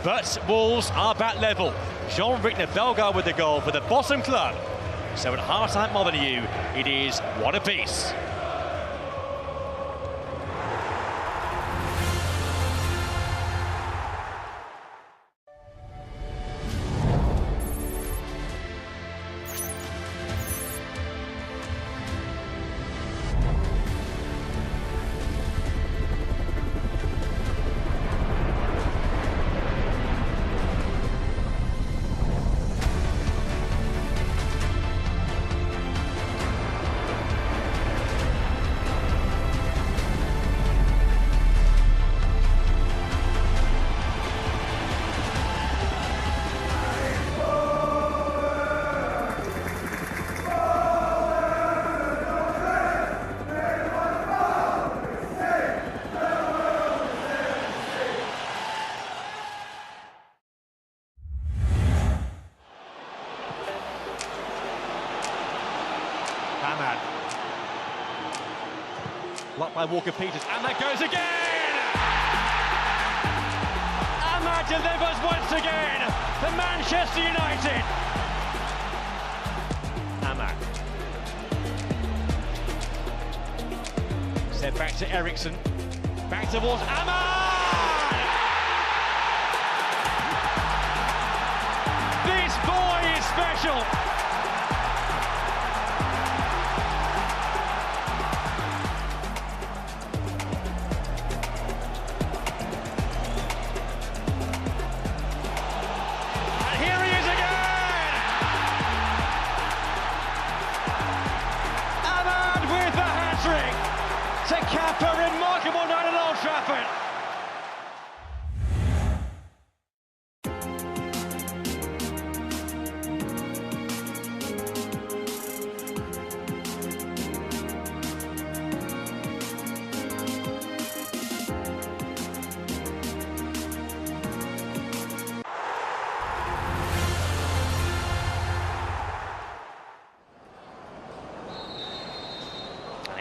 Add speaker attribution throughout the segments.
Speaker 1: But Wolves are back level. Jean-Victor Bellegarde with the goal for the bottom club. So at half-time Molyneux, it is 1 apiece. Ahmad. Blocked by Walker-Peters, and that goes again! Ahmad delivers once again for Manchester United. Ahmad. Set back to Eriksson. Back towards Ahmad! This boy is special. To cap a remarkable night at Old Trafford.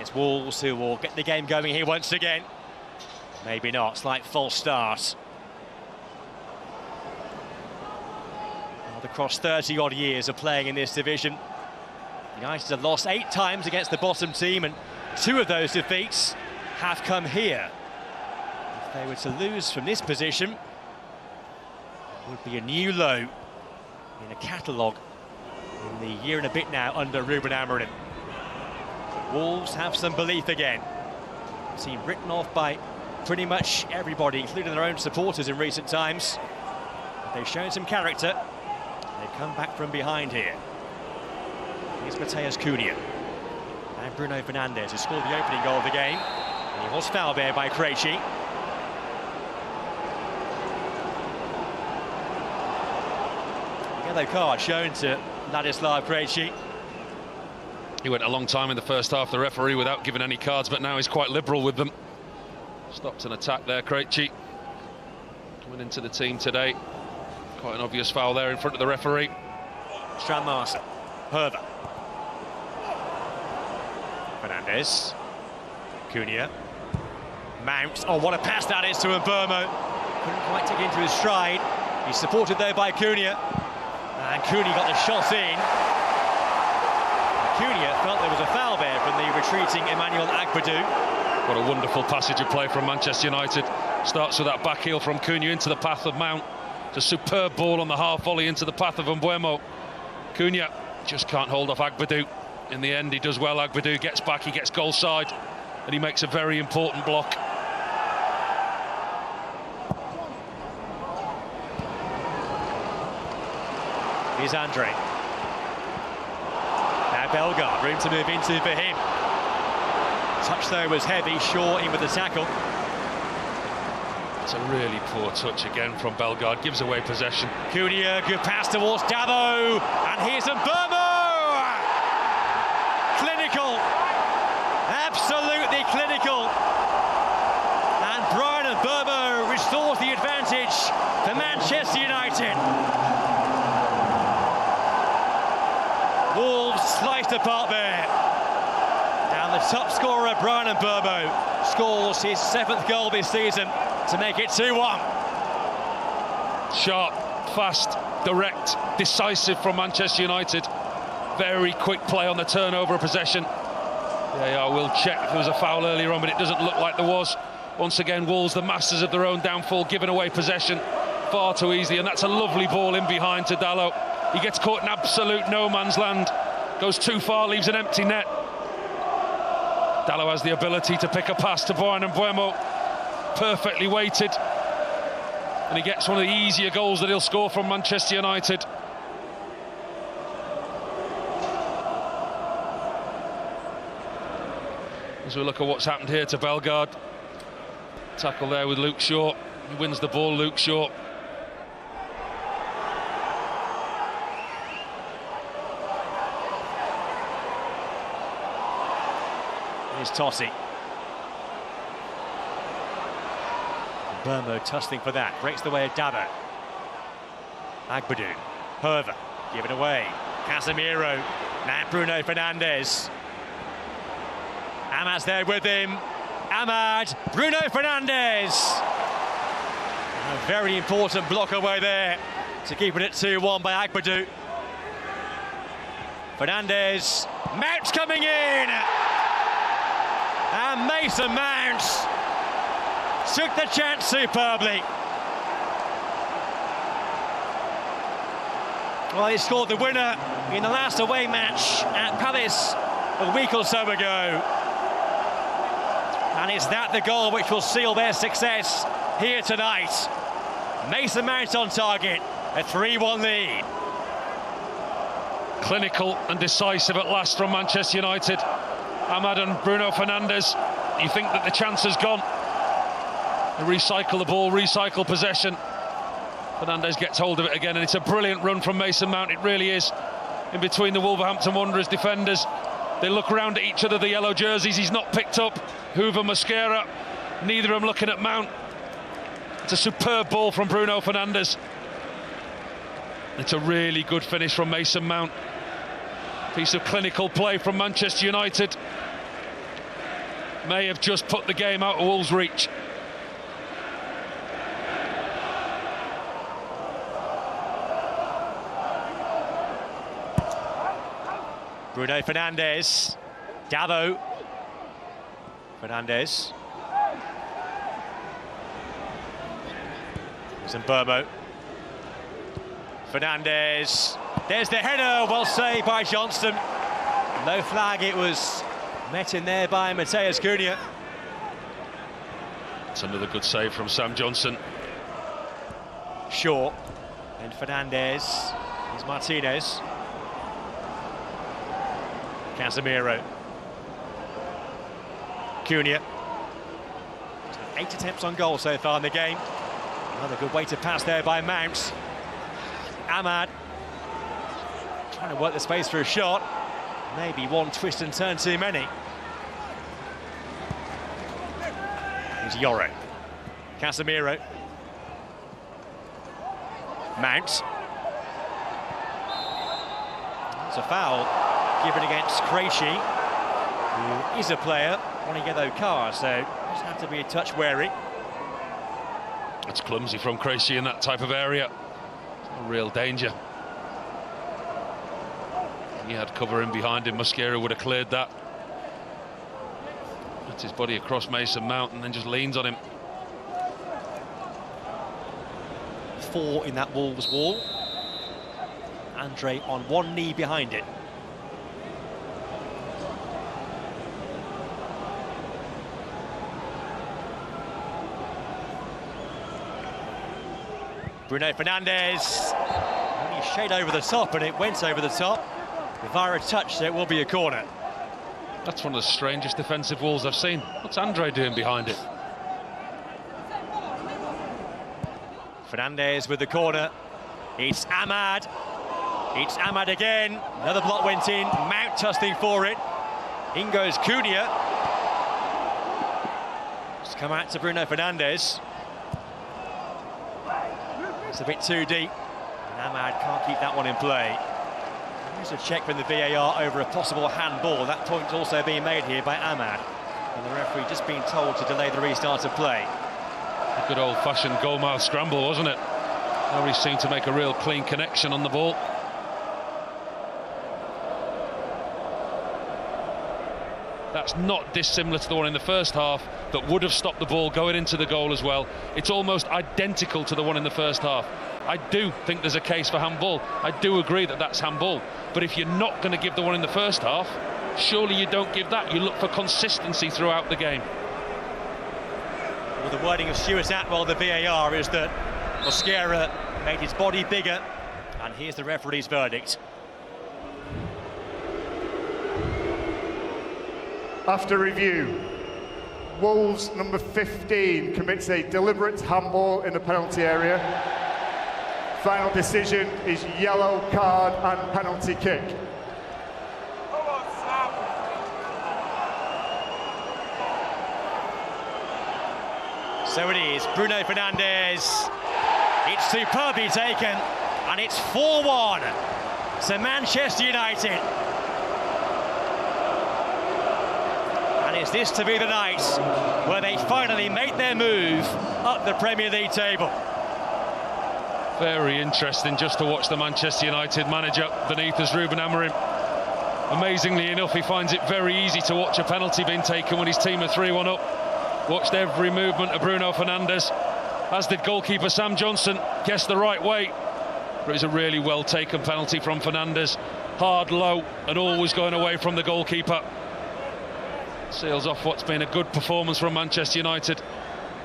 Speaker 1: It's Wolves who will get the game going here once again. Maybe not, slight false start. Well, across 30-odd years of playing in this division, United have lost 8 times against the bottom team, and 2 of those defeats have come here. If they were to lose from this position, it would be a new low in a catalogue in the year and a bit now under Ruben Amorim. Wolves have some belief again. Team written off by pretty much everybody, including their own supporters in recent times. But they've shown some character. They've come back from behind here. Here's Matheus Cunha. And Bruno Fernandes, who scored the opening goal of the game. And he was fouled there by Krejci. Yellow card shown to Ladislav Krejci.
Speaker 2: He went a long time in the first half, the referee, without giving any cards, but now he's quite liberal with them. Stopped an attack there, Krejci. Coming into the team today. Quite an obvious foul there in front of the referee.
Speaker 1: Strandmaster, Herber. Fernandes. Cunha. Mount. Oh, what a pass that is to Mbeumo. Couldn't quite take into his stride. He's supported there by Cunha. And Cunha got the shot in. Cunha felt there was a foul there from the retreating Emmanuel Agbadou.
Speaker 2: What a wonderful passage of play from Manchester United. Starts with that back heel from Cunha into the path of Mount. It's a superb ball on the half volley into the path of Mbeumo. Cunha just can't hold off Agbadou. In the end, he does well. Agbadou gets back, he gets goal side, and he makes a very important block.
Speaker 1: Here's Andre. Now Bellegarde, room to move into for him. Touch though was heavy, Shaw in with the tackle.
Speaker 2: It's a really poor touch again from Bellegarde, gives away possession.
Speaker 1: Cunha, good pass towards Dabo, and here's Mbeumo! Clinical, absolutely clinical. And Brian Mbeumo restores the advantage for Manchester United. Wolves sliced apart there. And the top scorer, Brian Mbeumo, scores his 7th goal this season to make it 2-1.
Speaker 2: Sharp, fast, direct, decisive from Manchester United. Very quick play on the turnover of possession. I will check if there was a foul earlier on, but it doesn't look like there was. Once again, Wolves, the masters of their own downfall, giving away possession far too easily, and that's a lovely ball in behind to Dalot. He gets caught in absolute no man's land, goes too far, leaves an empty net. Dalot has the ability to pick a pass to Bryan Mbeumo, perfectly weighted, and he gets one of the easier goals that he'll score from Manchester United. As we look at what's happened here to Bellegarde, tackle there with Luke Shaw. He wins the ball, Luke Shaw.
Speaker 1: Here's Totti. Mbeumo tussling for that, breaks the way of Dabo. Agbadou, Herver, given away. Casemiro, now Bruno Fernandes. Amad's there with him. Amad, Bruno Fernandes. A very important block away there to keep it at 2-1 by Agbadou. Fernandes, Mount's coming in. And Mason Mount took the chance superbly. Well, he scored the winner in the last away match at Palace a week or so ago. And is that the goal which will seal their success here tonight? Mason Mount on target, a 3-1 lead.
Speaker 2: Clinical and decisive at last from Manchester United. Amad and Bruno Fernandes, you think that the chance has gone. They recycle the ball, recycle possession. Fernandes gets hold of it again, and it's a brilliant run from Mason Mount, it really is. In between the Wolverhampton Wanderers defenders, they look around at each other, the yellow jerseys. He's not picked up Hoover, Mosquera, neither of them looking at Mount. It's a superb ball from Bruno Fernandes. It's a really good finish from Mason Mount. Piece of clinical play from Manchester United. May have just put the game out of Wolves' reach.
Speaker 1: Bruno Fernandes, Dabo, Fernandes, Mbeumo, Fernandes, there's the header, well saved by Johnston. No flag, it was met in there by Matheus Cunha.
Speaker 2: It's another good save from Sam Johnson.
Speaker 1: Shaw, and Fernandes, here's Martinez. Casemiro, Cunha. 8 attempts on goal so far in the game. Another good way to pass there by Mount. Amad trying to work the space for a shot. Maybe one twist and turn too many. Here's Yoro. Casemiro. Mount. It's a foul given against Krejci, who is a player on a yellow card, so just have to be a touch wary.
Speaker 2: It's clumsy from Krejci in that type of area. No real danger. He had cover in behind him. Mosquera would have cleared that. Puts his body across Mason Mount and then just leans on him.
Speaker 1: 4 in that Wolves wall. Andre on one knee behind it. Bruno Fernandes, only a shade over the top, and it went over the top. Via a touch, so it will be a corner.
Speaker 2: That's one of the strangest defensive walls I've seen. What's Andre doing behind it?
Speaker 1: Fernandes with the corner. It's Amad. It's Amad again. Another block went in. Mount tussling for it. In goes Cunha. It's come out to Bruno Fernandes. It's a bit too deep. And Amad can't keep that one in play. There's a check from the VAR over a possible handball. That point also being made here by Amad. And the referee just being told to delay the restart of play.
Speaker 2: A good old-fashioned goalmouth scramble, wasn't it? Nobody seemed to make a real clean connection on the ball. That's not dissimilar to the one in the first half that would have stopped the ball going into the goal as well. It's almost identical to the one in the first half. I do think there's a case for handball. I do agree that that's handball. But if you're not going to give the one in the first half, surely you don't give that. You look for consistency throughout the game.
Speaker 1: Well, the wording of Stuart Atwell, the VAR, is that Mosquera made his body bigger, and here's the referee's verdict.
Speaker 3: After review, Wolves number 15 commits a deliberate handball in the penalty area. Final decision is yellow card and penalty kick.
Speaker 1: So it is, Bruno Fernandes. It's superbly taken, and it's 4-1 to Manchester United. And is this to be the night where they finally make their move up the Premier League table?
Speaker 2: Very interesting just to watch the Manchester United manager beneath us, Ruben Amorim. Amazingly enough, he finds it very easy to watch a penalty being taken when his team are 3-1 up. Watched every movement of Bruno Fernandes, as did goalkeeper Sam Johnson. Guessed the right way, but it was a really well taken penalty from Fernandes. Hard, low, and always going away from the goalkeeper. Seals off what's been a good performance from Manchester United.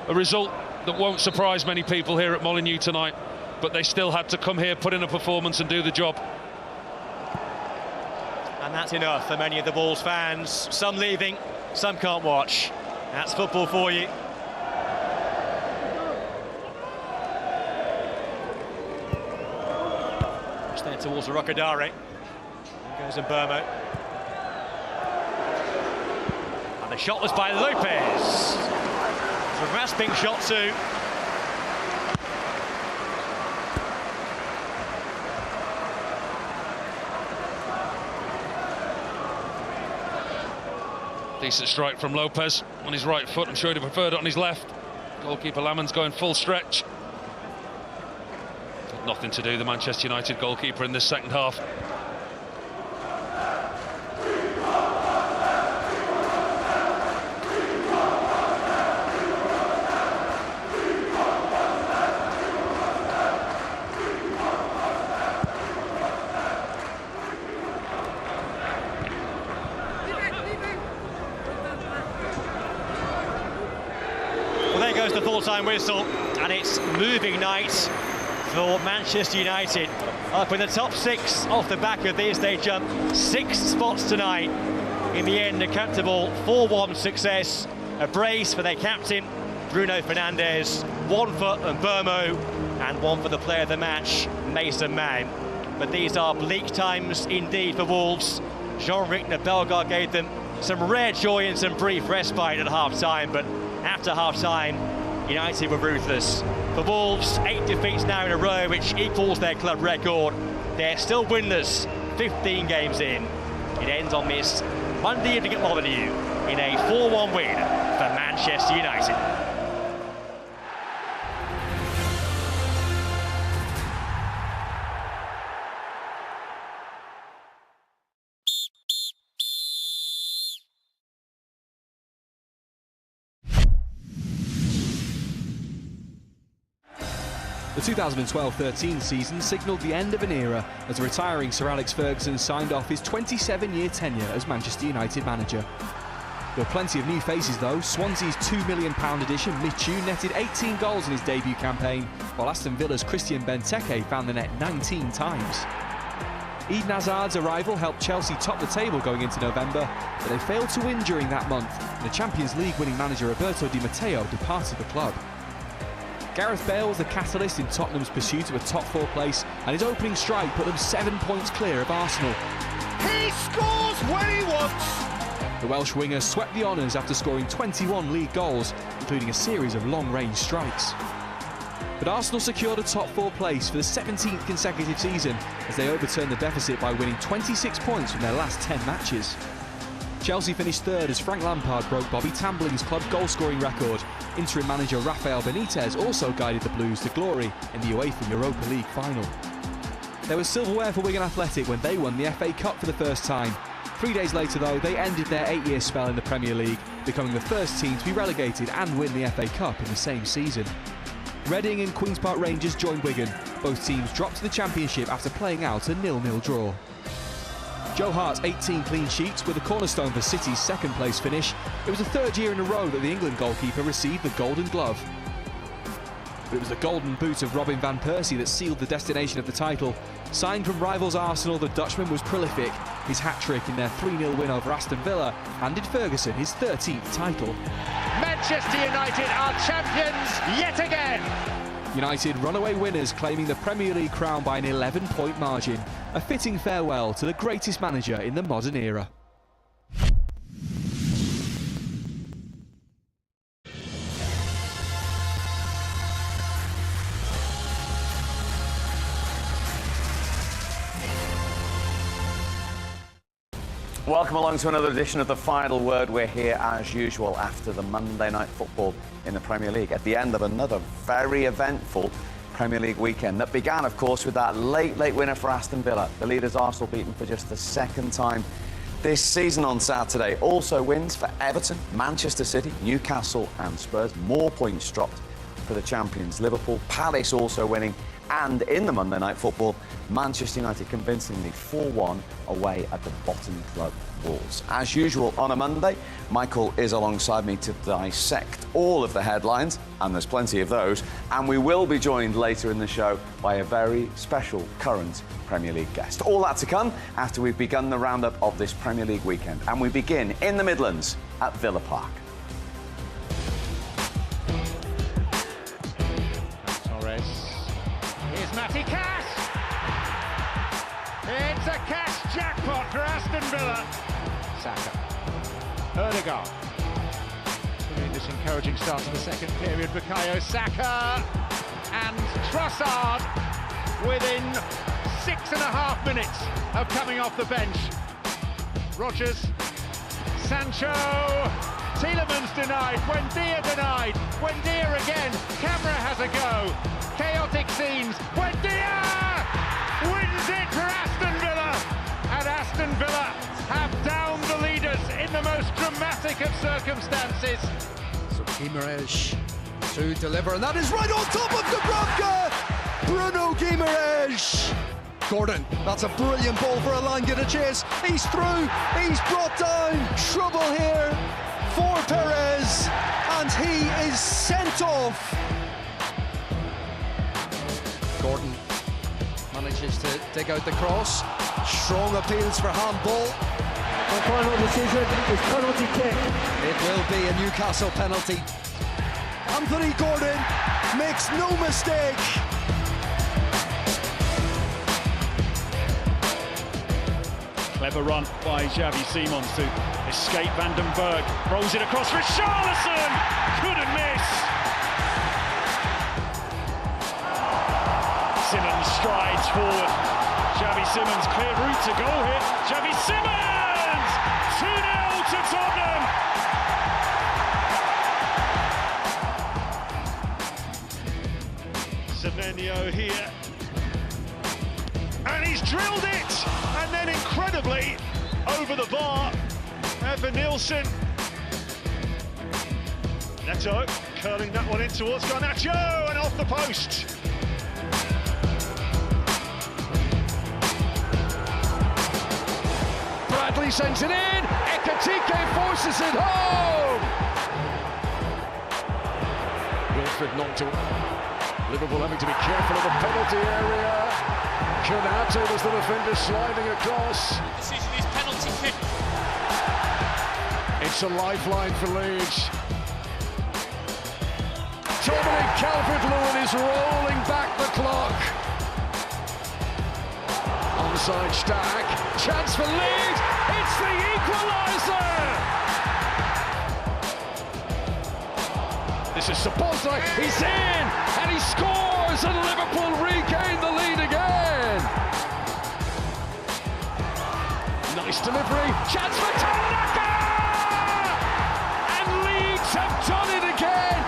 Speaker 2: A result that won't surprise many people here at Molineux tonight, but they still had to come here, put in a performance and do the job.
Speaker 1: And that's enough for many of the Wolves fans. Some leaving, some can't watch. That's football for you. Just there towards the Rokodare. There goes Mbermo. And the shot was by Lopez. It's a rasping shot too.
Speaker 2: Decent strike from Lopez on his right foot. I'm sure he'd have preferred it on his left. Goalkeeper Lamon's going full stretch. Had nothing to do, the Manchester United goalkeeper, in this second half.
Speaker 1: Goes the full-time whistle, and it's moving night for Manchester United. Up in the top six off the back of this, they jump 6 spots tonight. In the end, a comfortable 4-1 success, a brace for their captain Bruno Fernandes, 1 for Mbermo, and 1 for the player of the match, Mason Mount. But these are bleak times indeed for Wolves. Jean-Ric Bellegarde gave them some rare joy and some brief respite at half-time, but after half-time, United were ruthless. For Wolves, 8 defeats now in a row, which equals their club record. They're still winless, 15 games in. It ends on this Monday evening at Molineux in a 4-1 win for Manchester United.
Speaker 4: The 2012-13 season signalled the end of an era as retiring Sir Alex Ferguson signed off his 27-year tenure as Manchester United manager. There were plenty of new faces though. Swansea's £2 million addition, Michu, netted 18 goals in his debut campaign, while Aston Villa's Christian Benteke found the net 19 times. Eden Hazard's arrival helped Chelsea top the table going into November, but they failed to win during that month, and the Champions League winning manager Roberto Di Matteo departed the club. Gareth Bale was the catalyst in Tottenham's pursuit of a top 4 place, and his opening strike put them 7 points clear of Arsenal.
Speaker 5: He scores when he wants!
Speaker 4: The Welsh winger swept the honours after scoring 21 league goals, including a series of long-range strikes. But Arsenal secured a top 4 place for the 17th consecutive season as they overturned the deficit by winning 26 points from their last 10 matches. Chelsea finished third as Frank Lampard broke Bobby Tambling's club goal-scoring record, Interim manager Rafael Benitez also guided the Blues to glory in the UEFA Europa League final. There was silverware for Wigan Athletic when they won the FA Cup for the first time. 3 days later, though, they ended their 8-year spell in the Premier League, becoming the first team to be relegated and win the FA Cup in the same season. Reading and Queen's Park Rangers joined Wigan. Both teams dropped to the Championship after playing out a 0-0 draw. Joe Hart's 18 clean sheets were the cornerstone for City's second-place finish. It was the third year in a row that the England goalkeeper received the Golden Glove. But it was the golden boot of Robin van Persie that sealed the destination of the title. Signed from rivals Arsenal, the Dutchman was prolific. His hat-trick in their 3-0 win over Aston Villa handed Ferguson his 13th title.
Speaker 5: Manchester United are champions yet again.
Speaker 4: United runaway winners, claiming the Premier League crown by an 11-point margin. A fitting farewell to the greatest manager in the modern era.
Speaker 6: Welcome along to another edition of The Final Word. We're here as usual after the Monday night football in the Premier League at the end of another very eventful Premier League weekend that began, of course, with that late winner for Aston Villa. The leaders Arsenal beaten for just the second time this season on Saturday. Also wins for Everton, Manchester City, Newcastle and Spurs. More points dropped for the champions. Liverpool, Palace also winning. And in the Monday night football, Manchester United convincingly 4-1 away at the bottom club Wolves. As usual on a Monday, Michael is alongside me to dissect all of the headlines, and there's plenty of those, and we will be joined later in the show by a very special current Premier League guest. All that to come after we've begun the roundup of this Premier League weekend, and we begin in the Midlands at Villa Park.
Speaker 5: Matty Cash! It's a cash jackpot for Aston Villa. Saka. Erdegaard. Doing this encouraging start to the second period. Bukayo Saka and Trossard within 6.5 minutes of coming off the bench. Rodgers, Sancho, Tielemans denied, Buendia denied, Buendia again, Camera has a go. Chaotic scenes. Buendia wins it for Aston Villa, and Aston Villa have downed the leaders in the most dramatic of circumstances.
Speaker 7: So Guimaraes to deliver, and that is right on top of Dubravka. Bruno Guimaraes. Gordon, that's a brilliant ball for Elanga to chase. He's through. He's brought down. Trouble here for Perez, and he is sent off. Gordon manages to dig out the cross. Strong appeals for handball.
Speaker 8: The final decision is penalty kick.
Speaker 7: It will be a Newcastle penalty. Anthony Gordon makes no mistake.
Speaker 9: Clever run by Xavi Simons to escape Van den Berg. Rolls it across for Richarlison. Couldn't miss. Simmons strides forward. Xavi Simons, clear route to goal here. Xavi Simons! 2-0 to Tottenham. Semenyo here. And he's drilled it! And then incredibly, over the bar, Evan Nilsson. Neto curling that one in towards Garnacho and off the post. Bradley sends it in, Ekatike forces it home! Wilfred knocked it. Liverpool having to be careful of the penalty area. Konaté was the defender sliding across.
Speaker 10: Decision is penalty kick.
Speaker 9: It's a lifeline for Leeds. Dominic Calvert-Lewin is rolling back the clock. Onside Stack, chance for Leeds, it's the equaliser! This is Szoboszlai, he's in, and he scores, and Liverpool regain the lead again! Nice delivery, chance for Tanaka! And Leeds have done it again!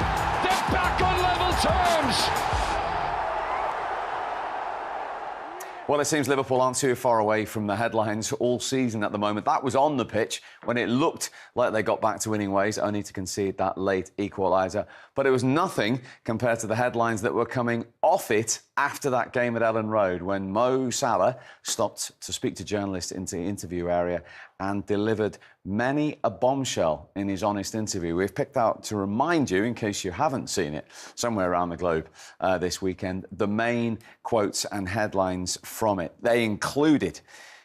Speaker 6: Well, it seems Liverpool aren't too far away from the headlines all season at the moment. That was on the pitch when it looked like they got back to winning ways, only to concede that late equaliser. But it was nothing compared to the headlines that were coming off it after that game at Ellen Road, when Mo Salah stopped to speak to journalists in the interview area and delivered many a bombshell in his honest interview. We've picked out, to remind you, in case you haven't seen it, somewhere around the globe this weekend, the main quotes and headlines from it. They included,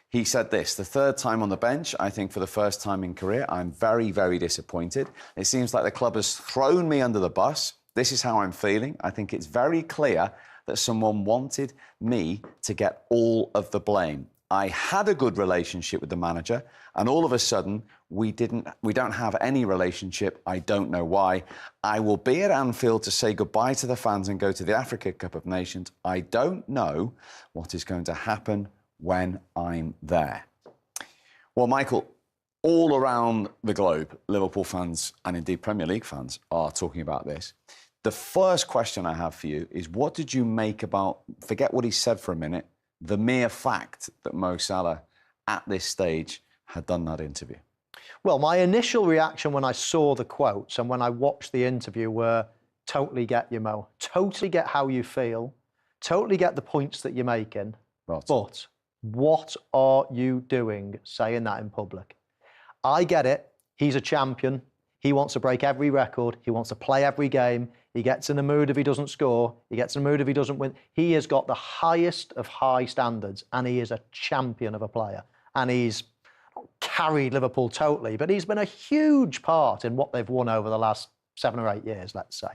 Speaker 6: he said this: the third time on the bench, I think for the first time in career, I'm very, very disappointed. It seems like the club has thrown me under the bus. This is how I'm feeling. I think it's very clear that someone wanted me to get all of the blame. I had a good relationship with the manager, and all of a sudden, we don't have any relationship. I don't know why. I will be at Anfield to say goodbye to the fans and go to the Africa Cup of Nations. I don't know what is going to happen when I'm there. Well, Michael, all around the globe, Liverpool fans and indeed Premier League fans are talking about this. The first question I have for you is, what did you make about, forget what he said for a minute, the mere fact that Mo Salah at this stage had done that interview?
Speaker 10: Well, my initial reaction when I saw the quotes and when I watched the interview were, totally get you, Mo. Totally get how you feel. Totally get the points that you're making.
Speaker 6: Right.
Speaker 10: But what are you doing saying that in public? I get it. He's a champion. He wants to break every record. He wants to play every game. He gets in the mood if he doesn't score. He gets in the mood if he doesn't win. He has got the highest of high standards, and he is a champion of a player. And he's carried Liverpool totally, but he's been a huge part in what they've won over the last 7 or 8 years, let's say.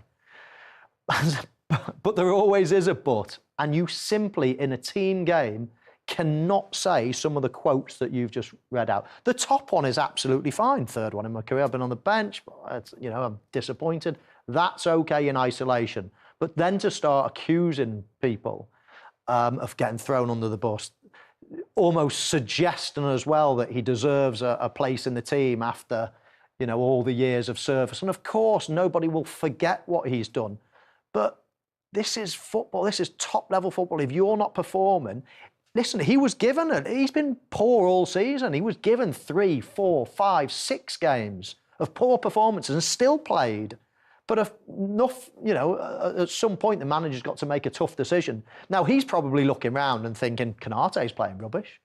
Speaker 10: But there always is a but. And you simply, in a team game, cannot say some of the quotes that you've just read out. The top one is absolutely fine. Third one in my career. I've been on the bench. I'm disappointed. That's okay in isolation. But then to start accusing people of getting thrown under the bus, almost suggesting as well that he deserves a place in the team after, all the years of service. And of course, nobody will forget what he's done. But this is football. This is top-level football. If you're not performing... Listen, he's been poor all season. He was given 3, 4, 5, 6 games of poor performances and still played. But at some point, the manager's got to make a tough decision. Now, he's probably looking round and thinking, Konaté's playing rubbish.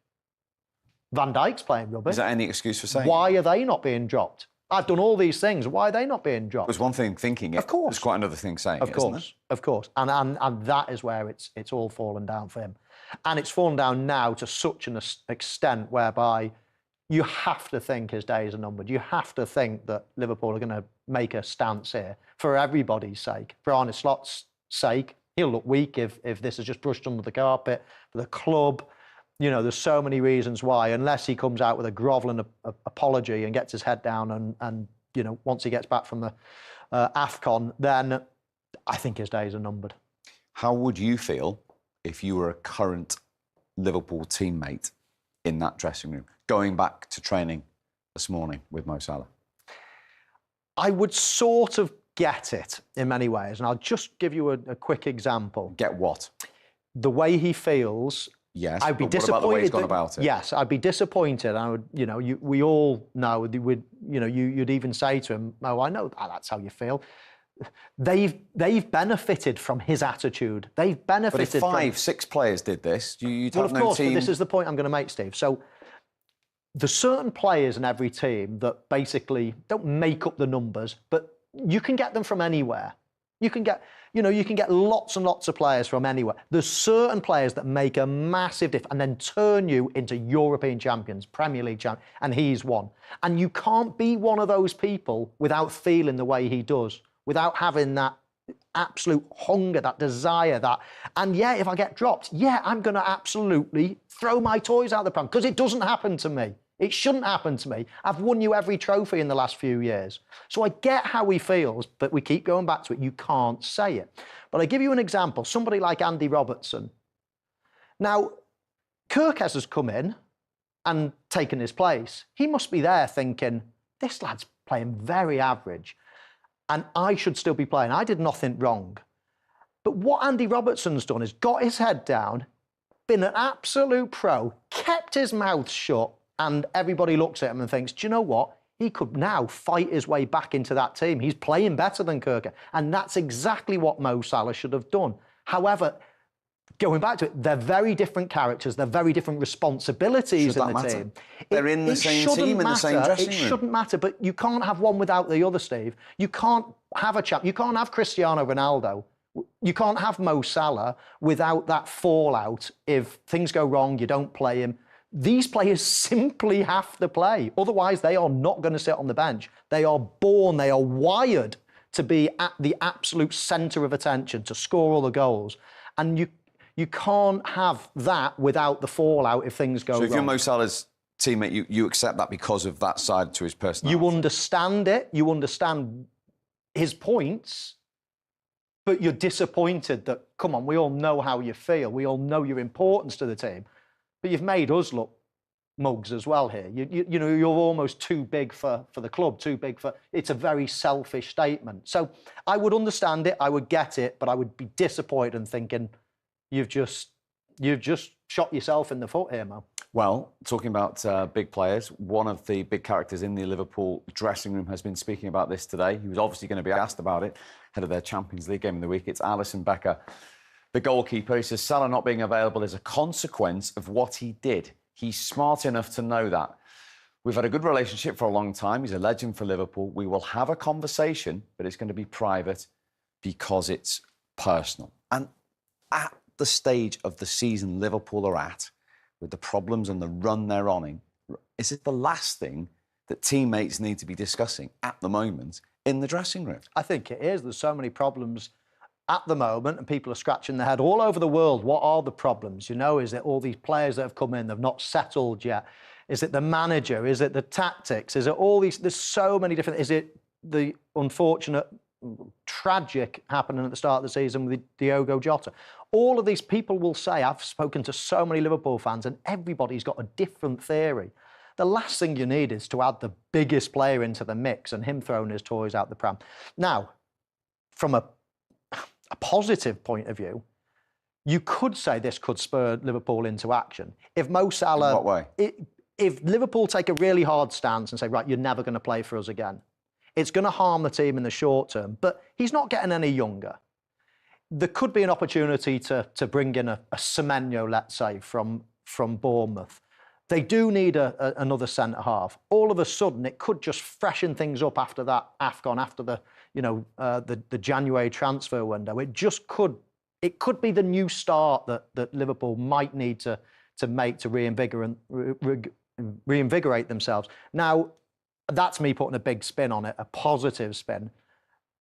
Speaker 10: Van Dijk's playing rubbish.
Speaker 6: Is that any excuse for saying
Speaker 10: Why are they not being dropped? I've done all these things. Why are they not being dropped?
Speaker 6: There's one thing thinking it.
Speaker 10: Of course.
Speaker 6: There's quite another thing saying it, isn't it?
Speaker 10: Of course. And that is where it's all fallen down for him. And it's fallen down now to such an extent whereby you have to think his days are numbered. You have to think that Liverpool are going to make a stance here for everybody's sake. For Arne Slot's sake, he'll look weak if this is just brushed under the carpet. For the club, there's so many reasons why, unless he comes out with a grovelling apology and gets his head down and once he gets back from the AFCON, then I think his days are numbered.
Speaker 6: How would you feel if you were a current Liverpool teammate in that dressing room, going back to training this morning with Mo Salah?
Speaker 10: I would sort of get it in many ways, and I'll just give you a quick example.
Speaker 6: Get what?
Speaker 10: The way he feels.
Speaker 6: Yes,
Speaker 10: I'd be disappointed.
Speaker 6: What about the way he's gone about it?
Speaker 10: Yes, I'd be disappointed. I would, we all know. You'd even say to him, "Oh, I know that's how you feel." They've benefited from his attitude. They've benefited.
Speaker 6: But if 5, 6 players did this, you'd
Speaker 10: well,
Speaker 6: have
Speaker 10: of
Speaker 6: no
Speaker 10: course,
Speaker 6: team.
Speaker 10: But this is the point I'm going to make, Steve. So there's certain players in every team that basically don't make up the numbers, but you can get them from anywhere. You can get lots and lots of players from anywhere. There's certain players that make a massive difference and then turn you into European champions, Premier League champions, and he's one. And you can't be one of those people without feeling the way he does, without having that absolute hunger, that desire, and if I get dropped, I'm going to absolutely throw my toys out the pram, because it doesn't happen to me. It shouldn't happen to me. I've won you every trophy in the last few years. So I get how he feels, but we keep going back to it. You can't say it. But I give you an example. Somebody like Andy Robertson. Now, Kirkes has come in and taken his place. He must be there thinking, this lad's playing very average, and I should still be playing. I did nothing wrong. But what Andy Robertson's done is got his head down, been an absolute pro, kept his mouth shut, and everybody looks at him and thinks, do you know what? He could now fight his way back into that team. He's playing better than Kirker. And that's exactly what Mo Salah should have done. However, going back to it, they're very different characters. They're very different responsibilities in the team.
Speaker 6: They're in the same team, in the same dressing room.
Speaker 10: It shouldn't matter, but you can't have one without the other, Steve. You can't have a champ. You can't have Cristiano Ronaldo. You can't have Mo Salah without that fallout. If things go wrong, you don't play him. These players simply have to play. Otherwise, they are not going to sit on the bench. They are born, they are wired to be at the absolute centre of attention, to score all the goals. And you can't have that without the fallout if things go wrong.
Speaker 6: So if you're Mo Salah's teammate, you accept that because of that side to his personality?
Speaker 10: You understand it. You understand his points. But you're disappointed that, come on, we all know how you feel. We all know your importance to the team. But you've made us look mugs as well here. You know, you're almost too big for the club, too big for... It's a very selfish statement. So I would understand it, I would get it, but I would be disappointed and thinking, you've just shot yourself in the foot here, Mo.
Speaker 6: Well, talking about big players, one of the big characters in the Liverpool dressing room has been speaking about this today. He was obviously going to be asked about it ahead of their Champions League game of the week. It's Alisson Becker, the goalkeeper. He says Salah not being available is a consequence of what he did. He's smart enough to know that. We've had a good relationship for a long time. He's a legend for Liverpool. We will have a conversation, but it's going to be private because it's personal. And at the stage of the season Liverpool are at, with the problems and the run they're on, is it the last thing that teammates need to be discussing at the moment in the dressing room?
Speaker 10: I think it is. There's so many problems at the moment, and people are scratching their head all over the world. What are the problems? You know, is it all these players that have come in, they've not settled yet? Is it the manager? Is it the tactics? Is it all these? There's so many different... Is it the unfortunate, tragic happening at the start of the season with Diogo Jota? All of these people will say, I've spoken to so many Liverpool fans, and everybody's got a different theory. The last thing you need is to add the biggest player into the mix and him throwing his toys out the pram. Now, from a positive point of view, you could say this could spur Liverpool into action. If Mo Salah...
Speaker 6: In what way?
Speaker 10: If Liverpool take a really hard stance and say, right, you're never going to play for us again, it's going to harm the team in the short term, but he's not getting any younger. There could be an opportunity to bring in a Semenyo, let's say, from Bournemouth. They do need another centre-half. All of a sudden, it could just freshen things up after that AFCON, after the January transfer window. It could be the new start that Liverpool might need to make to reinvigorate themselves. Now, that's me putting a big spin on it, a positive spin.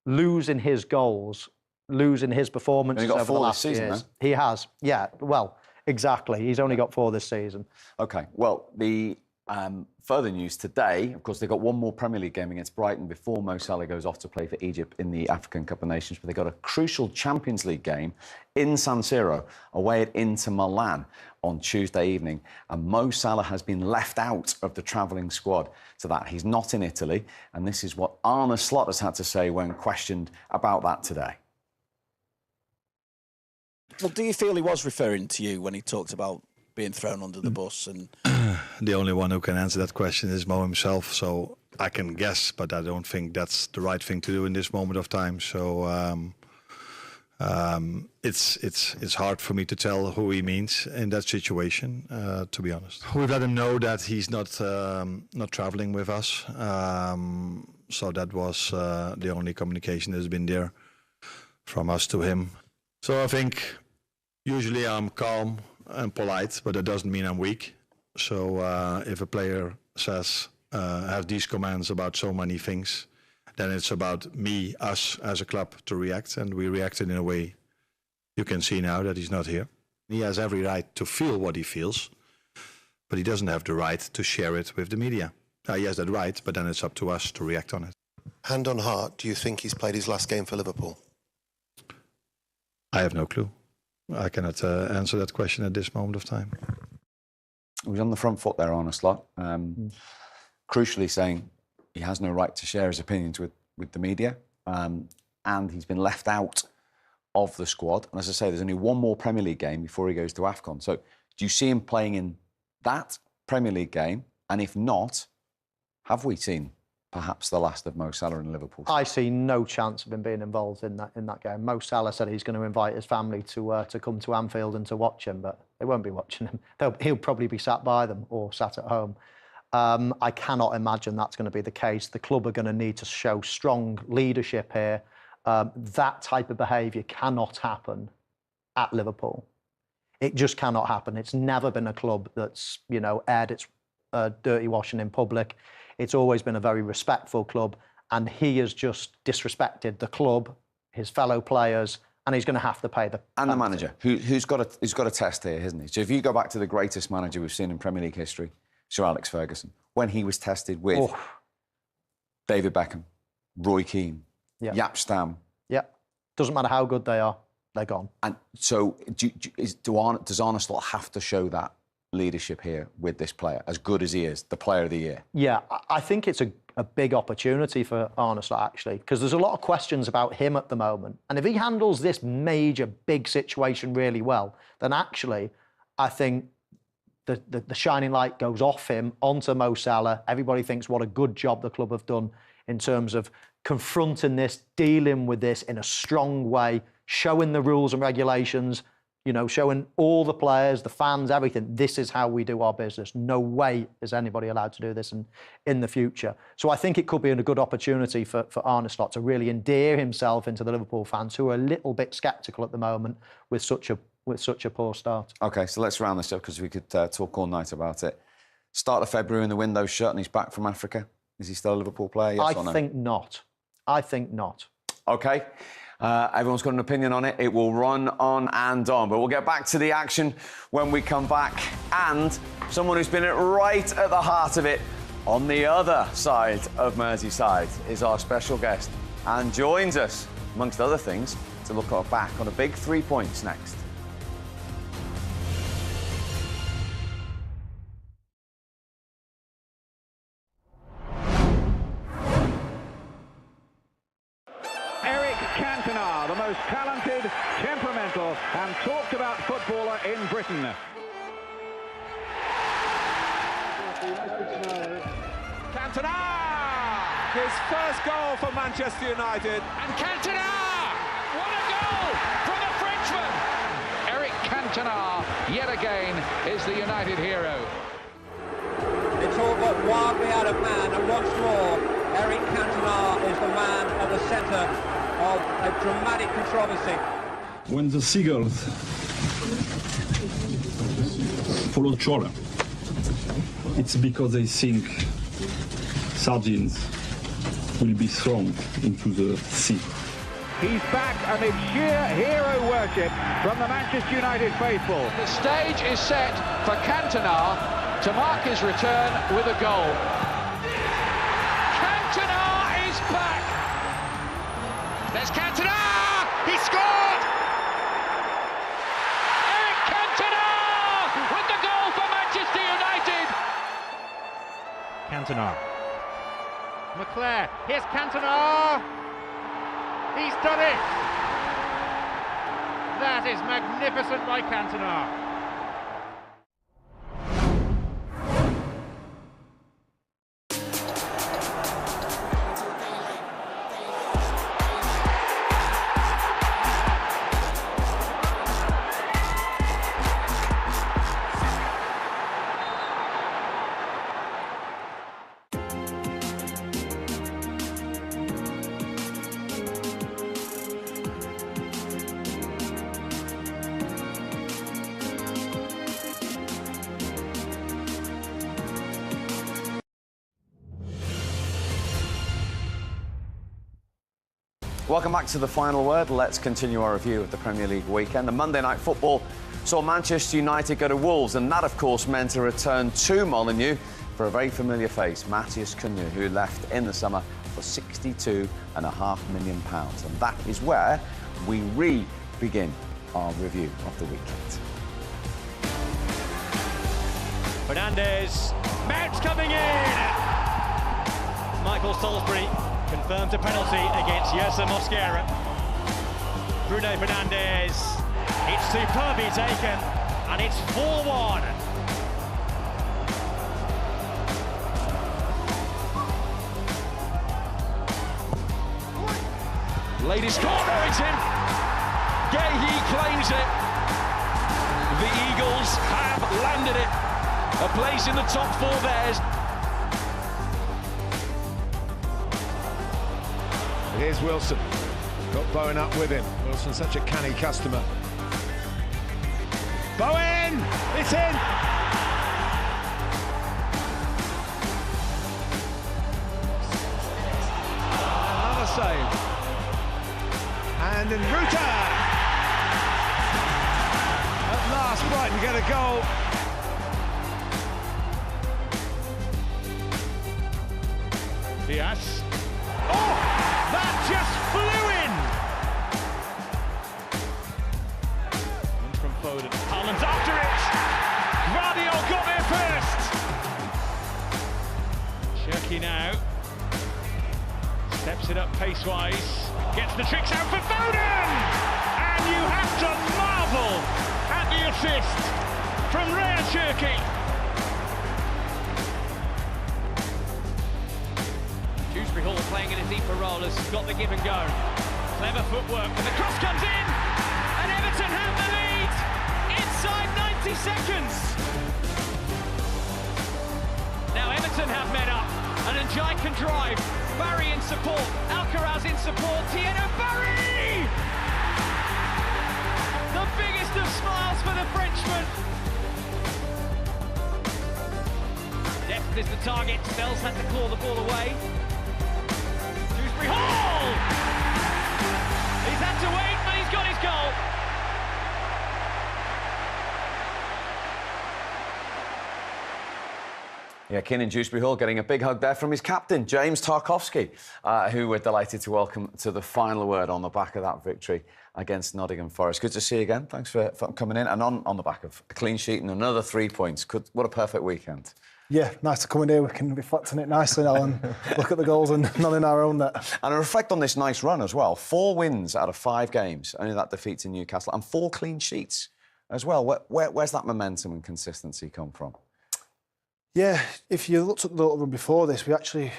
Speaker 10: Losing his goals, losing his performances over the last years.
Speaker 6: Then?
Speaker 10: He has, yeah, well, exactly. He's only got 4 this season.
Speaker 6: OK, well, the further news today, of course, they've got one more Premier League game against Brighton before Mo Salah goes off to play for Egypt in the African Cup of Nations, but they've got a crucial Champions League game in San Siro, away at Inter Milan on Tuesday evening, and Mo Salah has been left out of the travelling squad to that. He's not in Italy, and this is what Arne Slot has had to say when questioned about that today.
Speaker 11: Well, do you feel he was referring to you when he talked about being thrown under the bus? And
Speaker 12: the only one who can answer that question is Mo himself, so I can guess, but I don't think that's the right thing to do in this moment of time. So it's hard for me to tell who he means in that situation, to be honest. We've let him know that he's not traveling with us, so that was the only communication that's been there from us to him. So I think usually I'm calm and polite, but that doesn't mean I'm weak. So if a player says, have these commands about so many things, then it's about us as a club to react, and we reacted in a way you can see now that he's not here. He has every right to feel what he feels, but he doesn't have the right to share it with the media. He has that right, but then it's up to us to react on it.
Speaker 13: Hand on heart, do you think he's played his last game for Liverpool?
Speaker 12: I have no clue. I cannot answer that question at this moment of time.
Speaker 6: He was on the front foot there, Arne Slot, crucially saying he has no right to share his opinions with the media, and he's been left out of the squad. And as I say, there's only one more Premier League game before he goes to AFCON. So do you see him playing in that Premier League game? And if not, have we seen perhaps the last of Mo Salah in Liverpool?
Speaker 10: I see no chance of him being involved in that game. Mo Salah said he's going to invite his family to come to Anfield and to watch him, but they won't be watching him. He'll probably be sat by them or sat at home. I cannot imagine that's going to be the case. The club are going to need to show strong leadership here. That type of behaviour cannot happen at Liverpool. It just cannot happen. It's never been a club that's, aired its dirty washing in public. It's always been a very respectful club, and he has just disrespected the club, his fellow players, and he's going to have to pay the penalty.
Speaker 6: And the manager, who's got a test here, hasn't he? So if you go back to the greatest manager we've seen in Premier League history, Sir Alex Ferguson, when he was tested with David Beckham, Roy Keane, Jaap Stam.
Speaker 10: Yeah, doesn't matter how good they are, they're gone.
Speaker 6: And so does Arne Slot have to show that leadership here with this player, as good as he is, the player of the year?
Speaker 10: Yeah, I think it's a big opportunity for Arne Slot, actually, because there's a lot of questions about him at the moment. And if he handles this major, big situation really well, then actually, I think the shining light goes off him onto Mo Salah. Everybody thinks what a good job the club have done in terms of confronting this, dealing with this in a strong way, showing the rules and regulations, showing all the players, the fans, everything. This is how we do our business. No way is anybody allowed to do this in the future. So I think it could be a good opportunity for Arne Slot to really endear himself into the Liverpool fans, who are a little bit sceptical at the moment with such a poor start.
Speaker 6: OK, so let's round this up, because we could talk all night about it. Start of February and the window's shut and he's back from Africa. Is he still a Liverpool player, yes or no?
Speaker 10: I think not. I think not.
Speaker 6: OK. Everyone's got an opinion on it. It will run on and on. But we'll get back to the action when we come back. And someone who's been right at the heart of it on the other side of Merseyside is our special guest, and joins us, amongst other things, to look back on a big 3 points next.
Speaker 5: Talented, temperamental and talked about footballer in Britain.
Speaker 14: Cantona! His first goal for Manchester United. And Cantona! What a goal from the Frenchman!
Speaker 5: Eric Cantona, yet again, is the United hero.
Speaker 8: It's all got wildly out of hand, and once more, Eric Cantona is the man at the centre of a dramatic controversy.
Speaker 15: When the seagulls follow trawler, it's because they think sardines will be thrown into the sea.
Speaker 5: He's back, and it's sheer hero worship from the Manchester United faithful. The stage is set for Cantona to mark his return with a goal. Cantona is back! There's Cantona! He scored! Eric Cantona with the goal for Manchester United! Cantona. McClare, here's Cantona! He's done it! That is magnificent by Cantona.
Speaker 6: Welcome back to The Final Word. Let's continue our review of the Premier League weekend. The Monday Night Football saw Manchester United go to Wolves, and that, of course, meant a return to Molineux for a very familiar face, Matthias Cunha, who left in the summer for £62.5 million. And that is where we begin our review of the weekend.
Speaker 1: Fernandes, Mount coming in! Michael Salisbury confirmed a penalty against Yersa Mosquera. Bruno Fernandes. It's superbly taken, and it's 4-1.
Speaker 9: Ladies corner, it's in. Gahey claims it. The Eagles have landed it. A place in the top four theirs.
Speaker 14: Here's Wilson. Got Bowen up with him. Wilson's such a canny customer. Bowen! It's in! Another save. And then Ruta! At last, Brighton get a goal. Diaz. Oh! That just flew in! And from Foden. Haaland's after it! Guardiola got there first! Cherky now. Steps it up pace-wise. Gets the tricks out for Foden! And you have to marvel at the assist from Raya Cherky.
Speaker 16: Dewsbury Hall playing in a deeper role has got the give and go. Clever footwork, and the cross comes in! And Everton have the lead inside 90 seconds! Now Everton have met up, and Njai can drive. Barry in support, Alcaraz in support, Tieno Barry! The biggest of smiles for the Frenchman. Depth is the target, Fells had to claw the ball away. Dewsbury Hall! He's had to wait, but he's got his goal.
Speaker 6: Yeah, Keane and Dewsbury Hall getting a big hug there from his captain, James Tarkowski, who we're delighted to welcome to the final word on the back of that victory against Nottingham Forest. Good to see you again. Thanks for coming in. And on the back of a clean sheet and another 3 points. What a perfect weekend.
Speaker 17: Yeah, nice to come in here. We can reflect on it nicely now and look at the goals and not in our own net.
Speaker 6: And reflect on this nice run as well. 4 wins out of 5 games, only that defeat to Newcastle, and 4 clean sheets as well. Where's that momentum and consistency come from?
Speaker 17: Yeah, if you looked at the little run before this, we actually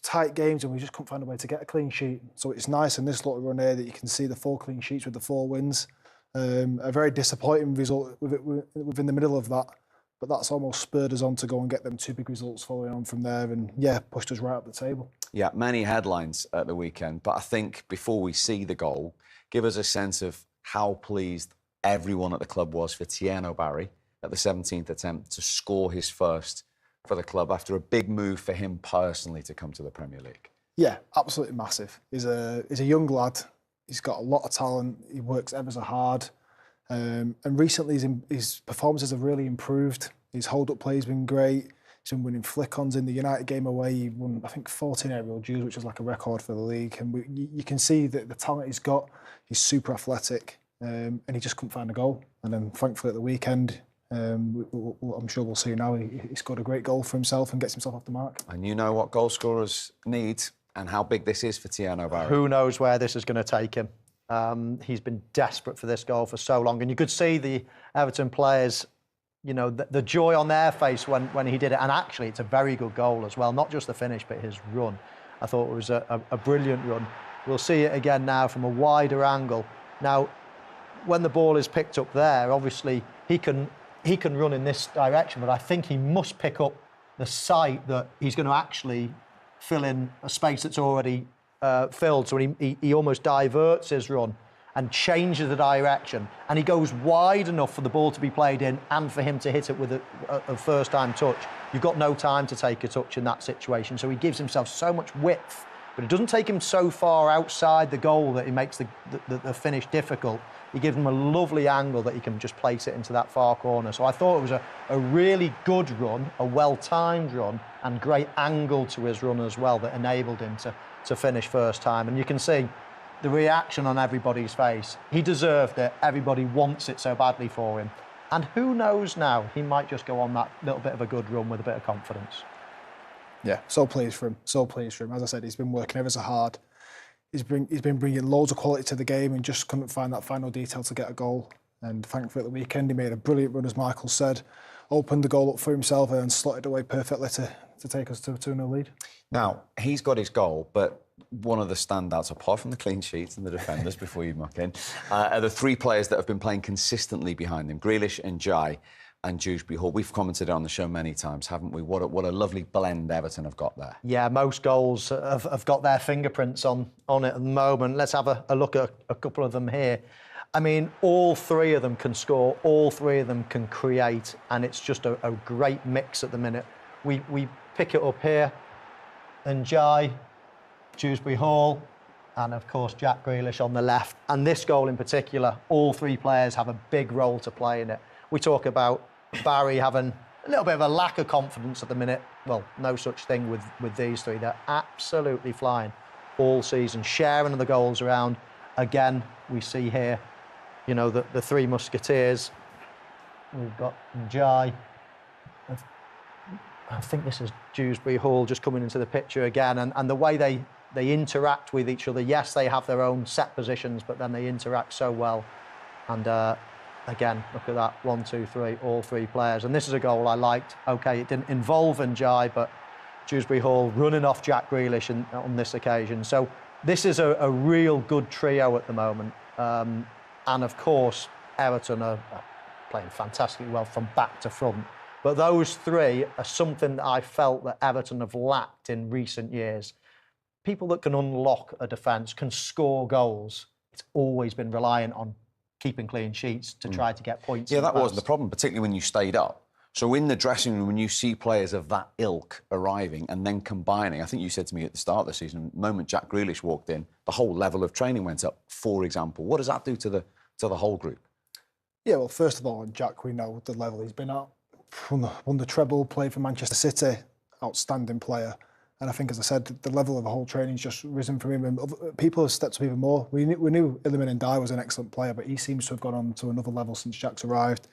Speaker 17: tight games and we just couldn't find a way to get a clean sheet. So it's nice in this little run here that you can see the 4 clean sheets with the 4 wins. A very disappointing result within the middle of that, but that's almost spurred us on to go and get them 2 big results following on from there, and yeah, pushed us right up the table. Yeah, many headlines at the weekend, but I think before we see the goal, give us a sense of how pleased everyone at the club was for Tieno Barry at the 17th attempt to score his first for the club after a big move for him personally to come to the Premier League. Yeah, absolutely massive. He's a young lad. He's got a lot of talent. He works ever so hard. And recently his performances have really improved. His hold-up play has been great. He's been winning flick-ons in the United game away. He won, I think, 14 aerial duels, which was like a record for the league. And you can see that the talent he's got. He's super athletic, and he just couldn't find a goal. And then, thankfully, at the weekend, I'm sure we'll see now, he scored a great goal for himself and gets himself off the mark. And you know what goal scorers need and how big this is for Tieno Barry. Who knows where this is going to take him. He's been desperate for this goal for so long, and you could see the Everton players, you know, the joy on their face when he did it. And actually, it's a very good goal as well, not just the finish, but his run. I thought it was a brilliant run. We'll see it again now from a wider angle. Now, when the ball is picked up there, obviously he can run in this direction, but I think he must pick up the sight that he's going to actually fill in a space that's already filled. So he almost diverts his run and changes the direction, and he goes wide enough for the ball to be played in and for him to hit it with a first-time touch. You've got no time to take a touch in that situation, so he gives himself so much width, but it doesn't take him so far outside the goal that he makes the finish difficult. He gives him a lovely angle that he can just place it into that far corner. So I thought it was a really good run, a well-timed run, and great angle to his run as well that enabled him to finish first time. And you can see the reaction on everybody's face. He deserved it. Everybody wants it so badly for him. And who knows now, he might just go on that little bit of a good run with a bit of confidence. Yeah, so pleased for him. So pleased for him. As I said, he's been working ever so hard. he's been bringing loads of quality to the game and just couldn't find that final detail to get a goal. And thankfully at the weekend he made a brilliant run, as Michael said, opened the goal up for himself and slotted away perfectly to take us to a 2-0 lead.
Speaker 6: Now, he's got his goal, but one of the standouts, apart from the clean sheets and the defenders, before you muck in, are the three players that have been playing consistently behind him, Grealish and Jai and Dewsbury Hall. We've commented on the show many times, haven't we? What a lovely blend Everton have got there.
Speaker 10: Yeah, most goals have got their fingerprints on it at the moment. Let's have a look at a couple of them here. I mean, all three of them can score, all three of them can create, and it's just a great mix at the minute. We pick it up here, and Jai, Dewsbury Hall, and of course Jack Grealish on the left. And this goal in particular, all three players have a big role to play in it. We talk about Barry having a little bit of a lack of confidence at the minute. Well, no such thing with these three. They're absolutely flying all season, sharing the goals around. Again, we see here, you know, the three musketeers. We've got Jai. I think this is Dewsbury Hall just coming into the picture again, and the way they interact with each other. Yes, they have their own set positions, but then they interact so well. And again, look at that, 1, 2, 3, all three players. And this is a goal I liked. OK, it didn't involve Njai, but Dewsbury Hall running off Jack Grealish on this occasion. So this is a real good trio at the moment. And of course, Everton are playing fantastically well from back to front. But those three are something that I felt that Everton have lacked in recent years. People that can unlock a defence, can score goals. It's always been reliant on keeping clean sheets to try to get points.
Speaker 6: Yeah, that wasn't the problem, particularly when you stayed up. So in the dressing room, when you see players of that ilk arriving and then combining, I think you said to me at the start of the season, the moment Jack Grealish walked in, the whole level of training went up, for example. What does that do to the whole group?
Speaker 17: Yeah, well, first of all, Jack, we know the level he's been at. Won the treble, played for Manchester City, outstanding player. And I think, as I said, the level of the whole training's just risen from him. And people have stepped up even more. We knew Iliman Ndiaye was an excellent player, but he seems to have gone on to another level since Jack's arrived.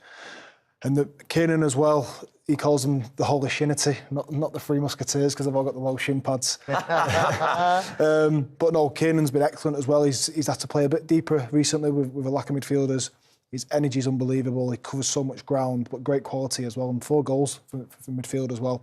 Speaker 17: And Kiernan as well, he calls them the Holy Shinity, not the Three Musketeers, because they've all got the low shin pads. But no, Kiernan's been excellent as well. He's had to play a bit deeper recently with a lack of midfielders. His energy is unbelievable. He covers so much ground, but great quality as well, and 4 goals for midfield as well.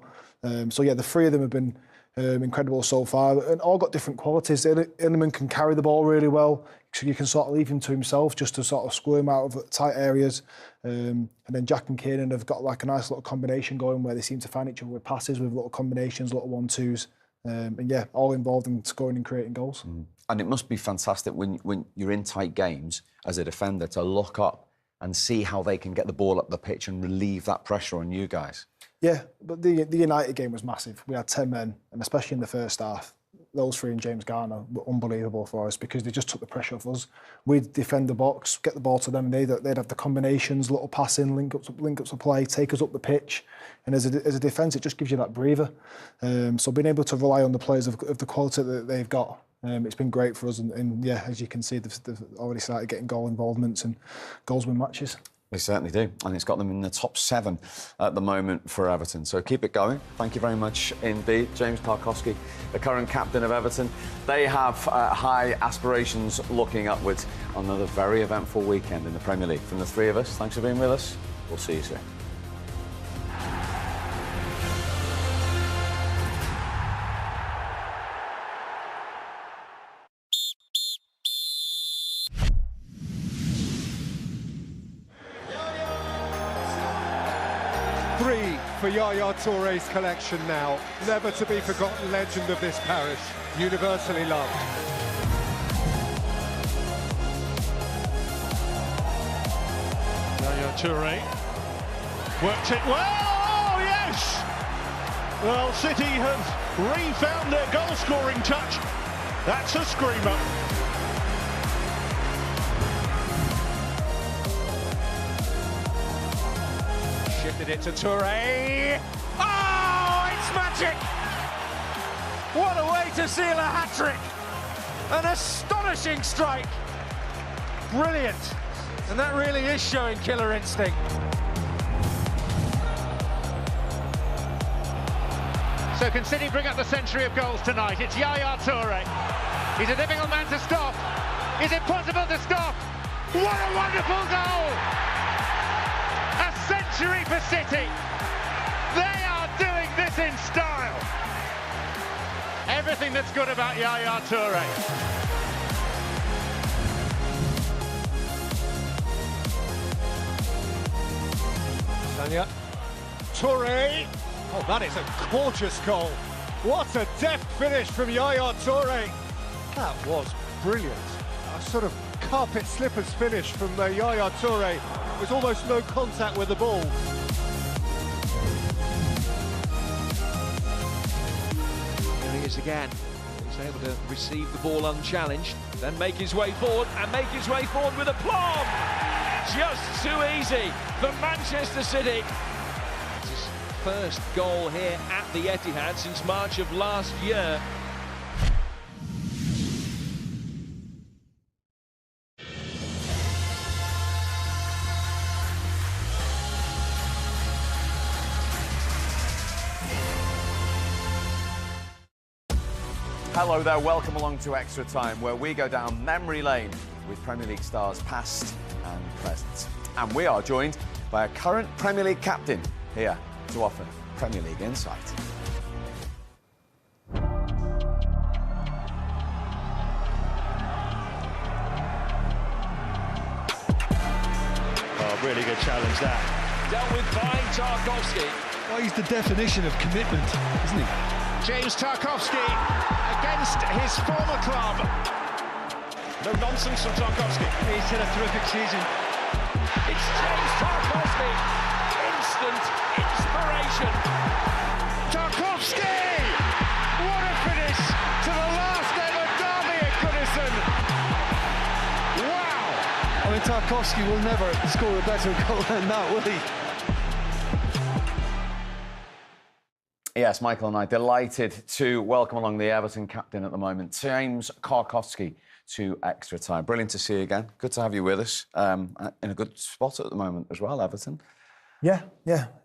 Speaker 17: So yeah, the three of them have been incredible so far, and all got different qualities. Iliman can carry the ball really well, so you can sort of leave him to himself just to sort of squirm out of tight areas. And then Jack and Kiernan have got like a nice little combination going where they seem to find each other with passes, with little combinations, little 1-2s. And yeah, all involved in scoring and creating goals.
Speaker 6: And it must be fantastic when you're in tight games as a defender to look up and see how they can get the ball up the pitch and relieve that pressure on you guys.
Speaker 17: Yeah, but the United game was massive. We had 10 men, and especially in the first half, those three and James Garner were unbelievable for us because they just took the pressure off us. We'd defend the box, get the ball to them, they'd have the combinations, little passing, link ups of play, take us up the pitch. And as a defence, it just gives you that breather. So being able to rely on the players of the quality that they've got, it's been great for us. And yeah, as you can see, they've already started getting goal involvements and goals win matches.
Speaker 6: They certainly do, and it's got them in the top 7 at the moment for Everton. So keep it going. Thank you very much indeed. James Tarkowski, the current captain of Everton. They have high aspirations looking upwards on another very eventful weekend in the Premier League. From the three of us, thanks for being with us. We'll see you soon.
Speaker 14: For Yaya Touré's collection now. Never to be forgotten legend of this parish. Universally loved.
Speaker 9: Yaya Touré worked it well. Oh, yes! Well, City have refound their goal-scoring touch. That's a screamer.
Speaker 16: Shifted it to Touré. Oh, it's magic! What a way to seal a hat-trick! An astonishing strike. Brilliant. And that really is showing killer instinct.
Speaker 5: So can City bring up the century of goals tonight? It's Yaya Touré.
Speaker 16: He's a difficult man to stop. Is it possible to stop? What a wonderful goal! A century for City. They are doing this in style. Everything that's good about Yaya Toure. Tanya. Toure. Oh, that is a gorgeous goal. What a deft finish from Yaya Toure. That was brilliant. A sort of carpet slippers finish from Yaya Toure. There was almost no contact with the ball. Here he is again. He's able to receive the ball unchallenged, then make his way forward with aplomb. Just too easy for Manchester City. It's his first goal here at the Etihad since March of last year.
Speaker 6: Hello there, welcome along to Extra Time, where we go down memory lane with Premier League stars past and present. And we are joined by a current Premier League captain here to offer Premier League insight.
Speaker 1: Oh, really good challenge that.
Speaker 9: Dealt with by Tarkowski.
Speaker 7: Well, he's the definition of commitment, isn't he?
Speaker 16: James Tarkowski against his former club.
Speaker 9: No nonsense from Tarkowski.
Speaker 16: He's had a terrific season.
Speaker 9: It's James Tarkowski. Instant inspiration.
Speaker 16: Tarkowski! What a finish to the last ever derby at Goodison. Wow!
Speaker 17: I mean, Tarkowski will never score a better goal than that, will he?
Speaker 6: Yes, Michael and I delighted to welcome along the Everton captain at the moment, James Tarkowski, to Extra Time. Brilliant to see you again. Good to have you with us. In a good spot at the moment as well, Everton.
Speaker 17: Yeah,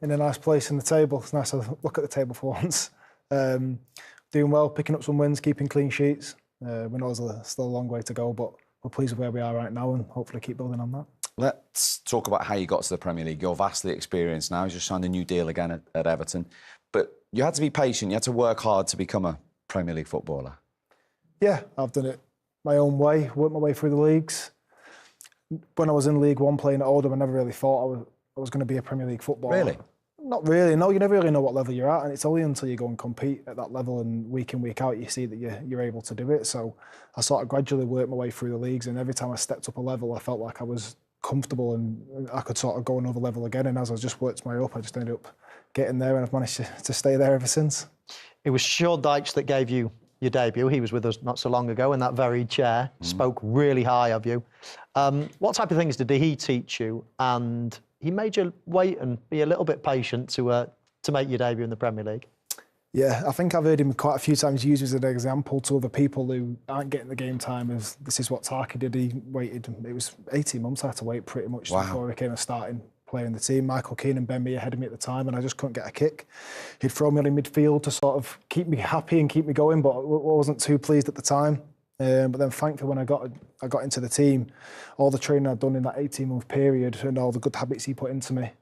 Speaker 17: in a nice place in the table. It's nice to look at the table for once. Doing well, picking up some wins, keeping clean sheets. We know there's still a long way to go, but we're pleased with where we are right now and hopefully keep building on that.
Speaker 6: Let's talk about how you got to the Premier League. You're vastly experienced now. You just signed a new deal again at Everton. But you had to be patient. You had to work hard to become a Premier League footballer. Yeah,
Speaker 17: I've done it my own way, worked my way through the leagues. When I was in League One playing at Oldham, I never really thought I was going to be a Premier League footballer.
Speaker 6: Really?
Speaker 17: Not really, no. You never really know what level you're at, and it's only until you go and compete at that level and week in, week out, you see that you're able to do it. So I sort of gradually worked my way through the leagues, and every time I stepped up a level, I felt like I was comfortable and I could sort of go another level again. And as I just worked my way up, I just ended up getting there, and I've managed to stay there ever since.
Speaker 10: It was Sean Dyche that gave you your debut. He was with us not so long ago in that very chair, spoke really high of you. What type of things did he teach you? And he made you wait and be a little bit patient to make your debut in the Premier League.
Speaker 17: Yeah, I think I've heard him quite a few times use as an example to other people who aren't getting the game time as this is what Tarky did. He waited, it was 18 months I had to wait pretty much before I became a starting player in the team. Michael Keane and Ben Mee ahead of me at the time, and I just couldn't get a kick. He'd throw me on in midfield to sort of keep me happy and keep me going, but I wasn't too pleased at the time. But then thankfully when I got into the team, all the training I'd done in that 18-month period and all the good habits he put into me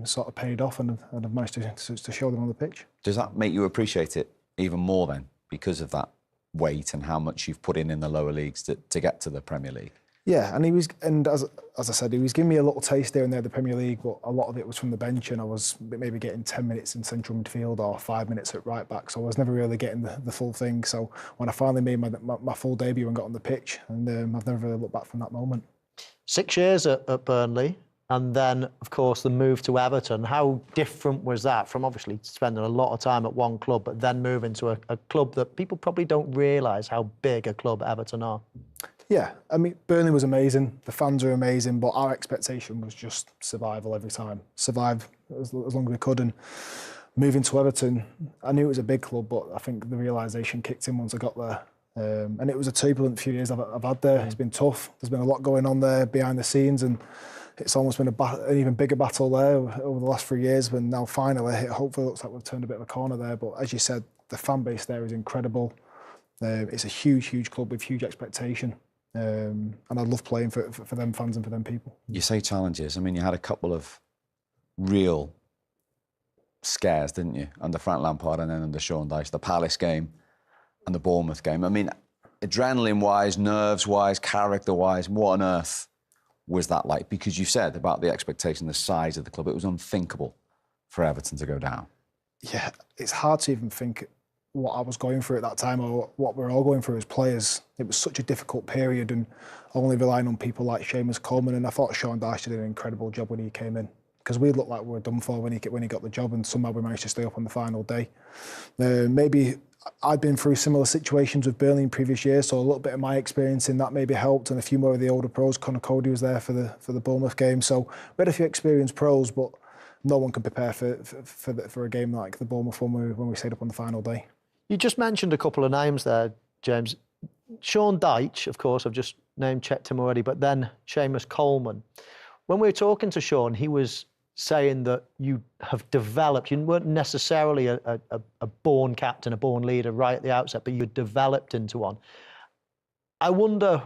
Speaker 17: sort of paid off, and I've managed to show them on the pitch. Does that make you appreciate it even more then, because of that weight and how much you've put in the lower leagues to get to the Premier League? Yeah, and as I said, he was giving me a little taste here and there of the Premier League, but a lot of it was from the bench, and I was maybe getting 10 minutes in central midfield or 5 minutes at right back, so I was never really getting the full thing. So when I finally made my full debut and got on the pitch, and I've never really looked back from that moment. 6 years at Burnley, and then, of course, the move to Everton. How different was that from obviously spending a lot of time at one club, but then moving to a club that people probably don't realise how big a club Everton are? Yeah, I mean, Burnley was amazing. The fans were amazing, but our expectation was just survival every time. Survive as long as we could. And moving to Everton, I knew it was a big club, but I think the realisation kicked in once I got there. And it was a turbulent few years I've had there. It's been tough. There's been a lot going on there behind the scenes, and it's almost been an even bigger battle there over the last 3 years. But now finally, it hopefully looks like we've turned a bit of a corner there. But as you said, the fan base there is incredible. It's a huge club with huge expectation. And I love playing for them fans and for them people.
Speaker 6: You say challenges. I mean, you had a couple of real scares, didn't you? Under Frank Lampard and then under Sean Dyche. The Palace game and the Bournemouth game. I mean, adrenaline-wise, nerves-wise, character-wise, what on earth was that like? Because you said about the expectation, the size of the club, it was unthinkable for Everton to go down.
Speaker 17: Yeah, it's hard to even think what I was going through at that time or what we're all going through as players. It was such a difficult period and only relying on people like Seamus Coleman, and I thought Sean Dyche did an incredible job when he came in, because we looked like we were done for when he got the job, and somehow we managed to stay up on the final day. Maybe I'd been through similar situations with Burnley in previous years, so a little bit of my experience in that maybe helped, and a few more of the older pros. Connor Cody was there for the Bournemouth game, so we had a few experienced pros, but no one can prepare for a game like the Bournemouth one when we stayed up on the final day.
Speaker 10: You just mentioned a couple of names there, James. Sean Dyche, of course, I've just name-checked him already, but then Seamus Coleman. When we were talking to Sean, he was saying that you have developed, you weren't necessarily a born captain, a born leader right at the outset, but you developed into one. I wonder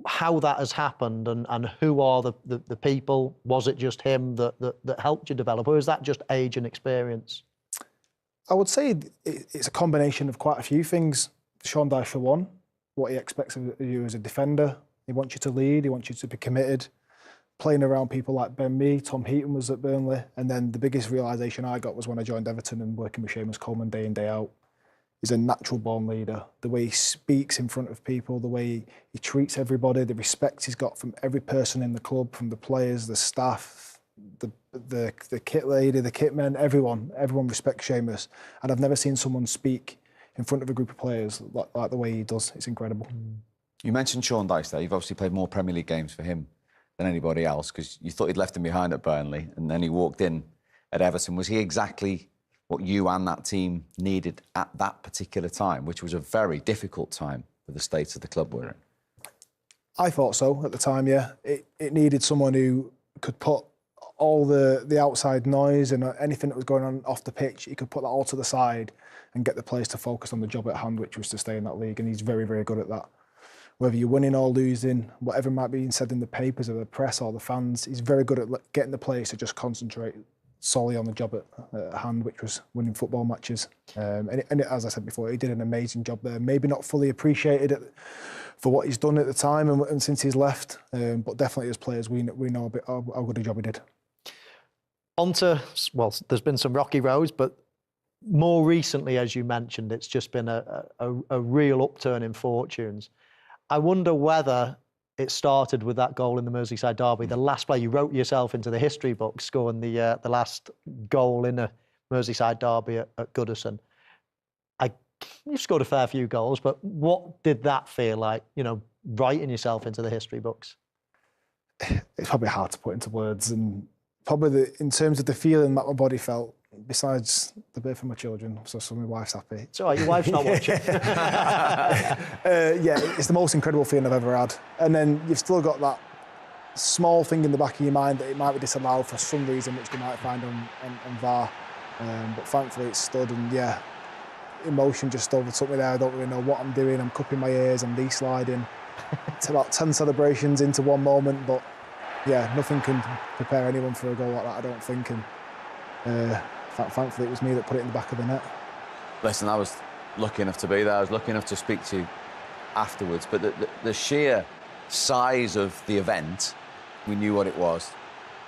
Speaker 10: how that has happened and who are the people. Was it just him that helped you develop, or is that just age and experience?
Speaker 17: I would say it's a combination of quite a few things. Sean Dyche, for one, what he expects of you as a defender. He wants you to lead, he wants you to be committed. Playing around people like Ben Mee, Tom Heaton was at Burnley, and then the biggest realisation I got was when I joined Everton and working with Seamus Coleman day in, day out. He's a natural-born leader. The way he speaks in front of people, the way he treats everybody, the respect he's got from every person in the club, from the players, the staff, the kit lady, the kit men, everyone respects Seamus. And I've never seen someone speak in front of a group of players like the way he does. It's incredible.
Speaker 6: You mentioned Sean Dyche there. You've obviously played more Premier League games for him than anybody else, because you thought he'd left him behind at Burnley and then he walked in at Everton. Was he exactly what you and that team needed at that particular time, which was a very difficult time for the state of the club we're in?
Speaker 17: I thought so at the time, yeah. It needed someone who could put all the outside noise and anything that was going on off the pitch, he could put that all to the side and get the players to focus on the job at hand, which was to stay in that league, and he's very, very good at that. Whether you're winning or losing, whatever might be said in the papers or the press or the fans, he's very good at getting the players to just concentrate solely on the job at hand, which was winning football matches. And as I said before, he did an amazing job there. Maybe not fully appreciated for what he's done at the time and since he's left, but definitely as players, we know a bit how good a job he did.
Speaker 10: Well, there's been some rocky roads, but more recently, as you mentioned, it's just been a real upturn in fortunes. I wonder whether it started with that goal in the Merseyside derby, the last play. You wrote yourself into the history book, scoring the last goal in a Merseyside derby at Goodison. You've scored a fair few goals, but what did that feel like, writing yourself into the history books?
Speaker 17: It's probably hard to put into words, and probably in terms of the feeling that my body felt, besides the birth of my children, so my wife's happy.
Speaker 10: It's all right, your wife's not watching.
Speaker 17: Yeah, it's the most incredible feeling I've ever had. And then you've still got that small thing in the back of your mind that it might be disallowed for some reason, which they might find on VAR. But thankfully it stood, and yeah, emotion just overtook me there. I don't really know what I'm doing. I'm cupping my ears, I'm de-sliding. It's about 10 celebrations into one moment, but yeah, nothing can prepare anyone for a goal like that, I don't think. And thankfully it was me that put it in the back of the net.
Speaker 6: Listen, I was lucky enough to be there. I was lucky enough to speak to you afterwards. But the sheer size of the event, we knew what it was.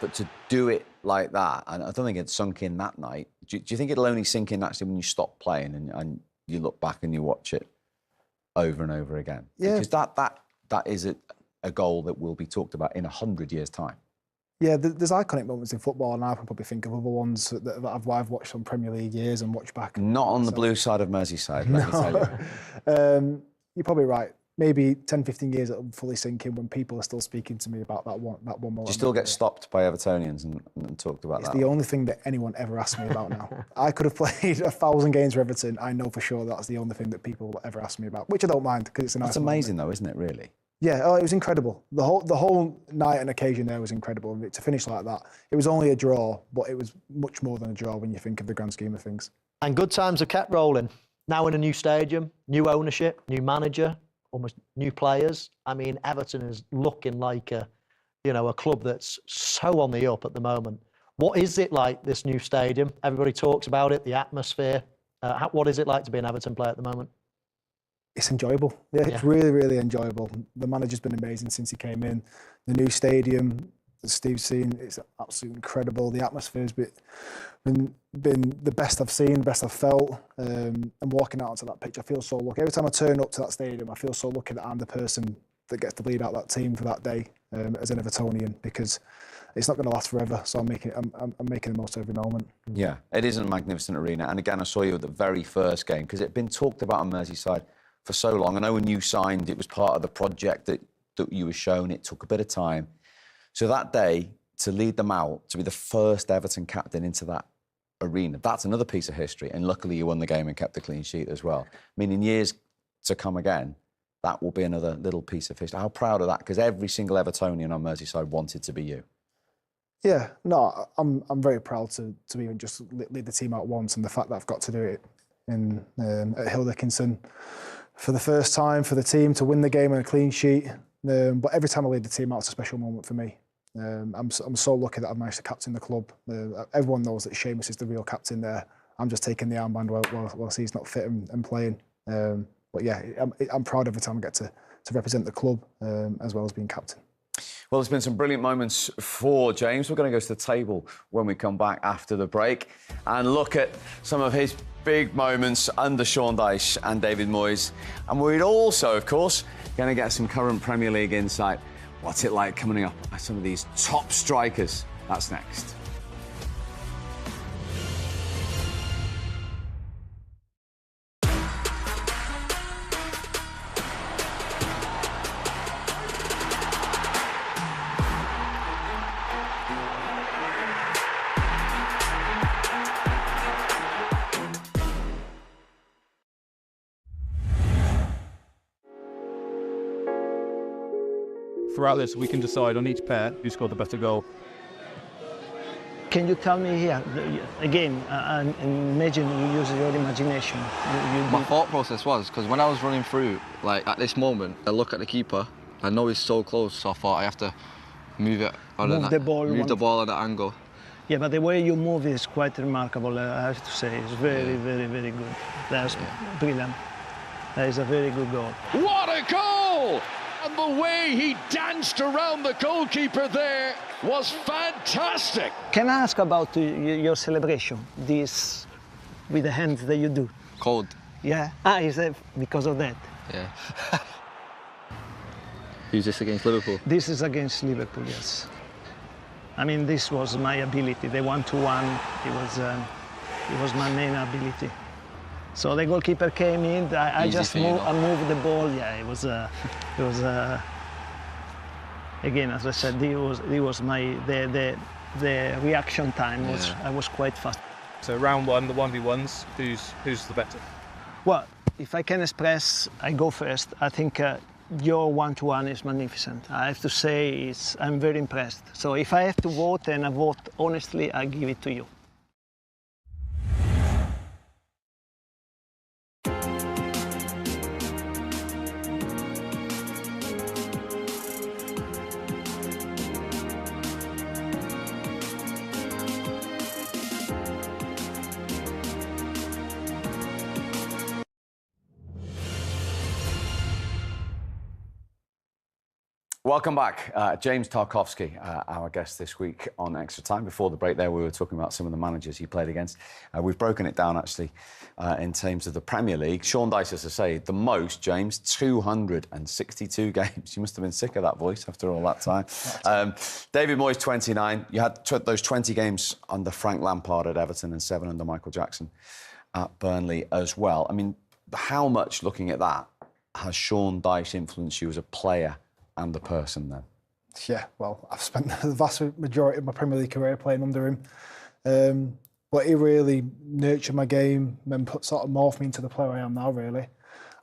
Speaker 6: But to do it like that, and I don't think it sunk in that night. Do you think it'll only sink in actually when you stop playing and you look back and you watch it over and over again?
Speaker 17: Yeah.
Speaker 6: Because that is a goal that will be talked about in 100 years' time.
Speaker 17: Yeah, there's iconic moments in football, and I can probably think of other ones that I've watched on Premier League years and watched back.
Speaker 6: Not on the blue side of Merseyside, let me tell you.
Speaker 17: You're probably right. Maybe 10, 15 years it'll fully sink in when people are still speaking to me about that one moment.
Speaker 6: Do you still get stopped by Evertonians and talked about that?
Speaker 17: It's the only thing that anyone ever asks me about now. I could have played 1,000 games for Everton. I know for sure that's the only thing that people will ever ask me about, which I don't mind because it's a nice.
Speaker 6: That's amazing though, isn't it, really?
Speaker 17: Yeah, it was incredible. The whole night and occasion there was incredible. To finish like that, it was only a draw, but it was much more than a draw when you think of the grand scheme of things.
Speaker 10: And good times have kept rolling. now in a new stadium, new ownership, new manager, almost new players. I mean, Everton is looking like a club that's so on the up at the moment. What is it like, this new stadium? Everybody talks about it, the atmosphere. What is it like to be an Everton player at the moment?
Speaker 17: It's enjoyable. Yeah, it's really, really enjoyable. The manager's been amazing since he came in. The new stadium, as Steve's seen, it's absolutely incredible. The atmosphere's been the best I've seen, the best I've felt. And walking out onto that pitch, I feel so lucky. Every time I turn up to that stadium, I feel so lucky that I'm the person that gets to lead out that team for that day as an Evertonian, because it's not going to last forever. So I'm making the most of every moment.
Speaker 6: Yeah, it is a magnificent arena. And again, I saw you at the very first game, because it had been talked about on Merseyside for so long. I know when you signed, it was part of the project that you were shown. It took a bit of time. So that day, to lead them out, to be the first Everton captain into that arena, that's another piece of history. And luckily you won the game and kept the clean sheet as well. I mean, in years to come again, that will be another little piece of history. How proud of that? Because every single Evertonian on Merseyside wanted to be you.
Speaker 17: Yeah, no, I'm very proud to even just lead the team out once, and the fact that I've got to do it at Hill Dickinson for the first time for the team, to win the game on a clean sheet. But every time I lead the team out, it's a special moment for me. I'm so lucky that I've managed to captain the club. Everyone knows that Seamus is the real captain there. I'm just taking the armband whilst he's not fit and playing. But yeah, I'm proud every time I get to represent the club as well as being captain.
Speaker 6: Well, there's been some brilliant moments for James. We're going to go to the table when we come back after the break and look at some of his big moments under Sean Dyche and David Moyes. And we're also, of course, going to get some current Premier League insight. What's it like coming up at some of these top strikers? That's next.
Speaker 18: Throughout this, we can decide on each pair who scored the better goal.
Speaker 19: Can you tell me here, again, imagine you use your imagination.
Speaker 20: My thought process was, because when I was running through, like at this moment, I look at the keeper, I know he's so close, so I thought I have to move it.
Speaker 19: Move the ball
Speaker 20: at that angle.
Speaker 19: Yeah, but the way you move is quite remarkable, I have to say. It's very, very, very good. That's brilliant. That is a very good goal.
Speaker 9: What a goal! And the way he danced around the goalkeeper there was fantastic.
Speaker 19: Can I ask about your celebration? This with the hands that you do?
Speaker 20: Cold.
Speaker 19: Yeah. Is it because of that?
Speaker 20: Yeah. Who's this against Liverpool?
Speaker 19: This is against Liverpool, yes. I mean, this was my ability. The 1-to-1, it was my main ability. So the goalkeeper came in. I just moved the ball. Yeah, it was again, as I said, it was my the reaction time was I was quite fast.
Speaker 18: So round one, the 1v1s, who's the better?
Speaker 19: Well, if I can express, I go first. I think your 1-to-1 is magnificent. I have to say, I'm very impressed. So if I have to vote, and I vote honestly, I give it to you.
Speaker 6: Welcome back. James Tarkowski, our guest this week on Extra Time. Before the break there, we were talking about some of the managers he played against. We've broken it down, actually, in terms of the Premier League. Sean Dyche, as I say, the most, James, 262 games. You must have been sick of that voice after all that time. David Moyes, 29. You had those 20 games under Frank Lampard at Everton and 7 under Michael Jackson at Burnley as well. I mean, how much, looking at that, has Sean Dyche influenced you as a player and the person then?
Speaker 17: Yeah, well, I've spent the vast majority of my Premier League career playing under him. But he really nurtured my game and sort of morphed me into the player I am now, really.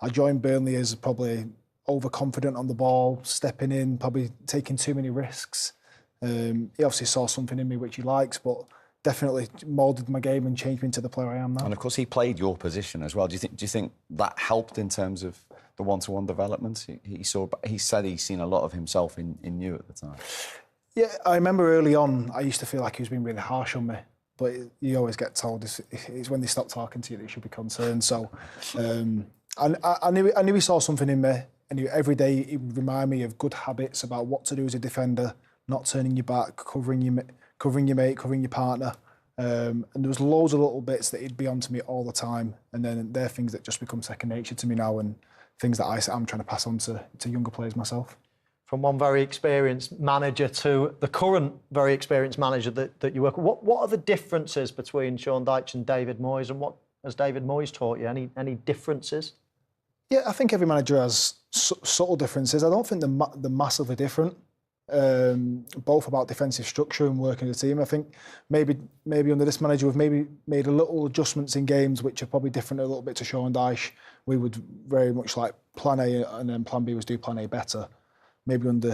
Speaker 17: I joined Burnley as probably overconfident on the ball, stepping in, probably taking too many risks. He obviously saw something in me which he likes, but definitely moulded my game and changed me into the player I am now.
Speaker 6: And of course, he played your position as well. Do you think that helped in terms of the one-to-one development? He said he's seen a lot of himself in you at the time.
Speaker 17: Yeah, I remember early on, I used to feel like he was being really harsh on me. But you always get told it's when they stop talking to you that you should be concerned. So I knew he saw something in me, and every day he would remind me of good habits about what to do as a defender, not turning your back, covering your mate, covering your partner. And there was loads of little bits that he'd be on to me all the time. And then they're things that just become second nature to me now, and things that I'm trying to pass on to younger players myself.
Speaker 10: From one very experienced manager to the current very experienced manager that you work with, what are the differences between Sean Dyche and David Moyes, and what has David Moyes taught you? Any differences?
Speaker 17: Yeah, I think every manager has subtle differences. I don't think they're massively different. Both about defensive structure and working as a team. I think maybe under this manager we've maybe made a little adjustments in games which are probably different a little bit to Sean Dyche. We would very much like plan A, and then plan B was do plan A better. Maybe under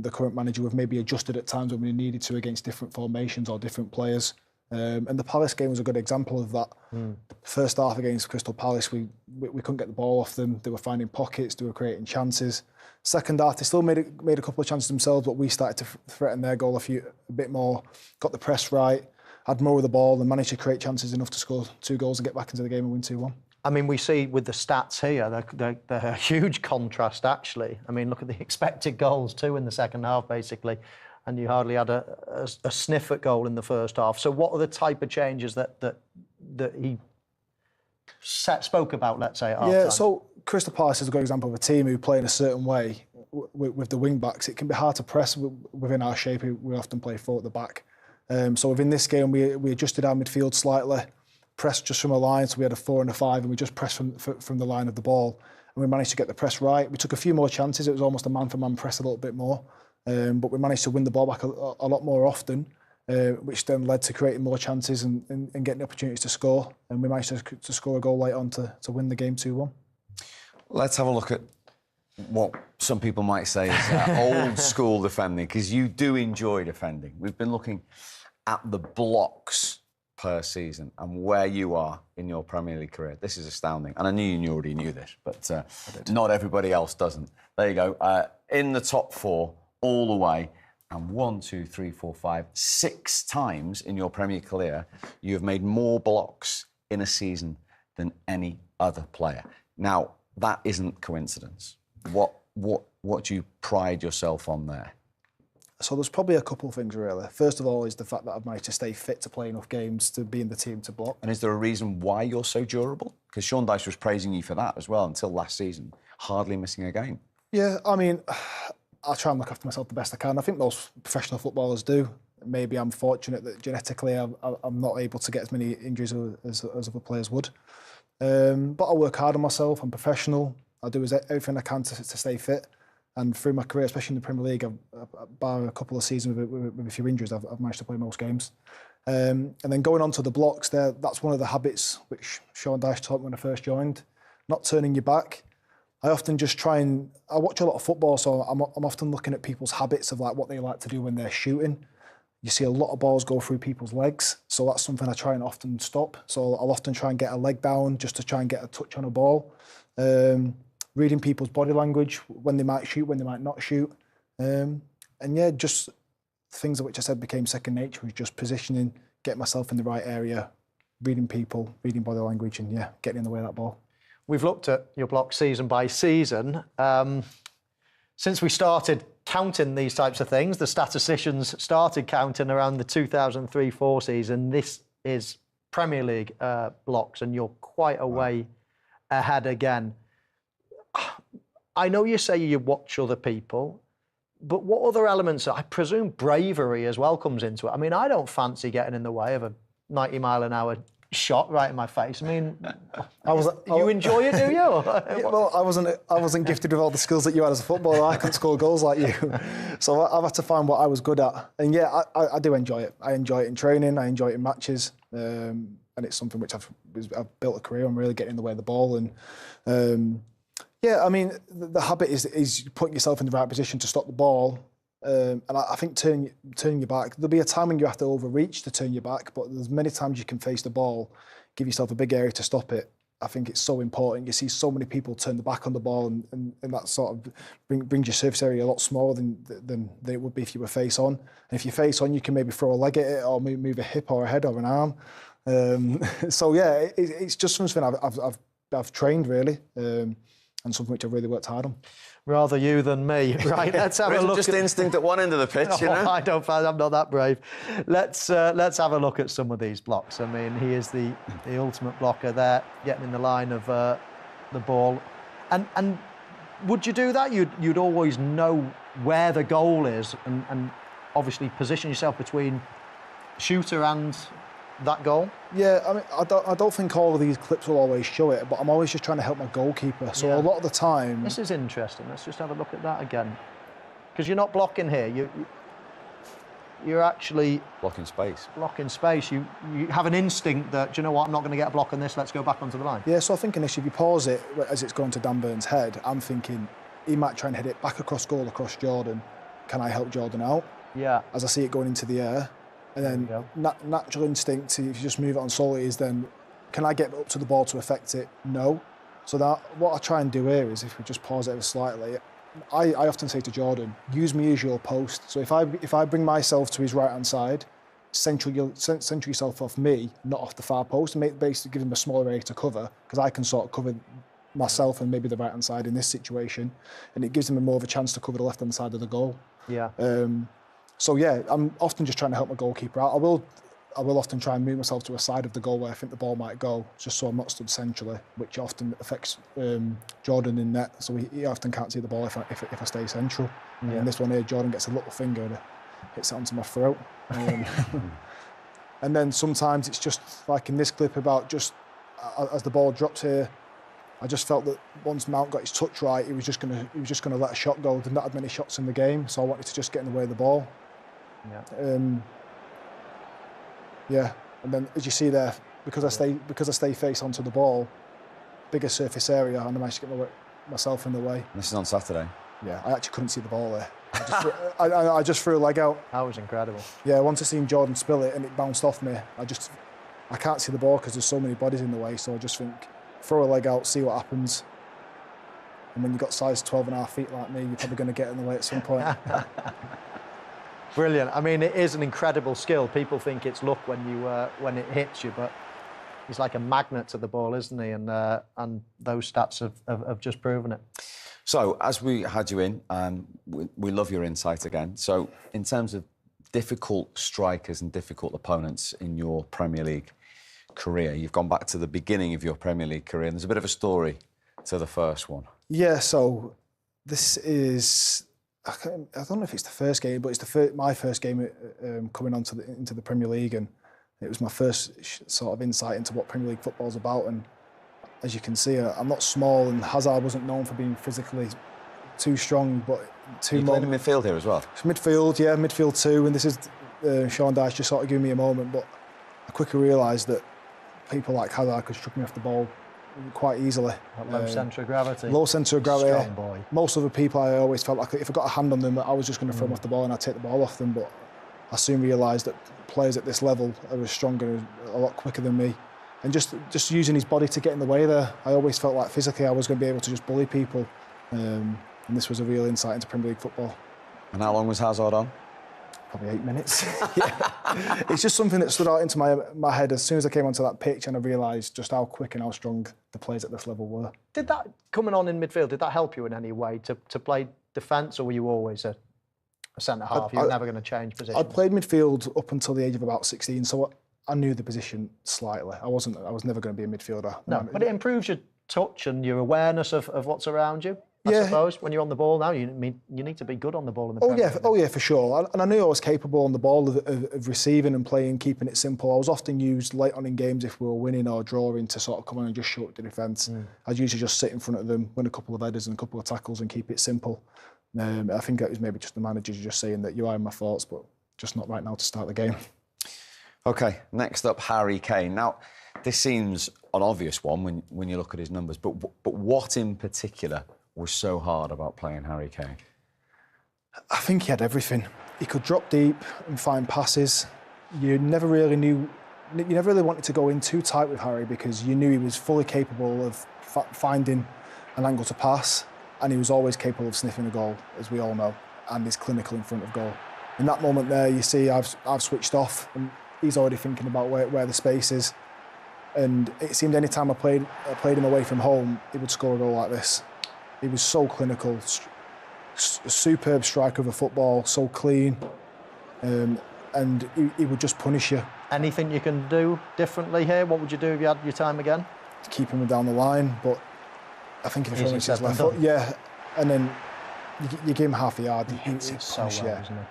Speaker 17: the current manager, we've maybe adjusted at times when we needed to against different formations or different players. And the Palace game was a good example of that. The first half against Crystal Palace, we couldn't get the ball off them. They were finding pockets, they were creating chances. Second half, they still made a couple of chances themselves, but we started to threaten their goal a bit more, got the press right, had more of the ball and managed to create chances enough to score 2 goals and get back into the game and win 2-1.
Speaker 10: I mean, we see with the stats here, they're a huge contrast, actually. I mean, look at the expected goals, 2 in the second half, basically, and you hardly had a sniff at goal in the first half. So what are the type of changes that he spoke about, let's say, at half-time?
Speaker 17: Yeah, so Crystal Palace is a good example of a team who play in a certain way with the wing-backs. It can be hard to press within our shape. We often play 4 at the back. So within this game, we adjusted our midfield slightly, pressed just from a line, so we had a 4 and a 5, and we just pressed from the line of the ball, and we managed to get the press right. We took a few more chances. It was almost a man-for-man press a little bit more, but we managed to win the ball back a lot more often, which then led to creating more chances and getting opportunities to score, and we managed to score a goal late on to win the game 2-1.
Speaker 6: Let's have a look at what some people might say is old school defending, because you do enjoy defending. We've been looking at the blocks per season and where you are in your Premier League career. This is astounding. And I knew you already knew this, but not everybody else doesn't. There you go. In the top 4 all the way. And 1, 2, 3, 4, 5, 6 times in your Premier career, you have made more blocks in a season than any other player. Now, that isn't coincidence. What do you pride yourself on there?
Speaker 17: So there's probably a couple of things, really. First of all is the fact that I've managed to stay fit to play enough games to be in the team to block.
Speaker 6: And is there a reason why you're so durable? Because Sean Dyche was praising you for that as well until last season, hardly missing a game.
Speaker 17: Yeah, I mean, I try and look after myself the best I can. I think most professional footballers do. Maybe I'm fortunate that genetically I'm not able to get as many injuries as other players would. But I work hard on myself. I'm professional. I do everything I can to stay fit. And through my career, especially in the Premier League, bar a couple of seasons with a few injuries, I've managed to play most games. And then going on to the blocks, that's one of the habits which Sean Dyche taught me when I first joined. Not turning your back. I often just I watch a lot of football, so I'm often looking at people's habits of like what they like to do when they're shooting. You see a lot of balls go through people's legs, so that's something I try and often stop. So I'll often try and get a leg down just to try and get a touch on a ball. Reading people's body language, when they might shoot, when they might not shoot. And yeah, just things which I said became second nature, was just positioning, getting myself in the right area, reading people, reading body language, and yeah, getting in the way of that ball.
Speaker 10: We've looked at your block season by season. Since we started counting these types of things, the statisticians started counting around the 2003-04 season. This is Premier League blocks, and you're quite a way ahead again. I know you say you watch other people, but what other elements? I presume bravery as well comes into it. I mean, I don't fancy getting in the way of a 90-mile-an-hour shot right in my face. I mean, you enjoy it, do you?
Speaker 17: Yeah, well, I wasn't gifted with all the skills that you had as a footballer. I couldn't score goals like you, so I've had to find what I was good at. And yeah, I do enjoy it. I enjoy it in training. I enjoy it in matches, and it's something which I've built a career on, really getting in the way of the ball. And yeah, I mean, the habit is putting yourself in the right position to stop the ball, And I think turning your back, there'll be a time when you have to overreach to turn your back, but there's many times you can face the ball, give yourself a big area to stop it. I think it's so important. You see so many people turn the back on the ball, and that sort of brings your surface area a lot smaller than it would be if you were face on. And if you're face on, you can maybe throw a leg at it or move a hip or a head or an arm. So yeah, it's just something I've trained really, and something which I've really worked hard on.
Speaker 10: Rather you than me, right? Let's have a look.
Speaker 6: Just instinct at one end of the pitch, you know.
Speaker 10: I'm not that brave. Let's have a look at some of these blocks. I mean, he is the ultimate blocker there, getting in the line of the ball. And would you do that? You'd always know where the goal is, and obviously position yourself between shooter and that goal?
Speaker 17: Yeah, I mean, I don't think all of these clips will always show it, but I'm always just trying to help my goalkeeper. So a lot of the time...
Speaker 10: This is interesting. Let's just have a look at that again. Because you're not blocking here. You're actually...
Speaker 6: Blocking space.
Speaker 10: Blocking space. You have an instinct that, do you know what, I'm not going to get a block on this, let's go back onto the line.
Speaker 17: Yeah, so I think initially, if you pause it as it's going to Dan Burn's head, I'm thinking he might try and head it back across goal, across Jordan. Can I help Jordan out?
Speaker 10: Yeah.
Speaker 17: As I see it going into the air. And then natural instinct, if you just move it on solely, is then, can I get up to the ball to affect it? No. So that what I try and do here is, if we just pause it ever slightly, I often say to Jordan, use me as your post. So if I bring myself to his right-hand side, center yourself off me, not off the far post, and basically give him a smaller area to cover, because I can sort of cover myself and maybe the right-hand side in this situation, and it gives him more of a chance to cover the left-hand side of the goal.
Speaker 10: Yeah.
Speaker 17: So yeah, I'm often just trying to help my goalkeeper out. I will often try and move myself to a side of the goal where I think the ball might go, just so I'm not stood centrally, which often affects Jordan in net. So he often can't see the ball if I stay central. Yeah. And this one here, Jordan gets a little finger and hits it onto my throat. And then sometimes it's just like in this clip about just as the ball drops here, I just felt that once Mount got his touch right, he was just gonna let a shot go. There's not had many shots in the game, so I wanted to just get in the way of the ball. Yeah. And then as you see there, because I stay face onto the ball, bigger surface area, and I managed to get myself in the way.
Speaker 6: This is on Saturday.
Speaker 17: Yeah, I actually couldn't see the ball there. I just threw a leg out.
Speaker 10: That was incredible.
Speaker 17: Yeah, once I seen Jordan spill it and it bounced off me, I can't see the ball because there's so many bodies in the way. So I just think, throw a leg out, see what happens. And when you've got size 12.5 feet like me, you're probably going to get in the way at some point.
Speaker 10: Brilliant. I mean, it is an incredible skill. People think it's luck when it hits you, but he's like a magnet to the ball, isn't he? And those stats have just proven it.
Speaker 6: So, as we had you in, we love your insight again. So, in terms of difficult strikers and difficult opponents in your Premier League career, you've gone back to the beginning of your Premier League career, and there's a bit of a story to the first one.
Speaker 17: Yeah, so this is... I don't know if it's the first game, but it's my first game coming into the Premier League, and it was my first sort of insight into what Premier League football's about. And as you can see, I'm not small, and Hazard wasn't known for being physically too strong, but
Speaker 6: You played in midfield here as well?
Speaker 17: It's midfield, yeah, midfield too. And this is Sean Dyche just sort of giving me a moment, but I quickly realised that people like Hazard could strip me off the ball quite easily.
Speaker 10: Low centre of gravity.
Speaker 17: Low centre of gravity.
Speaker 10: Strong boy.
Speaker 17: Most other people, I always felt like if I got a hand on them, I was just going to throw them off the ball and I'd take the ball off them. But I soon realised that players at this level are stronger, a lot quicker than me. And just using his body to get in the way there, I always felt like physically I was going to be able to just bully people. And this was a real insight into Premier League football.
Speaker 6: And how long was Hazard on?
Speaker 17: Probably 8 minutes. Yeah. It's just something that stood out into my head as soon as I came onto that pitch, and I realised just how quick and how strong the players at this level were.
Speaker 10: Did that, coming on in midfield, did that help you in any way to play defence, or were you always a centre-half? You were never going to change position?
Speaker 17: I'd played midfield up until the age of about 16, so I knew the position slightly. I was never going to be a midfielder.
Speaker 10: No, but it improves your touch and your awareness of what's around you. I suppose when you're on the ball now, you need to be good on the ball in the Premier League.
Speaker 17: Oh yeah, for sure. And I knew I was capable on the ball of receiving and playing, keeping it simple. I was often used late on in games if we were winning or drawing to sort of come on and just shut the defence. I'd usually just sit in front of them, win a couple of headers and a couple of tackles and keep it simple. I think it was maybe just the manager just saying that you are in my thoughts, but just not right now to start the game.
Speaker 6: OK, next up, Harry Kane. Now, this seems an obvious one when you look at his numbers, but what in particular was so hard about playing Harry Kane?
Speaker 17: I think he had everything. He could drop deep and find passes. You never really wanted to go in too tight with Harry because you knew he was fully capable of finding an angle to pass, and he was always capable of sniffing a goal, as we all know, and he's clinical in front of goal. In that moment there, you see I've switched off, and he's already thinking about where the space is. And it seemed any time I played him away from home, he would score a goal like this. He was so clinical, superb striker of a football, so clean, and he would just punish you.
Speaker 10: Anything you can do differently here? What would you do if you had your time again?
Speaker 17: Keep him down the line, but I think if he his left foot, yeah, and then you give him half a yard.
Speaker 10: He hits it so well, doesn't he?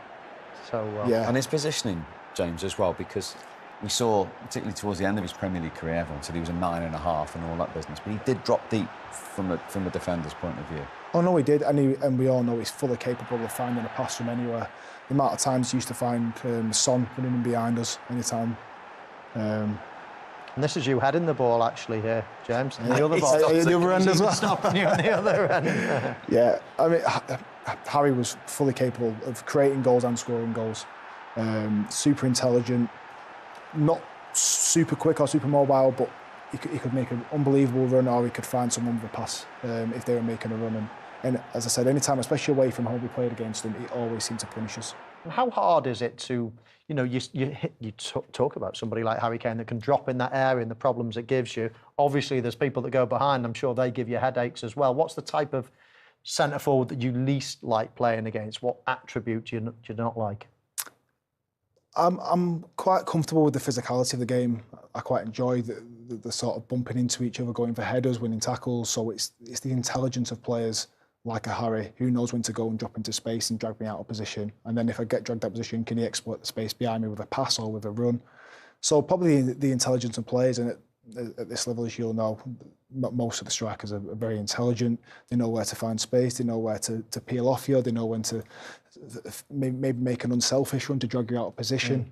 Speaker 10: So well.
Speaker 6: Yeah. And his positioning, James, as well, because we saw, particularly towards the end of his Premier League career, everyone said he was a 9.5 and all that business, but he did drop deep from a defender's point of view.
Speaker 17: Oh no, he did, and we all know he's fully capable of finding a pass from anywhere. The amount of times he used to find Son running in behind us anytime.
Speaker 10: And this is you heading the ball actually here, James. And the other
Speaker 17: box. The other end as well.
Speaker 10: Stopping you on the other end.
Speaker 17: Yeah, I mean, Harry was fully capable of creating goals and scoring goals. Super intelligent, not super quick or super mobile, but he could make an unbelievable run, or he could find someone with a pass if they were making a run. And as I said, anytime, especially away from home, we played against him, he always seemed to punish us.
Speaker 10: How hard is it to, you talk about somebody like Harry Kane that can drop in that area and the problems it gives you. Obviously, there's people that go behind. I'm sure they give you headaches as well. What's the type of centre forward that you least like playing against? What attribute do you not like?
Speaker 17: I'm quite comfortable with the physicality of the game. I quite enjoy the sort of bumping into each other, going for headers, winning tackles. So it's the intelligence of players like a Harry who knows when to go and drop into space and drag me out of position. And then if I get dragged out of position, can he exploit the space behind me with a pass or with a run? So probably the intelligence of players, and at this level, as you'll know, most of the strikers are very intelligent. They know where to find space. They know where to peel off you. They know when to maybe make an unselfish run to drag you out of position.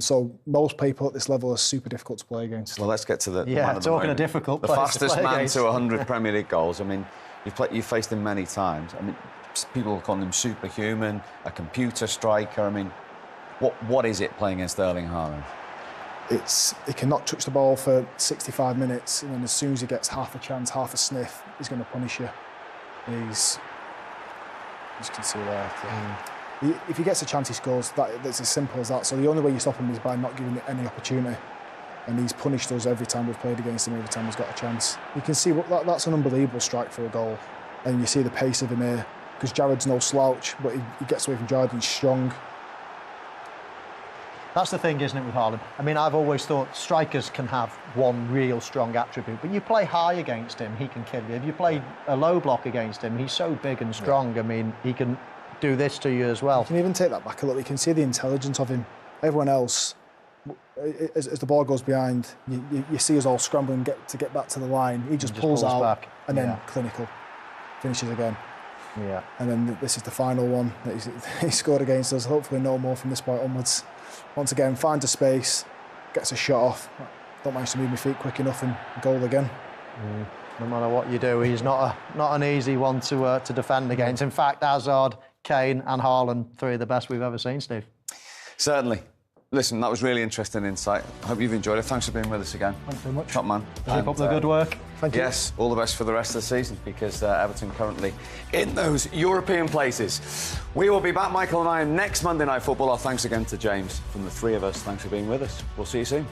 Speaker 17: So most people at this level are super difficult to play against.
Speaker 6: Well, let's get to the
Speaker 10: talking of difficult
Speaker 6: the fastest man to 100 Premier League goals. I mean, you've faced him many times. I mean, people call him superhuman, a computer striker. I mean, what is it playing against Erling Haaland?
Speaker 17: He cannot touch the ball for 65 minutes, and then as soon as he gets half a chance, half a sniff, he's going to punish you. As you can see there. If he gets a chance, he scores. That's as simple as that. So the only way you stop him is by not giving it any opportunity. And he's punished us every time we've played against him, every time he's got a chance. You can see that's an unbelievable strike for a goal. And you see the pace of him here, because Jared's no slouch, but he gets away from Jared, he's strong.
Speaker 10: That's the thing, isn't it, with Haaland? I mean, I've always thought strikers can have one real strong attribute, but you play high against him, he can kill you. If you play a low block against him, he's so big and strong. Yeah. I mean, he can do this to you as well.
Speaker 17: You can even take that back a little. You can see the intelligence of him. Everyone else, as the ball goes behind, you see us all scrambling to get back to the line. He just pulls out back. And then clinical, finishes again.
Speaker 10: Yeah.
Speaker 17: And then this is the final one that he scored against us. Hopefully no more from this point onwards. Once again, finds a space, gets a shot off. Don't manage to move my feet quick enough and goal again.
Speaker 10: No matter what you do, he's not an easy one to defend against. In fact, Hazard, Kane and Haaland, three of the best we've ever seen, Steve.
Speaker 6: Certainly. Listen, that was really interesting insight. I hope you've enjoyed it. Thanks for being with us again.
Speaker 17: Thanks very much.
Speaker 6: Top man.
Speaker 10: Keep up the good work.
Speaker 17: Thank you.
Speaker 6: Yes, all the best for the rest of the season, because Everton currently in those European places. We will be back, Michael and I, next Monday Night Football. Our thanks again to James. From the three of us, thanks for being with us. We'll see you soon.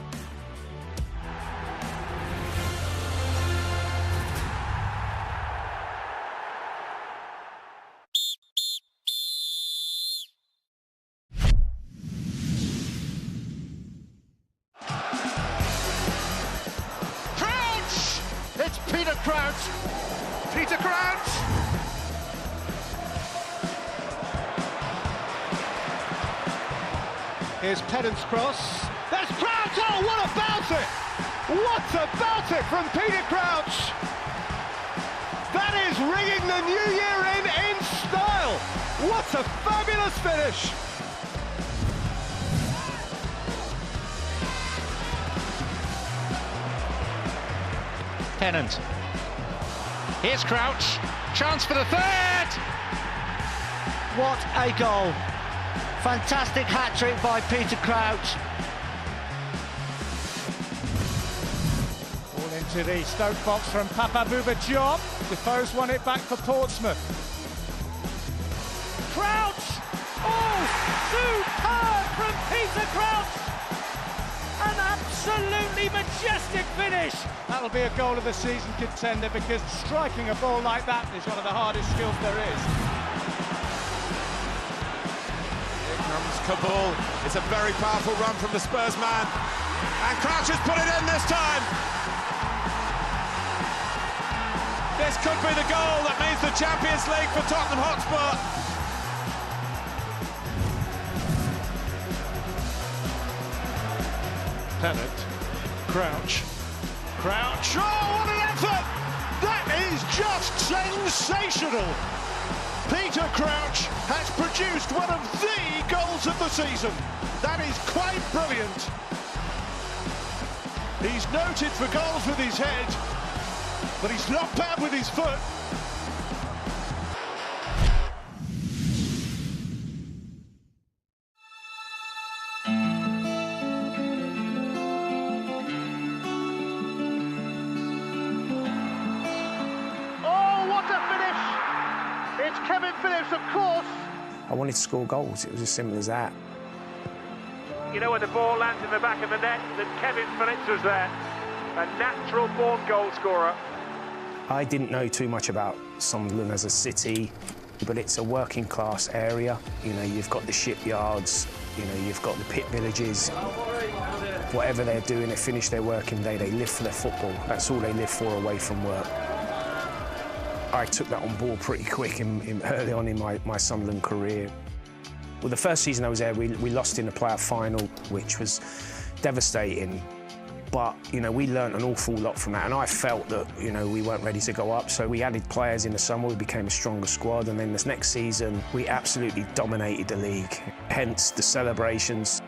Speaker 16: Peter Crouch! Here's Pennant's cross. There's Crouch! Oh, what about it? What about it from Peter Crouch? That is ringing the new year in style. What a fabulous finish. Pennant. Here's Crouch, chance for the third!
Speaker 21: What a goal. Fantastic hat-trick by Peter Crouch.
Speaker 5: Ball into the Stoke box from Papa Bouba Diop. Defoe's won it back for Portsmouth.
Speaker 16: Crouch! Oh, superb from Peter Crouch! An absolutely majestic finish!
Speaker 5: That'll be a goal of the season contender because striking a ball like that is one of the hardest skills there is.
Speaker 14: Here comes Kabul. It's a very powerful run from the Spurs man. And Crouch has put it in this time. This could be the goal that means the Champions League for Tottenham Hotspur.
Speaker 16: Pennant, Crouch, oh what an effort! That is just sensational! Peter Crouch has produced one of the goals of the season. That is quite brilliant. He's noted for goals with his head, but he's not bad with his foot.
Speaker 22: I wanted to score goals. It was as simple as that.
Speaker 16: You know when the ball lands in the back of the net, that Kevin Phillips was there, a natural-born goal scorer.
Speaker 22: I didn't know too much about Sunderland as a city, but it's a working-class area. You know, you've got the shipyards, you know, you've got the pit villages. Whatever they're doing, they finish their working day, they live for their football. That's all they live for away from work. I took that on board pretty quick early on in my Sunderland career. Well, the first season I was there, we lost in the playoff final, which was devastating. But, you know, we learnt an awful lot from that, and I felt that, you know, we weren't ready to go up, so we added players in the summer, we became a stronger squad, and then this next season, we absolutely dominated the league, hence the celebrations.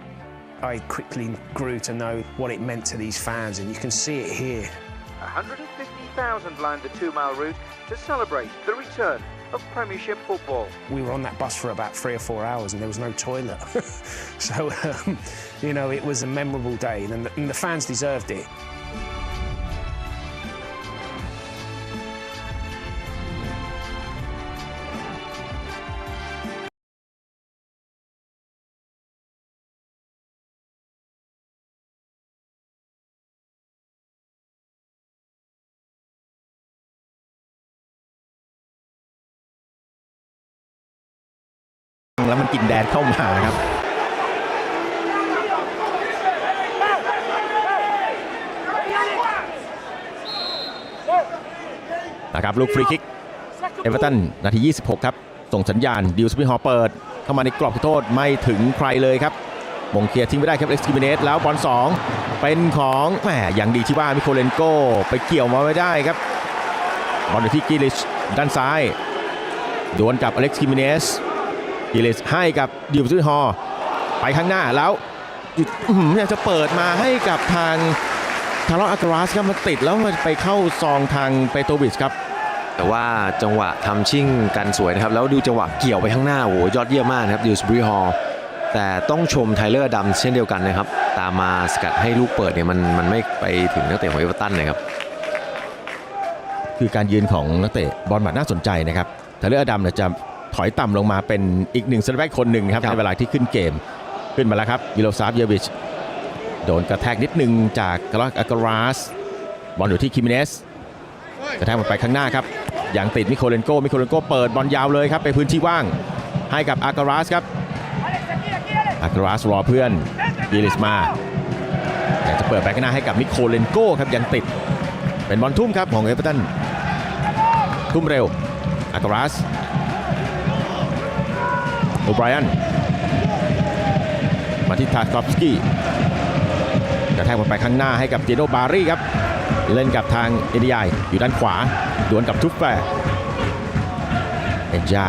Speaker 22: I quickly grew to know what it meant to these fans, and you can see it here.
Speaker 23: 150,000 lined the 2-mile route to celebrate the return of Premiership football.
Speaker 22: We were on that bus for about 3 or 4 hours and there was no toilet. So, you know, it was a memorable day and the fans deserved it.
Speaker 24: แล้วมันกินแดนเข้ามาครับนะครับลูกฟรีคิกเอเวอร์ตันนาที26ครับส่งสัญญาณดิวสปินฮอร์เปิดเข้ามาในกรอบโทษไม่ถึงใครเลยครับมงเคลียร์ทิ้งไม่ได้ครับเอ็กซ์คิมิเนสแล้วบอล2เป็นของแหมอย่างดีที่ว่ามิโคเลนโกไปเกี่ยวมาไว้ได้ครับบอลอยู่ที่กิลิชด้านซ้ายดวลกับอเล็กซ์คิมิเนสกิลิชให้กับดิวสปินฮอร์ไปข้างหน้าแล้วอยากจะเปิดมาให้กับทางทารอนอาการาสครับมาติดแล้วมันไปเข้าซองทางเปโตวิชครับ
Speaker 25: แต่ว่าจังหวะทำชิ่งกันสวยนะครับแล้วดูจังหวะเกี่ยวไปข้างหน้าโอ้โหยอดเยี่ยมมากนะครับดิวสบรีฮอลแต่ต้องชมไทเลอร์ดัมเช่นเดียวกันนะครับตามมาสกัดให้ลูกเปิดเนี่ยมันไม่ไปถึงนักเตะของเอเวอร์ตันเลยครับ
Speaker 24: คือการยืนของนักเตะบอลหมัดน่าสนใจนะครับไทเลอร์ดัมจะถอยต่ำลงมาเป็นอีกหนึ่งเซนเตอร์แบ็กคนหนึ่งครับในเวลาที่ขึ้นเกมขึ้นมาแล้วครับมิโลซาฟเยวิชโดนกระแทกนิดนึงจากกาลาราสบอลอยู่ที่คิมิเนสกระแทกมันไปข้างหน้าครับยังติดมิโคเลนโกเปิดบอลยาวเลยครับไปพื้นที่ว่างให้กับอาการาสครับอาการาสรอเพื่อนกิลิชมาอยากจะเปิดไปข้างหน้าให้กับมิโคเลนโกครับยังติดเป็นบอลทุ่มครับของเอเวอร์ตันทุ่มเร็วอาการาสโอไบรอันมาที่ทาร์คอฟสกี้กระแทกมันไปข้างหน้าให้กับเจโนบารี่ครับเล่นกับทางเอ็นดีไออยู่ด้านขวาดวลกับทุบแฟร์เอ็นดีไอ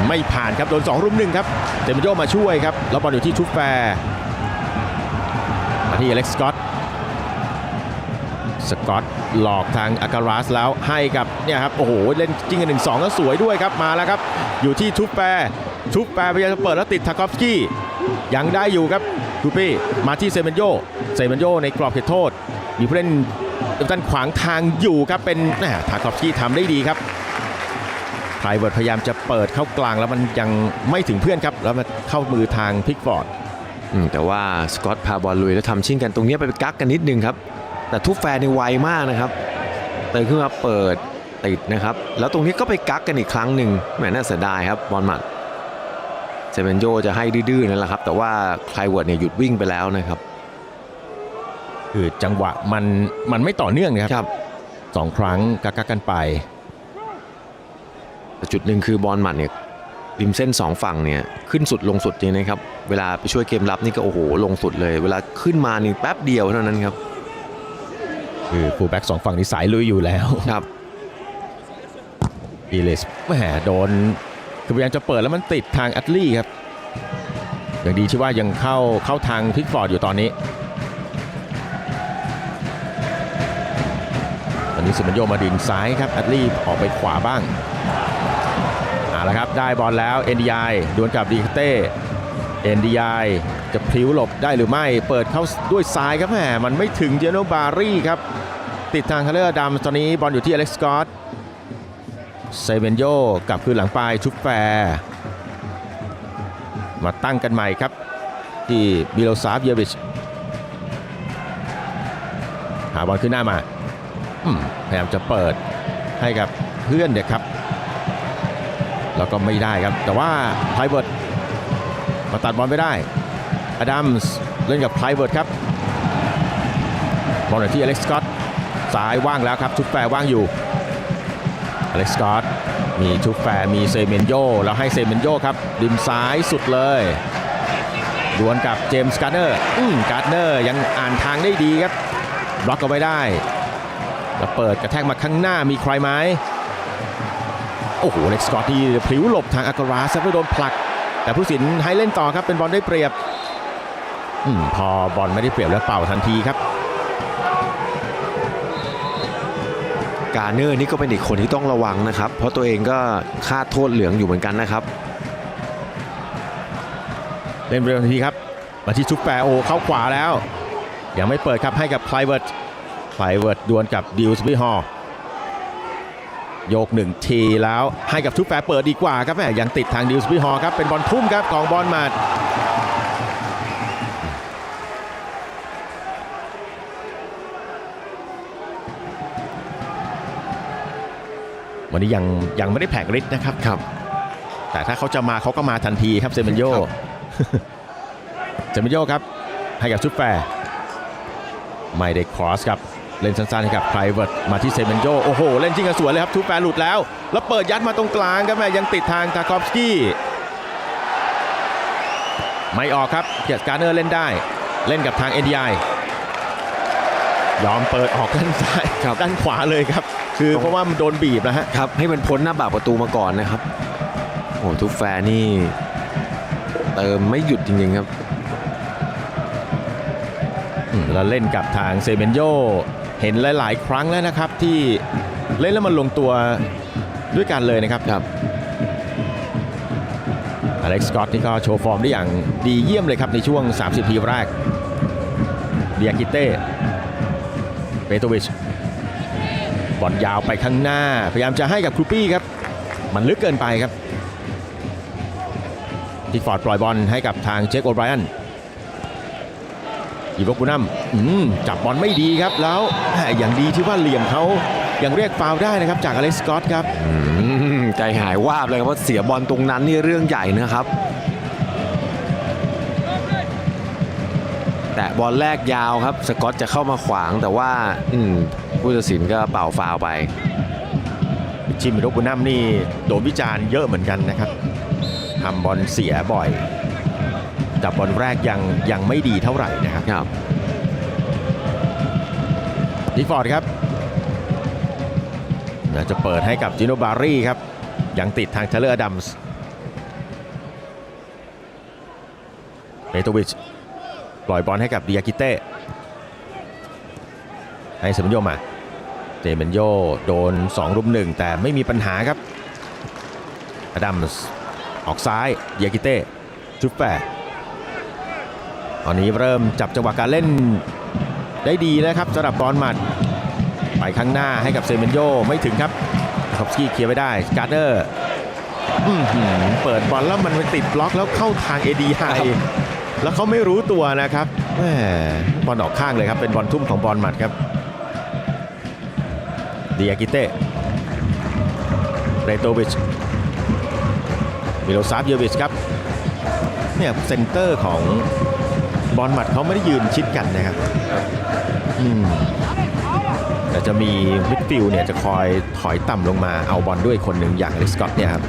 Speaker 24: ไม่ผ่านครับโดน2 รุม 1ครับเดมิโยมาช่วยครับแล้วบอลอยู่ที่ทุบแฟร์มาที่อเล็กซ์สกอตหลอกทางอาการาสแล้วให้กับเนี่ยครับโอ้โหเล่นจริงกัน 1-2 แล้วสวยด้วยครับมาแล้วครับอยู่ที่ทุบแฟร์ ทุบแปรพยายามจะเปิดแล้วติดทาคอฟสกี้ยังได้อยู่ครับคูปี้มาที่เซเมนโยในกรอบเขตโทษมีผู้เล่นด้านขวางทางอยู่ครับเป็นทาคอฟสกี้ทำได้ดีครับไพรเวิร์ดพยายามจะเปิดเข้ากลางแล้วมันยังไม่ถึงเพื่อนครับแล้วมาเข้ามือทางพิกฟอร์ด
Speaker 25: แต่ว่าสกอตพาบอลลุยแล้วทำชิ่งกันตรงนี้ไปกักกันนิดนึงครับแต่ทุบแฟร์ในไวมากนะครับเติมขึ้นมาเปิดติดนะครับแล้วตรงนี้ก็ไปกักกันอีกครั้งหนึ่งแหมน่าเสียดายครับบอลหมัดเซเมนโยจะให้ดื้อๆนั่นแหละครับแต่ว่าไคลเวิร์ดเนี่ยหยุดวิ่งไปแล้วนะครับ
Speaker 24: คือจังหวะมันไม่ต่อเนื่องนะครับ2 ครั้งกักกันไป
Speaker 25: แต่จุดหนึ่งคือบอลหมัดเนี่ยริมเส้น2ฝั่งเนี่ยขึ้นสุดลงสุดจริงนะครับเวลาไปช่วยเกมรับนี่ก็โอ้โหลงสุดเลยเวลาขึ้นมานี่แป๊บเดียวเท่านั้นครับ
Speaker 24: คือฟูลแบ็ก2 ฝั่งนี่สายลุยอยู่แล้ว
Speaker 25: ครับ
Speaker 24: อีเลสแหมโดนคือพยายามจะเปิดแล้วมันติดทางแอตลี่ครับอย่างดีที่ว่ายังเข้าทางพิกฟอร์ดอยู่ตอนนี้เซเมนโยมาดึงซ้ายครับแอตลี่ออกไปขวาบ้างแล้วครับได้บอลแล้วเอ็นดีไอดวลกับดีเต้เอ็นดีไอจะพลิ้วหลบได้หรือไม่เปิดเข้าด้วยซ้ายครับแหมมันไม่ถึงเจโนบารี่ครับติดทางคาร์เลอร์ดัมตอนนี้บอลอยู่ที่อเล็กซ์สกอตเซเมนโยกลับคืนหลังไปชุบแฟร์มาตั้งกันใหม่ครับที่บิโลซาฟเยวิชหาบอลขึ้นหน้ามาพยายามจะเปิดให้กับเพื่อนเด็กครับแล้วก็ไม่ได้ครับแต่ว่าไพรเวิร์ดมาตัดบอลไม่ได้อดัมส์เล่นกับไพรเวิร์ดครับบอลที่อเล็กซ์สกอตซ้ายว่างแล้วครับชุดแฟร์ว่างอยู่อเล็กซ์สกอตมีชุดแฟร์มีเซเมนโยแล้วให้เซเมนโยครับริมซ้ายสุดเลยดวลกับเจมส์การ์เนอร์ยังอ่านทางได้ดีครับบล็อกเอาไว้ได้แล้วเปิดกระแทกมาข้างหน้ามีใครไหมโอ้โหเล็กสกอตที่พลิ้วหลบทางอาการาซะเพื่อโดนผลักแต่ผู้สินให้เล่นต่อครับเป็นบอลได้เปรียบพอบอลไม่ได้เปรียบแล้วเป่าทันทีครับ
Speaker 25: การ์เนอร์นี่ก็เป็นอีกคนที่ต้องระวังนะครับเพราะตัวเองก็คาดโทษเหลืองอยู่เหมือนกันนะครับ
Speaker 24: เล่นเร็วทันทีครับมาที่ชุบแปโอเข้าขวาแล้วยังไม่เปิดครับให้กับไคลเวิร์ดดวลกับดิวส์บิฮอลโยก1 ทีแล้วให้กับชุบแปเปิดดีกว่าครับแหมยังติดทางดิวส์บิฮอลครับเป็นบอลทุ่มครับของบอลมาวันนี้ยังไม่ได้แผงฤทธิ์นะครับแต่ถ้าเขาจะมาเขาก็มาทันทีครับเซเมนโยครับให้กับชุบแปไม่ได้ครอสครับเล่นสั้นๆให้กับไพรเวิร์ดมาที่เซเมนโยโอ้โหเล่นจริงกันสวยเลยครับทุบแฟร์หลุดแล้วเปิดยัดมาตรงกลางครับแม่ยังติดทางทาคอฟสกี้ไม่ออกครับเกียรติการ์เนอร์เล่นได้เล่นกับทางเอ็นดีไอยอมเปิดออกด้านซ้ายด้านขวาเลยครับคือเพราะว่ามันโดนบีบนะฮะ
Speaker 25: ครับให้มันพ้นหน้าบากประตูมาก่อนนะครับโอ้ทุบแฟร์นี่เติมไม่หยุดจริงๆครับ
Speaker 24: แล้วเล่นกับทางเซเมนโยเห็นหลายๆครั้งแล้วนะครับที่เล่นแล้วมันลงตัวด้วยกันเลยนะครับอเล็กซ์สกอตนี่ก็โชว์ฟอร์มได้อย่างดีเยี่ยมเลยครับในช่วง30 นาทีแรกเดียกิเต้เปโตวิชบอลยาวไปข้างหน้าพยายามจะให้กับครูปี้ครับมันลึกเกินไปครับพิกฟอร์ดปล่อยบอลให้กับทางเจคโอไบรอันอีโวกุนัมจับบอลไม่ดีครับแล้วอย่างดีที่ว่าเหลี่ยมเขายังเรียกฟาวล์ได้นะครับจากอเล็กซ์สกอตครับ
Speaker 25: ใจหายวาบเลยครับว่าเสียบอลตรงนั้นนี่เรื่องใหญ่นะครับแต่บอลแรกยาวครับสกอตจะเข้ามาขวางแต่ว่าผู้ตัดสินก็เป่าฟาวล์ไป
Speaker 24: จิมโรบุนัมนี่โดนวิจารณ์เยอะเหมือนกันนะครับทำบอลเสียบ่อยจับบอลแรกยังไม่ดีเท่าไหร่นะครับดิฟอร์ดครับจะเปิดให้กับจิโนบารี่ครับยังติดทางเทเลอร์ดัมส์เปโตวิชปล่อยบอลให้กับดิอากิเต้ให้เซเมนโยมาเซเมนโยโดน2 รุม 1แต่ไม่มีปัญหาครับอดัมส์ ออกซ้ายเดียกิเต้ชุดแปะตอนนี้เริ่มจับจังหวะการเล่นได้ดีนะครับสำหรับบอลหมัดไปข้างหน้าให้กับเซเมนโยไม่ถึงครับคอฟสกี้เคลียร์ไปได้การ์เดอร์เปิดบอลแล้วมันไปติดบล็อกแล้วเข้าทางเอดีไฮแล้วเขาไม่รู้ตัวนะครับบอลออกข้างเลยครับเป็นบอลทุ่มของบอลหมัดครับเดียกิเต้เรโตวิชมิโลซาฟเยวิชครับเนี่ยเซนเตอร์ของบอลหมัดเขาไม่ได้ยืนชิดกันนะครับแต่จะมีมิดฟิลด์เนี่ยจะคอยถอยต่ำลงมาเอาบอลด้วยคนหนึ่งอย่างอเล็กซ์สก็อตเนี่ยครับ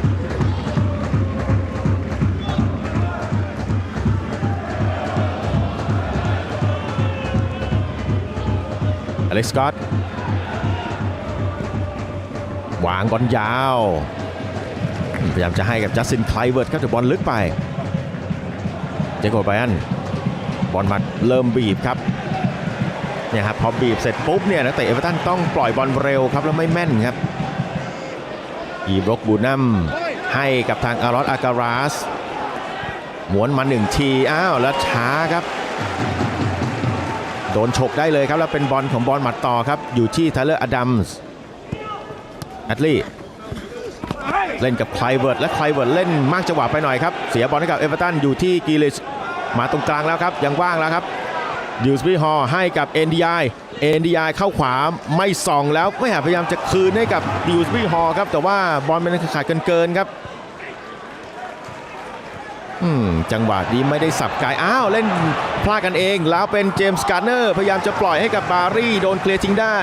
Speaker 24: อเล็กซ์สก็อตวางบอลยาวพยายามจะให้กับจัสตินไคลเวิร์ดครับแต่บอลลึกไปเจโกไบรอันบอลมาเริ่มบีบครับเนี่ยครับพอบีบเสร็จปุ๊บเนี่ยนักเตะเอเวอร์ตันต้องปล่อยบอลเร็วครับแล้วไม่แม่นครับอีบล็อกบูนัมให้กับทางอารอสอาการาสหมุนมา1ทีแล้วช้าครับโดนฉกได้เลยครับแล้วเป็นบอลของบอลหมัดต่อครับอยู่ที่ไทเลอร์อดัมส์แอตลีเล่นกับไคลเวิร์ดและไคลเวิร์ดเล่นมากจังหวะไปหน่อยครับเสียบอลให้กับเอเวอร์ตันอยู่ที่กิลิชมาตรงกลางแล้วครับยังว่างแล้วครับดิวส์บีฮอลให้กับเอ็นดีไอเข้าขวาไม่ส่องแล้วไม่พยายามจะคืนให้กับดิวส์บีฮอลครับแต่ว่าบอลมันขาดเกินครับจังหวะนี้ไม่ได้สับกายเล่นพลาดกันเองแล้วเป็นเจมส์การ์เนอร์พยายามจะปล่อยให้กับบารี่โดนเคลียร์ทิ้งได้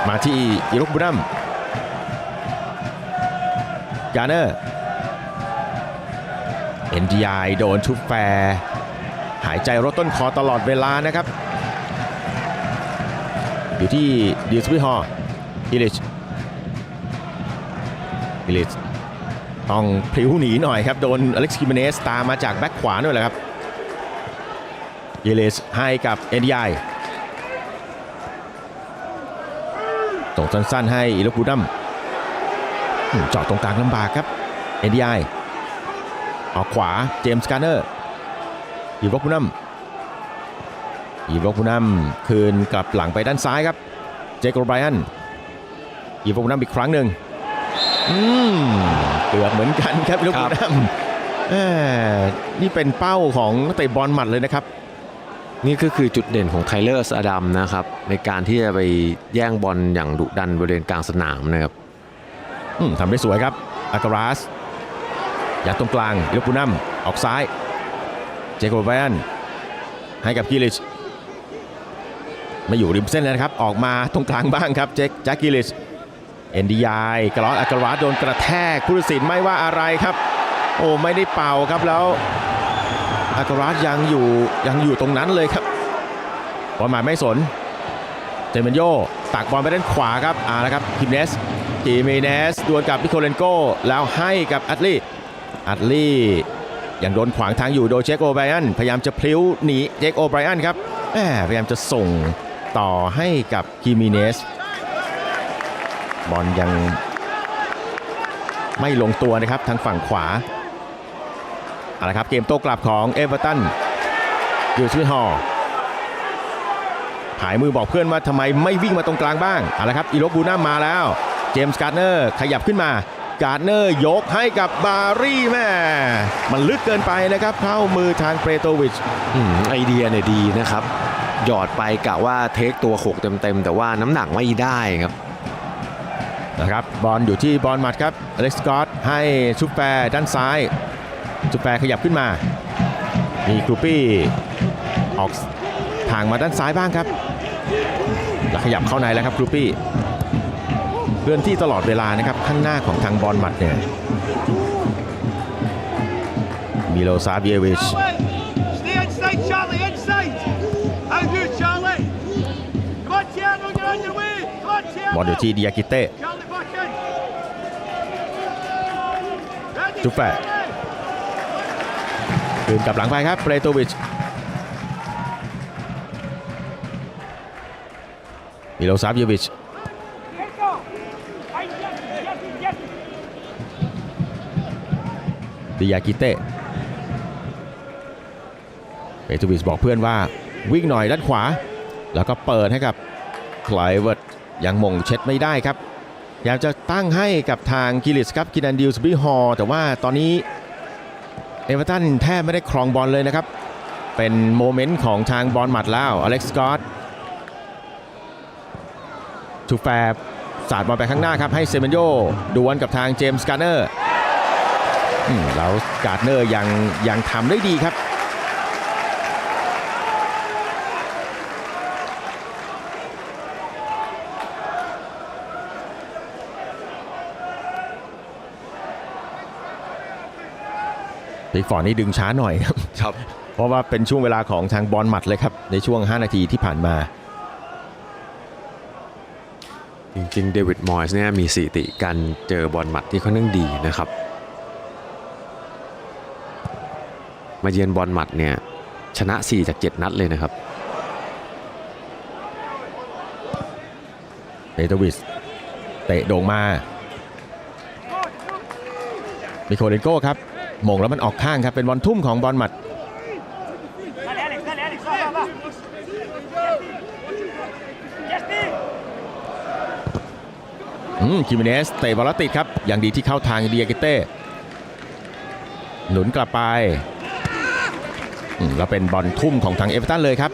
Speaker 24: มาที่อิรุกบุนัมการ์เนอร์เอ็นดีไอโดนชุบแฟร์หายใจรถต้นคอตลอดเวลานะครับอยู่ที่ดิวส์บีฮอลกิลิชต้องพลิ้วหนีหน่อยครับโดนอเล็กซ์คิเมเนสตามมาจากแบ็คขวาด้วยแหละครับกิลิชให้กับเอ็นดีไอส่งสั้นๆให้อิรุกบุนัมเจาะตรงกลางลำบากครับเอ็นดีไอออกขวาเจมส์การ์เนอร์อีบล็อกบูนัมคืนกลับหลังไปด้านซ้ายครับเจโกไบรอันอีบล็อกบูนัมอีกครั้งหนึ่งเกือบเหมือนกันครับอีบล็อกบูนัมนี่เป็นเป้าของเตะบอลหมัดเลยนะครับ
Speaker 25: นี่ก็คือจุดเด่นของไทเลอร์อดัมนะครับในการที่จะไปแย่งบอลอย่างดุดันบริเวณกลางสนามนะครับ
Speaker 24: ทำได้สวยครับอาการาสยัดตรงกลางอิรุกบุนัมออกซ้ายเจโกไบรอันให้กับกิลิชมาอยู่ริมเส้นแล้วนะครับออกมาตรงกลางบ้างครับแจ็คกิลิชเอ็นดีไอกระล้ออาการาสโดนกระแทกผู้ตัดสินไม่ว่าอะไรครับไม่ได้เป่าครับแล้วอาการาสยังอยู่ตรงนั้นเลยครับบอลหมายไม่สนเจเมนโยตักบอลไปด้านขวาครับแล้วครับคิมเมเนสดวลกับพิโคเลนโกแล้วให้กับอัตลี่ยังโดนขวางทางอยู่โดยเจคโอไบรอันพยายามจะพลิ้วหนีเจคโอไบรอันครับพยายามจะส่งต่อให้กับคิมเมเนสบอลยังไม่ลงตัวนะครับทางฝั่งขวาครับเกมโต้กลับของเอเวอร์ตันดิวส์บีฮอลหายมือบอกเพื่อนว่าทำไมไม่วิ่งมาตรงกลางบ้างครับอิรุกบูนัมมาแล้วเจมส์การ์เนอร์ขยับขึ้นมาการ์เนอร์ยกให้กับบารี่มันลึกเกินไปนะครับเข้ามือทางเปโตวิช
Speaker 25: ไอเดียเนี่ยดีนะครับหยอดไปกะว่าเทคตัวโขกเต็มแต่ว่าน้ำหนักไม่ได้ครับ
Speaker 24: นะครับบอลอยู่ที่บอลหมัดครับอเล็กซ์สก็อตให้ชุบแฟร์ด้านซ้ายชุบแฟร์ขยับขึ้นมามีกรูปี้ออกทางมาด้านซ้ายบ้างครับแล้วขยับเข้าในแล้วครับกรูปี้เคลื่อนที่ตลอดเวลานะครับข้างหน้าของทางบอลหมัดเนี่ยมิโลซาเวียวิชบอลอยู่ที่ดิอากิเต้จุ๊บแฝดคืนกลับหลังไปครับเปโตวิชมิโลซาเวียวิช ดิยากิเต้เปโตวิชบอกเพื่อนว่าวิ่งหน่อยด้านขวาแล้วก็เปิดให้กับไคลเวิร์ดยังมงเช็ดไม่ได้ครับอยากจะตั้งให้กับทางกิลิสครับกินันดิลสบิฮอลแต่ว่าตอนนี้เอเวอร์ตันแทบไม่ได้ครองบอลเลยนะครับเป็นโมเมนต์ของทางบอลหมัดแล้วอเล็กซ์สกอตทูแฟร์สาดบอลไปข้างหน้าครับให้เซเมนโยดวลกับทางเจมส์การ์เนอร์แล้วการ์เนอร์ยังทำได้ดีครับพิกฟอร์ดนี่ดึงช้าหน่อยครับเพราะว่าเป็นช่วงเวลาของทางบอลหมัดเลยครับในช่วง5นาทีที่ผ่านมา
Speaker 25: จริงๆเดวิดมอยส์เนี่ยมีสถิติการเจอบอลหมัดที่ค่อนข้างดีนะครับมาเยือนบอลหมัดเนี่ยชนะ4จาก7นัดเลยนะครับ
Speaker 24: เปโตวิชเตะโด่งมามิโคเลนโก้ครับมงแล้วมันออกข้างครับเป็นบอลทุ่มของบอลหมัดคิมิเนสเตะบอลติดครับอย่างดีที่เข้าทางเดียกิเต้หนุนกลับไปแล้วเป็นบอลทุ่มของทางเอเวอร์ตันเลยครับ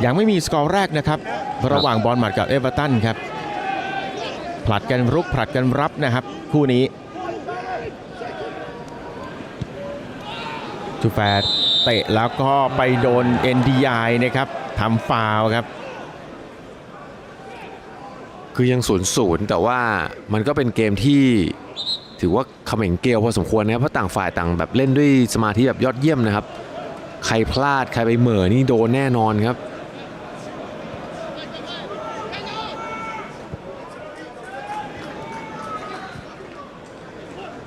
Speaker 24: ยังไม่มีสกอร์แรกนะครับระหว่างบอลหมัดกับเอเวอร์ตันครับผลัดกันรุกผลัดกันรับนะครับคู่นี้ทูแฟร์เตะแล้วก็ไปโดน NDI นะครับทำฟาวล์ครับ
Speaker 25: คือยัง0-0แต่ว่ามันก็เป็นเกมที่ถือว่าเขม่งเกลียวพอสมควรนะครับเพราะต่างฝ่ายต่างแบบเล่นด้วยสมาธิแบบยอดเยี่ยมนะครับใครพลาดใครไปเหม่อนี่โดนแน่นอนครับ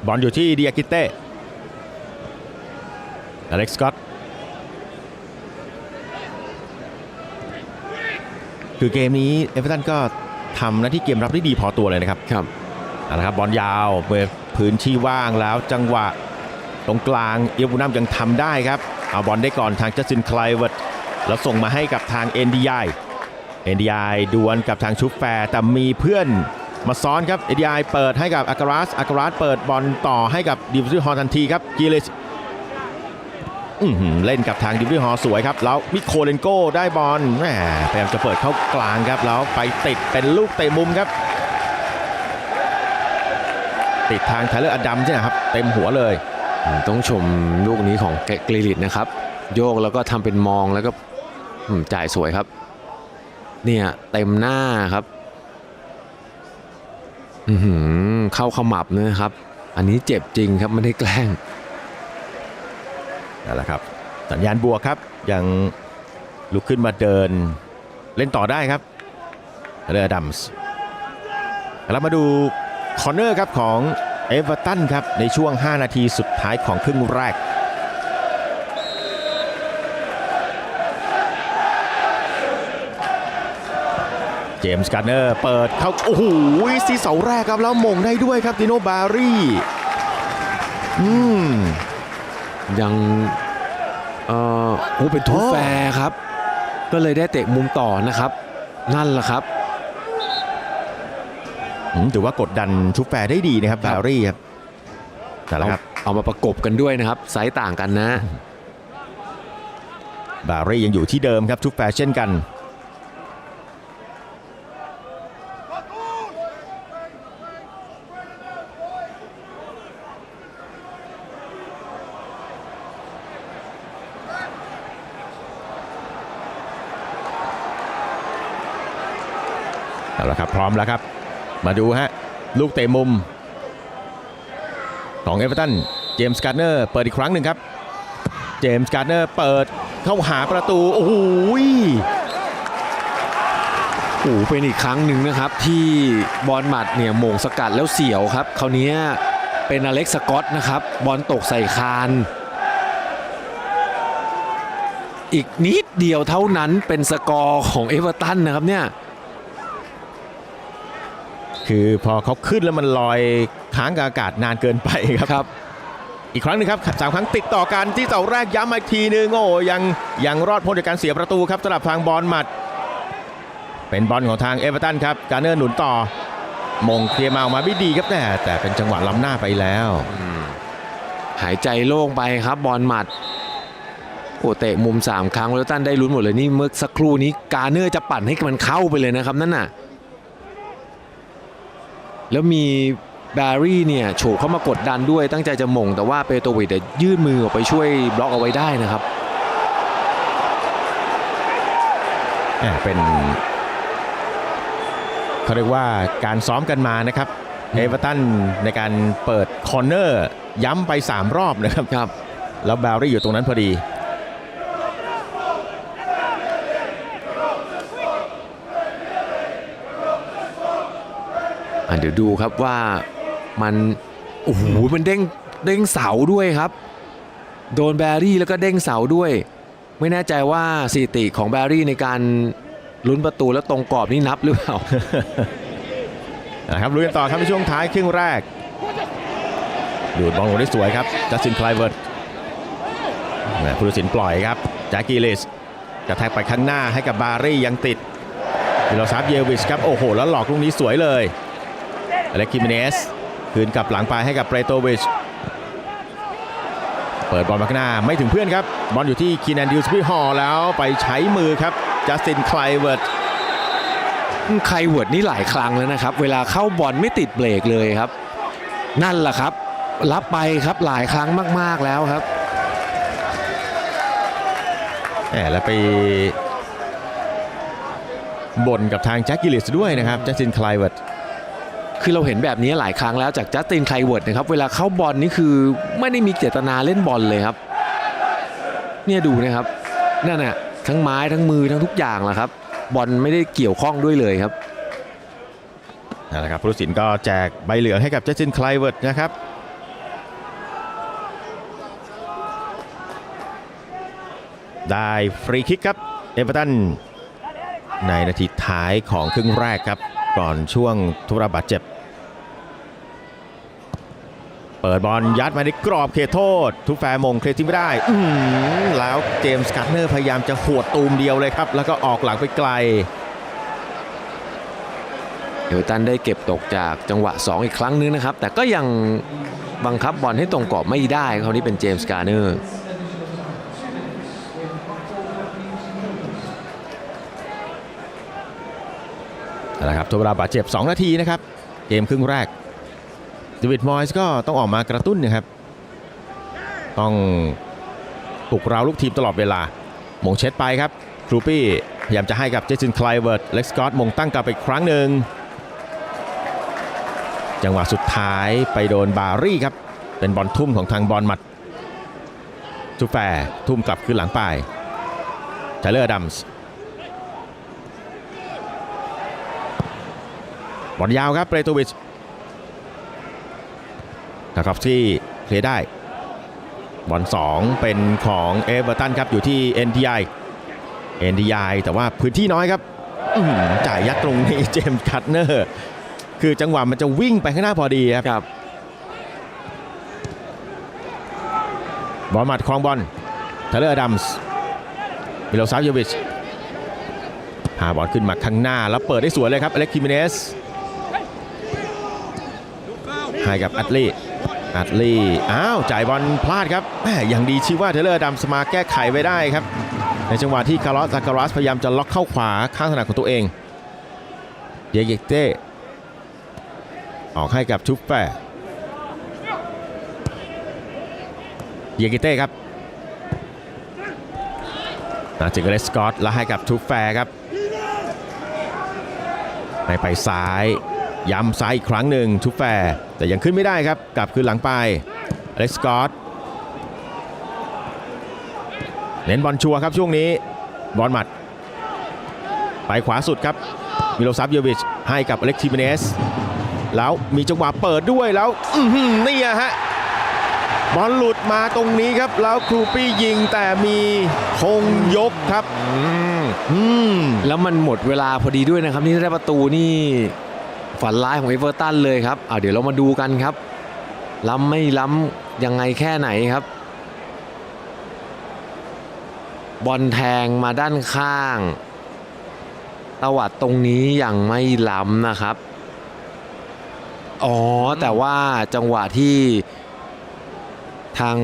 Speaker 24: บอลอยู่ที่เดียกิเต้อเล็กซ์สกอตคือเกมนี้เอเวอร์ตันก็ทำหน้าที่เกมรับได้ดีพอตัวเลยนะครับนะครับบอลยาวเปิดพื้นที่ว่างแล้วจังหวะตรงกลางเอียบูนัมยังทำได้ครับเอาบอลได้ก่อนทางจัสตินไคลเวิร์ดแล้วส่งมาให้กับทาง NDI ดวลกับทางชุบแฟร์แต่มีเพื่อนมาซ้อนครับ NDI เปิดให้กับอาการัสเปิดบอลต่อให้กับดิวิซิฮอลทันทีครับกิลิสเล่นกับทางดิวิฮอลสวยครับแล้วมิโคเลนโก้ได้บอลแหมพยายามจะเปิดเข้ากลางครับแล้วไปติดเป็นลูกเตะมุมครับติดทางไทเลอร์อดัมใช่ไหมครับเต็มหัวเลย
Speaker 25: ต้องชมลูกนี้ของกริลิตนะครับโยกแล้วก็ทำเป็นมองแล้วก็จ่ายสวยครับเนี่ยเต็มหน้าครับเข้าขมับนะครับอันนี้เจ็บจริงครับไม่ได้แกล้ง
Speaker 24: นั่นแหละครับสัญญาณบวกครับยังลุกขึ้นมาเดินเล่นต่อได้ครับเรือดัมส์แล้วมาดูคอร์เนอร์ครับของเอเวอร์ตันครับในช่วง5นาทีสุดท้ายของครึ่งแรกเจมส์การ์เนอร์เปิดเข้าโอ้โหซีเสาแรกครับแล้วมงได้ด้วยครับดิโนบารี่
Speaker 25: ยังเป็นทูแฟร์ครับก็เลยได้เตะมุมต่อนะครับนั่นแหละครับ
Speaker 24: ถือว่ากดดันทูแฟร์ได้ดีนะครับบารี่ครับแต่ละครับ
Speaker 25: เอามาประกบกันด้วยนะครับไซส์ต่างกันนะ
Speaker 24: บารี่ยังอยู่ที่เดิมครับทูแฟร์เช่นกันเอาละครับพร้อมแล้วครับมาดูฮะลูกเตะมุมของเอเวอร์ตันเจมส์การ์เนอร์เปิดอีกครั้งหนึ่งครับเจมส์การ์เนอร์เปิดเข้าหาประตูโอ้โห
Speaker 25: เป็นอีกครั้งหนึ่งนะครับที่บอลหมัดเนี่ยโมงสกัดแล้วเสียวครับคราวนี้เป็นอเล็กซ์สกอตนะครับบอลตกใส่คานอีกนิดเดียวเท่านั้นเป็นสกอร์ของเอเวอร์ตันนะครับเนี่ย
Speaker 24: คือพอเขาขึ้นแล้วมันลอยค้างกับอากาศนานเกินไปครับอีกครั้งหนึ่งครับ3 ครั้งติดต่อกันที่เสาแรกย้ำอีกทีนึงโอ้ยังรอดพ้นจากการเสียประตูครับสำหรับทางบอลหมัดเป็นบอลของทางเอเวอร์ตันครับการเนอร์หนุนต่อมงเคลียร์มาออกมาไม่ดีครับแต่เป็นจังหวะล้ำหน้าไปแล้ว
Speaker 25: หายใจโล่งไปครับบอลหมัดโอ้เตะมุม3 ครั้งแล้วตันได้ลุ้นหมดเลยนี่เมื่อสักครู่นี้การเนอร์จะปั่นให้มันเข้าไปเลยนะครับนั่นน่ะแล้วมีแบร์รี่เนี่ยโฉบเข้ามากดดันด้วยตั้งใจจะหม่งแต่ว่าเปโตวิชยื่นมือออกไปช่วยบล็อกเอาไว้ได้นะครับ
Speaker 24: เป็นเขาเรียกว่าการซ้อมกันมานะครับเอเวอร์ตันในการเปิดคอร์เนอร์ย้ำไป3 รอบนะครับแล้วแบร์รี่อยู่ตรงนั้นพอดี
Speaker 25: เดี๋ยวดูครับว่ามันโอ้โหมันเด้งเสาด้วยครับโดนแบรี่แล้วก็เด้งเสาด้วยไม่แน่ใจว่าสถิติของแบรี่ในการลุ้นประตูแล้วตรงกรอบนี่นับหรือเปล่า
Speaker 24: นะครับลุ้นกันต่อครับในช่วงท้ายครึ่งแรกดูดบอลลงได้สวยครับจัสตินไคลเวิร์ดผู้ตัดสินปล่อยครับแจ็คกี้ลิสกระแทกไปข้างหน้าให้กับบารี่ยังติดมิโลซาฟเยวิชครับโอ้โหแล้วหลอกลูกนี้สวยเลยอเล็กคิมิเนสคืนกลับหลังไปให้กับเปโตวิชเปิดบอลมาข้างหน้าไม่ถึงเพื่อนครับบอลอยู่ที่คีนันดิวสปีฮอลแล้วไปใช้มือครับจัสตินไคลเวิร์ด
Speaker 25: นี่หลายครั้งแล้วนะครับเวลาเข้าบอลไม่ติดเบรกเลยครับนั่นแหละครับรับไปครับหลายครั้งมากๆแล้วครับ
Speaker 24: แล้วไปบ่นกับทางแจ็คกิลิสด้วยนะครับจัสตินไคลเวิร์ด
Speaker 25: คือเราเห็นแบบนี้หลายครั้งแล้วจากจัสตินไคลเวิร์ดนะครับเวลาเข้าบอลนี่คือไม่ได้มีเจตนาเล่นบอลเลยครับเนี่ยดูนะครับนั่นน่ะทั้งไม้ทั้งมือทั้งทุกอย่างแหละครับบอลไม่ได้เกี่ยวข้องด้วยเลยครับ
Speaker 24: นั่นแหละครับผู้ตัดสินก็แจกใบเหลืองให้กับจัสตินไคลเวิร์ดนะครับได้ฟรีคิกครับเอเวอร์ตันในนาทีท้ายของครึ่งแรกครับก่อนช่วงทุรบาดเจ็บเปิดบอลยัดมาในกรอบเขตโทษทุกแฟร์มงเคลียร์ทิ้งไม่ได้แล้วเจมส์การ์เนอร์พยายามจะหวดตูมเดียวเลยครับแล้วก็ออกหลังไปไกล
Speaker 25: เอเวอร์ตันได้เก็บตกจากจังหวะ2อีกครั้งนึงนะครับแต่ก็ยังบังคับบอลให้ตรงกรอบไม่ได้คราวนี้เป็นเจมส์การ์เนอร์
Speaker 24: นะครับทดเวลาบาดเจ็บ2 นาทีนะครับเกมครึ่งแรกเดวิดมอยส์ก็ต้องออกมากระตุ้นนะครับต้องปลุกเร้าลูกทีมตลอดเวลาหม่งเช็ดไปครับครูปี้พยายามจะให้กับเจสันไคลเวิร์ดเล็กสกอตมงตั้งกลับไปอีกครั้งหนึ่งจังหวะสุดท้ายไปโดนบารี่ครับเป็นบอลทุ่มของทางบอลหมัดจูแฟร์ทุ่มกลับคืนหลังไปไทเลอร์ดัมส์บอลยาวครับเปโตวิชนะครับที่เคลียร์ได้บอล2เป็นของเอเวอร์ตันครับอยู่ที่ NDI แต่ว่าพื้นที่น้อยครับจ่ายยัดตรงนี้เจมส์คัตเนอร์คือจังหวะมันจะวิ่งไปข้างหน้าพอดีครับบอลหมัดครองบอลไทเลอร์ดัมส์มิโลซาฟเยวิชพาบอลขึ้นมาข้างหน้าแล้วเปิดได้สวยเลยครับอเล็กคิมิเนสให้กับอัตลี่จ่ายบอลพลาดครับอย่างดีชิว่าเทเลอร์ดัมส์มาแก้ไขไว้ได้ครับในจังหวะที่คาร์ลอส ซาการัสพยายามจะล็อกเข้าขวาข้างถนัดของตัวเองเดียเกเต้ออกให้กับชุปแฟร์เดียเกเต้ครับถึงเลสกอตแล้วให้กับชุปแฟร์ครับไปซ้ายย้ำซ้ายอีกครั้งหนึ่งชุปแฟร์แต่ยังขึ้นไม่ได้ครับกลับคืนหลังไปเล็กสกอตเน้นบอลชัวร์ครับช่วงนี้บอลหมัดไปขวาสุดครับมิโลซาฟเยวิชให้กับอเล็กทิเมเนสแล้วมีจังหวะเปิดด้วยแล้วนี่ฮะบอลหลุดมาตรงนี้ครับแล้วครูปี้ยิงแต่มีคงยกครับ
Speaker 25: แล้วมันหมดเวลาพอดีด้วยนะครับนี่ได้ประตูนี่ ฝันร้ายของเอเวอร์ตันเลยครับเดี๋ยวเรามาดูกันครับล้ำไม่ล้ำยังไงแค่ไหนครับบอลแทงมาด้านข้างตวัดตรงนี้ยังไม่ล้ำนะครับแต่ว่าจังหวะที่ทาง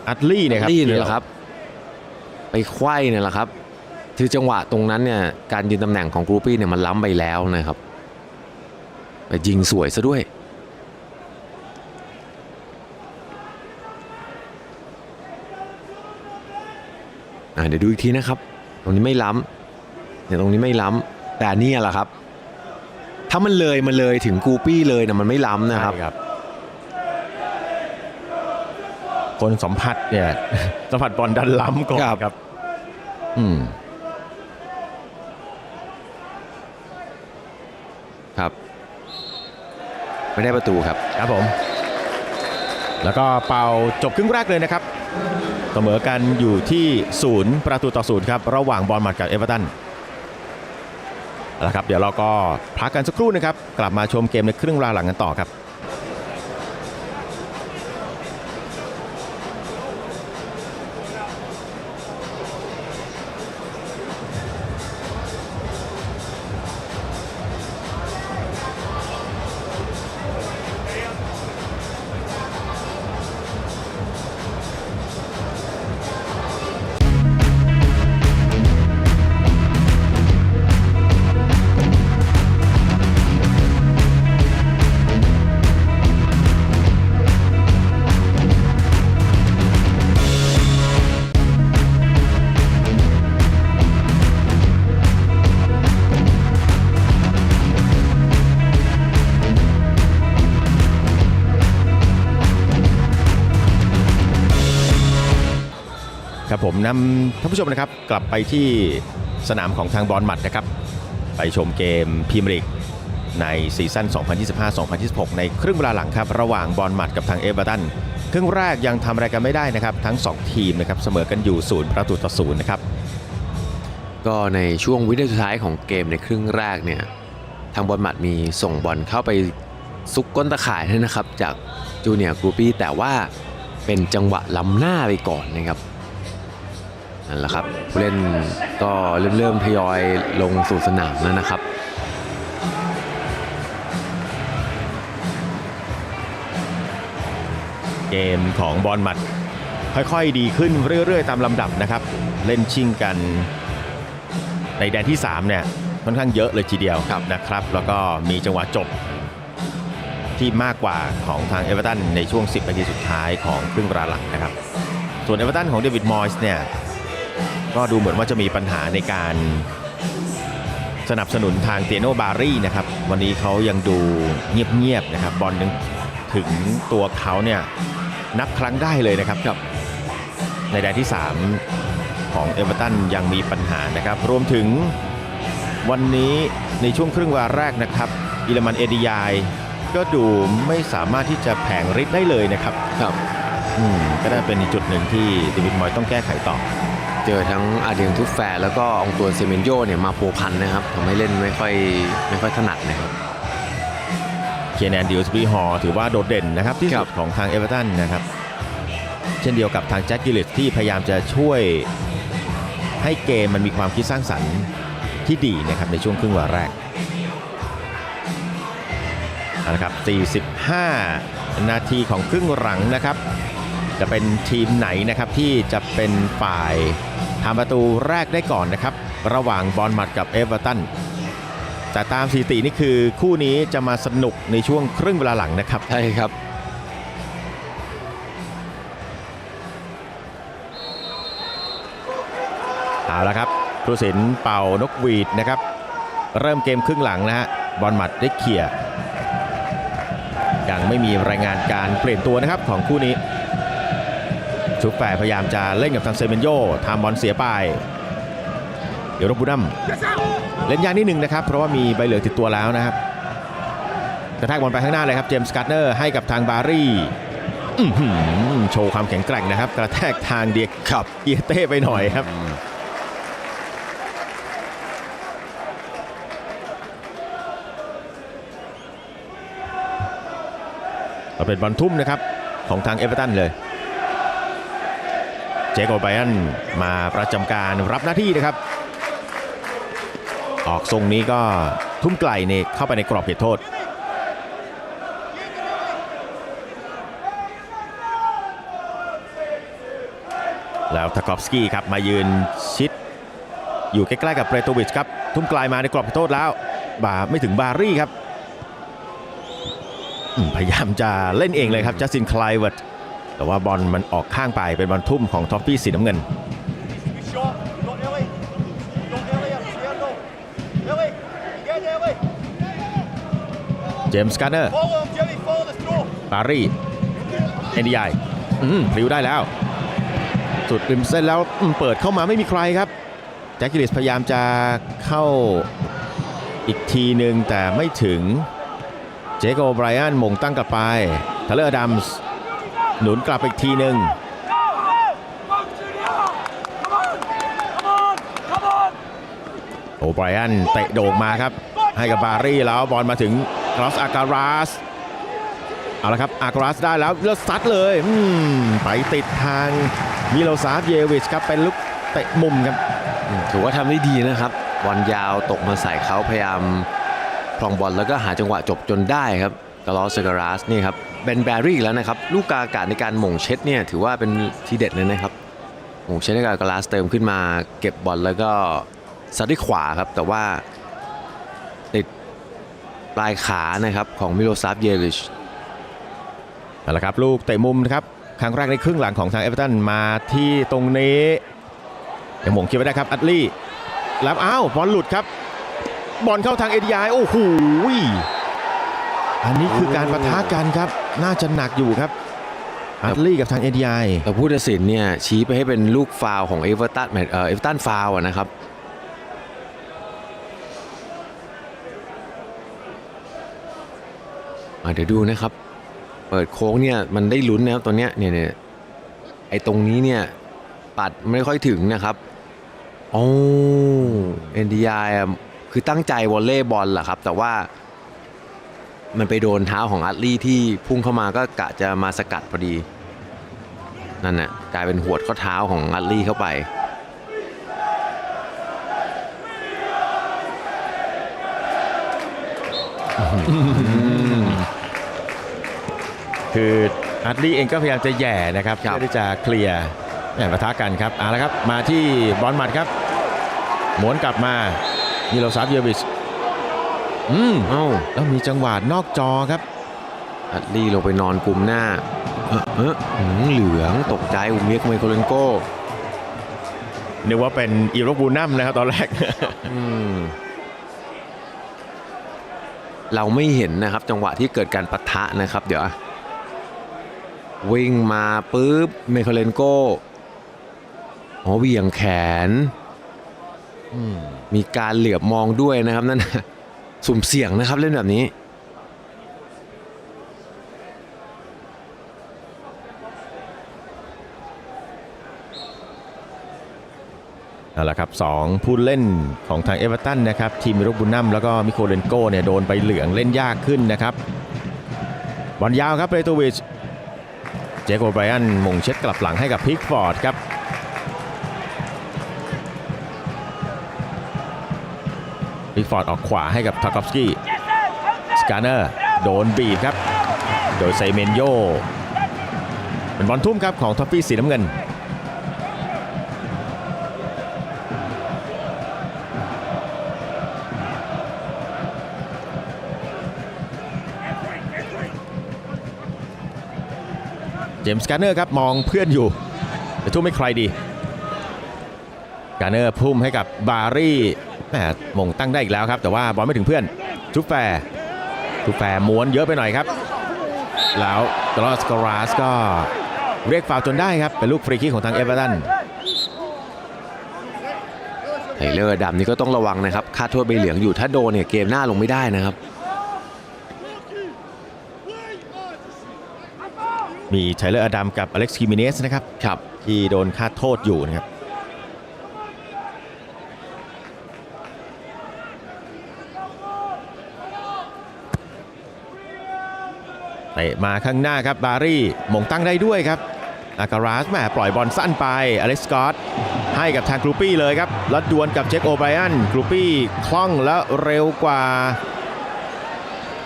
Speaker 24: อัดลี่เนี่ย
Speaker 25: ครับไปไขว้เนี่ยแหละครับคือจังหวะตรงนั้นเนี่ยการยืนตำแหน่งของกรูปี้เนี่ยมันล้ำไปแล้วนะครับไปยิงสวยซะด้วยเดี๋ยวดูอีกทีนะครับตรงนี้ไม่ล้ำเนี่ยตรงนี้ไม่ล้ำแต่นี่แหละครับถ้ามันเลยถึงกรูปี้เลยนะมันไม่ล้ำนะครับ
Speaker 24: คนสัมผัสเนี่ยสัมผัสบอลดันล้ำก่อนครับ
Speaker 25: ครับไม่ได้ประตูครับ
Speaker 24: ผมแล้วก็เป่าจบครึ่งแรกเลยนะครับเสมอกันอยู่ที่0-0ครับระหว่างบอลมัดกับเอเวอร์ตันแล้วครับเดี๋ยวเราก็พักกันสักครู่นะครับกลับมาชมเกมในครึ่งเวลาหลังกันต่อครับผมนำท่านผู้ชมนะครับกลับไปที่สนามของทางบอลมัดนะครับไปชมเกมพรีเมียร์ลีกในซีซั่น 2025-2026 ในครึ่งเวลาหลังครับระหว่างบอลมัดกับทางเอเวอร์ตันครึ่งแรกยังทำอะไรกันไม่ได้นะครับทั้ง2ทีมนะครับเสมอกันอยู่0-0นะครับ
Speaker 25: ก็ในช่วงวินาทีสุดท้ายของเกมในครึ่งแรกเนี่ยทางบอลมัดมีส่งบอลเข้าไปซุกก้นตะข่ายนะครับจากจูเนียร์กรูปี้แต่ว่าเป็นจังหวะล้ำหน้าไปก่อนนะครับนั่นแหละครับผู้เล่นก็เริ่มทยอยลงสู่สนามแล้วนะครับ
Speaker 24: เกมของบอลมัดค่อยๆดีขึ้นเรื่อยๆตามลำดับนะครับเล่นชิงกันในแดนที่3เนี่ยค่อนข้างเยอะเลยทีเดียวนะครับแล้วก็มีจังหวะจบที่มากกว่าของทางเอเวอร์ตันในช่วง10 นาทีสุดท้ายของครึ่งเวลาหลังนะครับส่วนเอเวอร์ตันของเดวิดมอยส์เนี่ยก็ดูเหมือนว่าจะมีปัญหาในการสนับสนุนทางเตียโนบารี่นะครับวันนี้เขายังดูเงียบๆนะครับบอลถึงตัวเขาเนี่ยนับครั้งได้เลยนะครับในแดนที่3ของเอเวอร์ตันยังมีปัญหานะครับรวมถึงวันนี้ในช่วงครึ่งเวลาแรกนะครับอิลมันเอดิยายก็ดูไม่สามารถที่จะแผงฤทธิ์ได้เลยนะครับก็ได้เป็นอีกจุดหนึ่งที่เดวิดมอยส์ต้องแก้ไขต่อ
Speaker 25: เจอทั้งอาเดียงทุกแฟร์แล้วก็องตัวเซเมนโยเนี่ยมาพัวพันนะครับทำให้เล่นไม่ค่อยถนัดนะครับ
Speaker 24: เคนแอนดิวส์บรีฮอลถือว่าโดดเด่นนะครับที่สุดของทางเอเวอร์ตันนะครับเช่นเดียวกับทางแจ็คกิลลิสที่พยายามจะช่วยให้เกมมันมีความคิดสร้างสรรค์ที่ดีนะครับในช่วงครึ่งเวลาแรกนะครับ45 นาทีของครึ่งหลังนะครับจะเป็นทีมไหนนะครับที่จะเป็นฝ่ายทำประตูแรกได้ก่อนนะครับระหว่างบอร์นมัธกับเอเวอร์ตันแต่ตามสถิตินี่คือคู่นี้จะมาสนุกในช่วงครึ่งเวลาหลังนะครับ
Speaker 25: ใช่ครับ
Speaker 24: เอาละครับผู้ตัดสินเป่านกหวีดนะครับเริ่มเกมครึ่งหลังนะฮะบอร์นมัธได้เคลียร์ยังไม่มีรายงานการเปลี่ยนตัวนะครับของคู่นี้ชุบแฝดพยายามจะเล่นกับทางเซเมนโยทำบอลเสียไปเดี๋ยวรบบุนัมเล่นยากนิดนึงนะครับเพราะว่ามีใบเหลืองติดตัวแล้วนะครับกระแทกบอลไปข้างหน้าเลยครับเจมส์การ์เนอร์ให้กับทางบารี่โชว์ความแข็งแกร่งนะครับกระแทกทางเดียกับเอียเต้ไปหน่อยครับ ก็เป็นบอลทุ่มนะครับของทางเอเวอร์ตันเลยเจค โอไบรอันมาประจำการรับหน้าที่นะครับออกทรงนี้ก็ทุ่มไกลนี่เข้าไปในกรอบเขตโทษแล้วทากอฟสกี้ครับมายืนชิดอยู่ใกล้ๆกับเปรโตวิชครับทุ่มไกลมาในกรอบเขตโทษแล้วไม่ถึงบารี่ครับพยายามจะเล่นเองเลยครับจัสติน ไคลเวิร์ตแต่ว่าบอลมันออกข้างไปเป็นบอลทุ่มของท็อฟฟี่สีน้ำเงินเจมส์ การ์เนอร์บารี่เอ็นดีไอพลิ้วได้แล้วสุดริมเส้นแล้วเปิดเข้ามาไม่มีใครครับแจ็คกิลิสพยายามจะเข้าอีกทีหนึ่งแต่ไม่ถึงเจค โอไบรอันมงตั้งกลับไปทาเลอร์ อดัมส์หนุนกลับอีกทีหนึ่งโอไบรอันเตะโด่งมาครับให้กับบารี่แล้วบอลมาถึงครอส อาการาสเอาละครับอาการาสได้แล้วซัดเลยไปติดทางมิโลซาฟ เยวิชครับเป็นลูกเตะมุมครับ
Speaker 25: ถือว่าทำได้ดีนะครับบอลยาวตกมาใส่เขาพยายามครองบอลแล้วก็หาจังหวะจบจนได้ครับกาลอส อาการาสนี่ครับเบนแบรี่แล้วนะครับลูกกาอากาศในการหม่งเช็ดเนี่ยถือว่าเป็นทีเด็ดเลยนะครับหม่งเช็ดให้กับกาลาสเติมขึ้นมาเก็บบอลแล้วก็ซัดด้วยขวาครับแต่ว่าติดปลายขานะครับของมิโลซาฟ เยวิช
Speaker 24: นั่นแหละครับลูกเตะมุมนะครับครั้งแรกในครึ่งหลังของทางเอเวอร์ตันมาที่ตรงนี้ยังหม่งคิดไว้ได้ครับอัดลี่แล้วบอลหลุดครับบอลเข้าทางเอดีไอโอ้โหอันนี้คือการปะทะกันครับน่าจะหนักอยู่ครับอัดลี่กับทางเอดีไอ
Speaker 25: แต่ผู้ตัดสินเนี่ยชี้ไปให้เป็นลูกฟาวล์ของเอเวอร์ตันฟาวล์นะครับเดี๋ยวดูนะครับเปิดโค้งเนี่ยมันได้ลุ้นนะครับตัวเนี้ยเนี่ยไอ้ตรงนี้เนี่ยปัดไม่ค่อยถึงนะครับNDI คือตั้งใจวอลเลย์บอลแหละครับแต่ว่ามันไปโดนเท้าของอัดลี่ที่พุ่งเข้ามาก็กะจะมาสกัดพอดีนั่นน่ะกลายเป็นหวดข้อเท้าของอัดลี่เข้าไป
Speaker 24: คืออัดลี่เองก็พยายามจะแย่นะครับเพื่อที่จะเคลียร์ปะทะกันครับเอาละครับมาที่บอลหมัดครับหมุนกลับมามิโลซาฟ เยวิชแล้วมีจังหวะนอกจอครับ
Speaker 25: อัดลี่ลงไปนอนกลุ่มหน้าเหลืองตกใจเมียกไมโครเลนโก้
Speaker 24: นึกว่าเป็นอีโรบูนัมนะครับตอนแรก
Speaker 25: เราไม่เห็นนะครับจังหวะที่เกิดการปะทะนะครับเดี๋ยววิ่งมาปุ๊บไมโครเลนโก้เหวี่ยงแขนมีการเหลือบมองด้วยนะครับนั่นสุ่มเสี่ยงนะครับเล่นแบบนี้
Speaker 24: นั่นแหละครับ2ผู้เล่นของทางเอเวอร์ตันนะครับทีมมิโรบุนัมแล้วก็มิโคเลนโก้เนี่ยโดนใบเหลืองเล่นยากขึ้นนะครับบอลยาวครับเปโตวิชเจค โอไบรอันมงเช็ดกลับหลังให้กับพิกฟอร์ดครับพิกฟอร์ดออกขวาให้กับทากอฟสกี้สกาเนอร์โดนบีบครับโดยไซเมนโยเป็นบอลทุ่มครับของท็อฟฟี่สีน้ำเงินเจมส์ การ์เนอร์ครับมองเพื่อนอยู่จะทุ่มให้ใครดีการ์เนอร์พุ่มให้กับบารี่มงตั้งได้อีกแล้วครับแต่ว่าบอลไม่ถึงเพื่อนทูแฟร์ม้วนเยอะไปหน่อยครับแล้วกลอสกราสก็เรียกฟาวล์จนได้ครับเป็นลูกฟรีคิกของทางเอเวอร์ตัน
Speaker 25: ไทเลอร์ดำนี่ก็ต้องระวังนะครับคาดโทษใบเหลืองอยู่ถ้าโดนเนี่ยเกมหน้าลงไม่ได้นะครับ
Speaker 24: มีไทเลอร์ อดัมกับอเล็กซ์ คิมิเนสนะครับที่โดนคาดโทษอยู่นะครับ เตะมาข้างหน้าครับบารี่มงตั้งได้ด้วยครับอาการาสแม่ปล่อยบอลสั้นไปอเล็กซ์สกอตให้กับทางกรูปี้เลยครับแล้วดวลกับเจคโอไบรอันกรูปี้คล่องและเร็วกว่า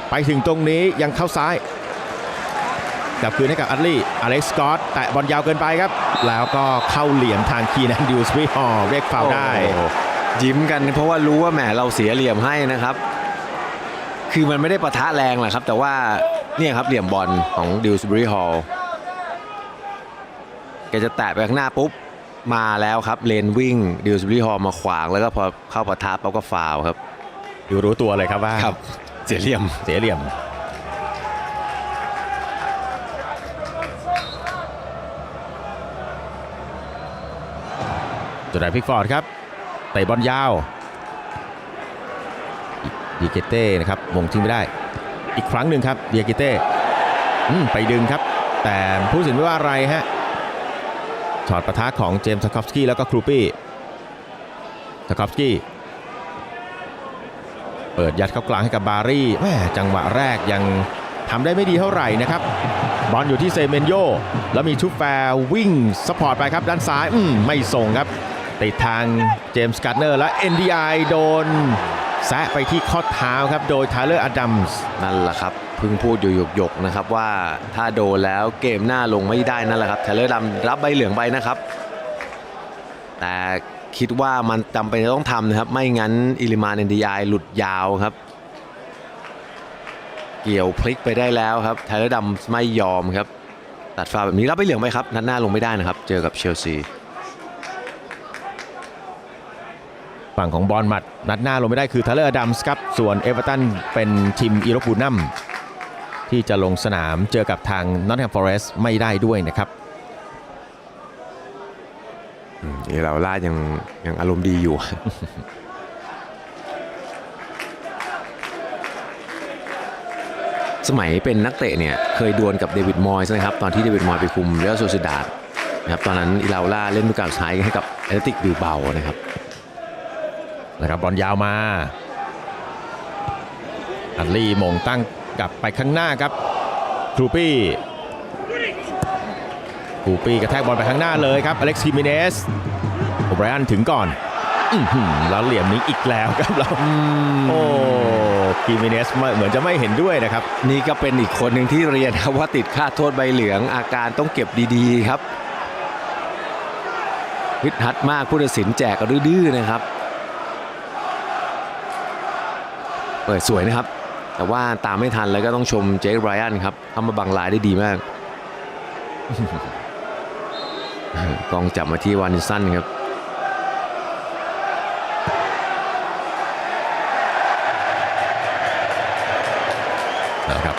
Speaker 24: ไปถึงตรงนี้ยังเข้าซ้ายกลับคืนให้กับอัดลี่อเล็กซ์สกอตแตะบอลยาวเกินไปครับแล้วก็เข้าเหลี่ยมทางคีนันดิวส์วิฮอเรียกฟาวล์ได้
Speaker 25: ยิ้มกันเพราะว่ารู้ว่าแหมเราเสียเหลี่ยมให้นะครับคือมันไม่ได้ปะทะแรงหรอกครับแต่ว่าเนี่ยครับเหลี่ยมบอลของดิวส์บริฮอลแกจะแตะไปข้างหน้าปุ๊บมาแล้วครับเลนวิ่งดิวส์บริฮอลมาขวางแล้วก็พอเข้าปะทะปั๊บก็ฟาวล์ครับ
Speaker 24: ดูรู้ตัวเลยครับว่า
Speaker 25: เสียเหลี่ยม
Speaker 24: จุดไหนพิกฟอร์ดครับเตะบอลยาวดีเกเต้นะครับมงทิ้งไม่ได้อีกครั้งหนึ่งครับดีเกเต้ไปดึงครับแต่ผู้ตัดสินไม่ว่าอะไรฮะช็อตปะทะของเจมส์ ทาคอฟสกี้แล้วก็ครูปี้ทาคอฟสกี้เปิดยัดเข้ากลางให้กับบารี่แม่จังหวะแรกยังทำได้ไม่ดีเท่าไหร่นะครับบอลอยู่ที่เซเมนโยแล้วมีทูแฟร์วิ่งซัพพอร์ตไปครับด้านซ้ายไม่ส่งครับติดทางเจมส์ การ์เนอร์และ NDI โดนแซะไปที่ข้อเท้าครับโดยไทเลอร์ อดัมส์
Speaker 25: นั่นแหละครับเพิ่งพูดอยู่หยกๆนะครับว่าถ้าโดนแล้วเกมหน้าลงไม่ได้นั่นแหละครับไทเลอร์ อดัมส์รับใบเหลืองไปนะครับแต่คิดว่ามันจำเป็นจะต้องทำนะครับไม่งั้นอิลิมาน NDI หลุดยาวครับเกี่ยวพลิกไปได้แล้วครับไทเลอร์ อดัมส์ไม่ยอมครับตัดฟาวล์แบบนี้รับใบเหลืองไปครับนัดหน้าลงไม่ได้นะครับเจอกับเชลซี
Speaker 24: ฝั่งของบอลมัดนัดหน้าลงไม่ได้คือไทเลอร์ อดัมส์ครับส่วนเอเวอร์ตันเป็นทีมอีโรบูนัมที่จะลงสนามเจอกับทางนอตติงแฮมฟอเรสต์ไม่ได้ด้วยนะครับ
Speaker 25: เราล่ายังอารมณ์ดีอยู่ สมัยเป็นนักเตะเนี่ยเคยดวลกับเดวิดมอยส์นะครับตอนที่เดวิดมอยส์ไปคุมเรอัลโซซิดาดนะครับตอนนั้นอิลาล่าเล่นฤดูกาลสุดท้ายให้กับแอตเลติกบิลเบานะครับ
Speaker 24: บอลยาวมาอัดลี่มงตั้งกลับไปข้างหน้าครับครูปี้กระแทกบอลไปข้างหน้าเลยครับอเล็กซ์ คิมิเนสโอไบรอันถึงก่อนแล้วเหลี่ยมนี้อีกแล้วครับเราคิมิเนสเหมือนจะไม่เห็นด้วยนะครับ
Speaker 25: นี่ก็เป็นอีกคนหนึ่งที่เรียนครับว่าติดค่าโทษใบเหลืองอาการต้องเก็บดีๆครับฮึดฮัดมากผู้ตัดสินแจกก็ดื้อๆนะครับเปิดสวยนะครับแต่ว่าตามไม่ทันแล้วก็ต้องชมเจค ไรอันครับทำมาบังลายได้ดีมากกองจับมาที่วานิสันครับ
Speaker 24: นะครับ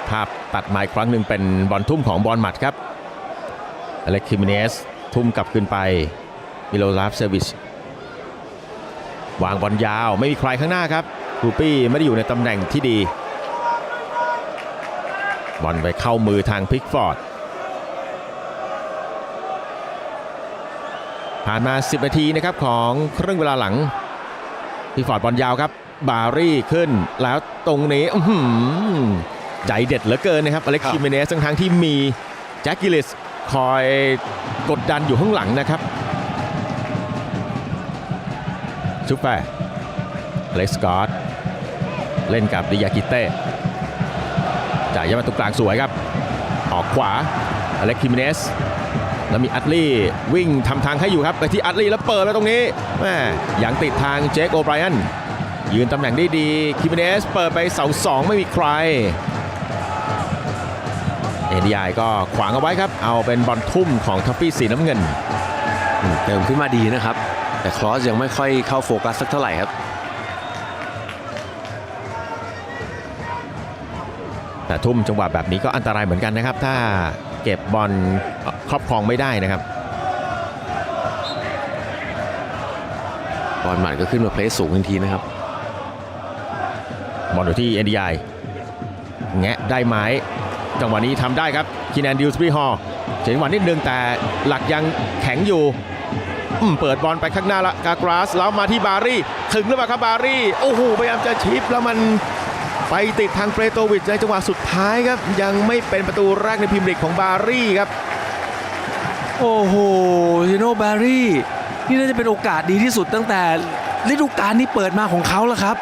Speaker 24: ภาพตัดมาอีกครั้งหนึ่งเป็นบอลทุ่มของบอลหมัดครับอเล็กซ์ คิมิเนสทุ่มกลับขึ้นไปมิโลลาฟเซวิชวางบอลยาวไม่มีใครข้างหน้าครับครูปี้ไม่ได้อยู่ในตำแหน่งที่ดีบอลไปเข้ามือทางพิกฟอร์ดผ่านมา10นาทีนะครับของครึ่งเวลาหลังพิกฟอร์ดบอลยาวครับบารี่ขึ้นแล้วตรงนี้ใจเด็ดเหลือเกินนะครับอเล็กซ์ คิมิเนสทั้งที่มีแจ็คกิลิสคอยกดดันอยู่ข้างหลังนะครับซุปเปอร์อเล็กซ์ สกอตเล่นกับดิยากิเต้จ่ายยาวมาตรงกลางสวยครับออกขวาอเล็กซ์ คิมิเนสแล้วมีอัดลี่วิ่งทำทางให้อยู่ครับไปที่อัดลี่แล้วเปิดไปตรงนี้แม่ยังติดทางเจค โอไบรอันยืนตำแหน่งได้ดี คิมิเนสเปิดไปเสา2ไม่มีใครNDI ก็ขวางเอาไว้ครับเอาเป็นบอลทุ่มของทัฟฟี่สีน้ำเงิน
Speaker 25: เติมขึ้นมาดีนะครับแต่คลอสยังไม่ค่อยเข้าโฟกัสสักเท่าไหร่ครับ
Speaker 24: แต่ทุ่มจังหวะแบบนี้ก็อันตรายเหมือนกันนะครับถ้าเก็บบอลครอบครองไม่ได้นะครับ
Speaker 25: บอลหมัดก็ขึ้นมาเพลสสูงทันทีนะครับ
Speaker 24: บอลอยู่ที่ NDI แงะได้ไหมจังหวะนี้ทำได้ครับคีนัน ดิวส์บริฮอลจังหวะนิดนึงแต่หลักยังแข็งอยู่เปิดบอลไปข้างหน้าละกากราสแล้วมาที่บารี่ถึงหรือเปล่าครับบารี่โอ้โหพยายามจะชิปแล้วมัน ไปติดทางเปโตวิชในจังหวะสุดท้ายครับยังไม่เป็นประตูแรกในพรีเมียร์ลีกของบารี่ครับ
Speaker 2: โอ้โหเจโน่บารี่นี่น่าจะเป็นโอกาสดีที่สุดตั้งแต่ฤดูกาลนี้เปิดมาของเขาแล้วครับ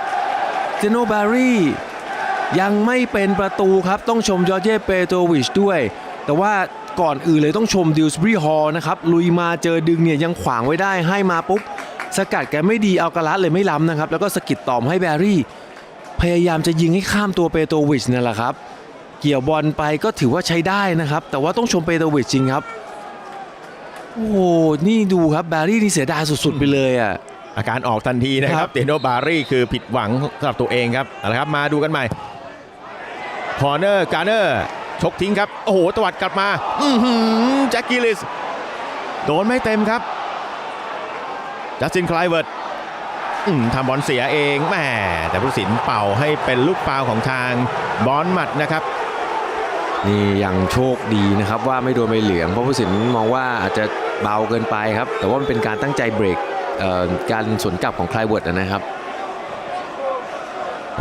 Speaker 2: เจโน่บารี่ยังไม่เป็นประตูครับต้องชมจอร์เจเปโตวิชด้วยแต่ว่าก่อนอื่นเลยต้องชมดิวส์บรีฮอลนะครับลุยมาเจอดึงเนี่ยยังขวางไว้ได้ให้มาปุ๊บสกัดแกไม่ดีเอากระลัดเลยไม่ล้ำนะครับแล้วก็สกิดต่อให้แบรี่พยายามจะยิงให้ข้ามตัวเปโตวิชนั่นแหละครับเกี่ยวบอลไปก็ถือว่าใช้ได้นะครับแต่ว่าต้องชมเปโตวิชจริงครับโอ้โหนี่ดูครับแบรี่นี่เสียดายสุดๆไปเลยอ่ะ
Speaker 24: อาการออกทันทีนะครับเตโนบารี่คือผิดหวังสำหรับตัวเองครับเอาละครับมาดูกันใหม่คอร์เนอร์การ์เนอร์ชกทิ้งครับโอ้โหตวัดกลับมาแจ็คกิลิสโดนไม่เต็มครับจัสตินไคลเวิร์ดทำบอลเสียเองแหมแต่ผู้ตัดสินเป่าให้เป็นลูกฟาวล์ของทางบอลมัดนะครับ
Speaker 2: นี่ยังโชคดีนะครับว่าไม่โดนใบเหลืองเพราะผู้ตัดสินมองว่าอาจจะเบาเกินไปครับแต่ว่ามันเป็นการตั้งใจเบรกการสวนกลับของไคลเวิร์ดนะครับ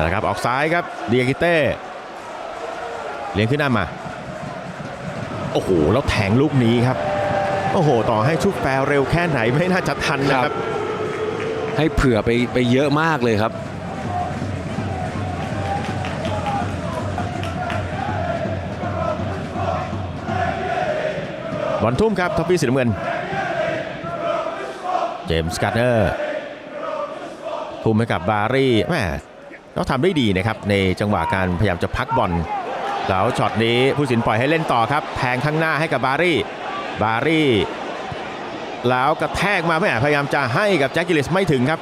Speaker 24: นะครับออกซ้ายครับเดียกิเต้เลี้ยงขึ้นหน้ามาโอ้โหแล้วแทงลูกนี้ครับโอ้โหต่อให้ชุดแฟร์เร็วแค่ไหนไม่น่าจะทันนะครับ
Speaker 2: ให้เผื่อไปเยอะมากเลยครับ
Speaker 24: บอลทุ่มครับท็อปปี้สีน้ำเงินเจมส์การ์เนอร์ทุ่มให้กับบารี่แม่เขาทำได้ดีนะครับในจังหวะการพยายามจะพักบอลแล้วช็อตนี้ผู้ตัดสินปล่อยให้เล่นต่อครับแทงข้างหน้าให้กับบารี่แล้วกระแทกมาแม่พยายามจะให้กับแจ็คกิลิสไม่ถึงครับ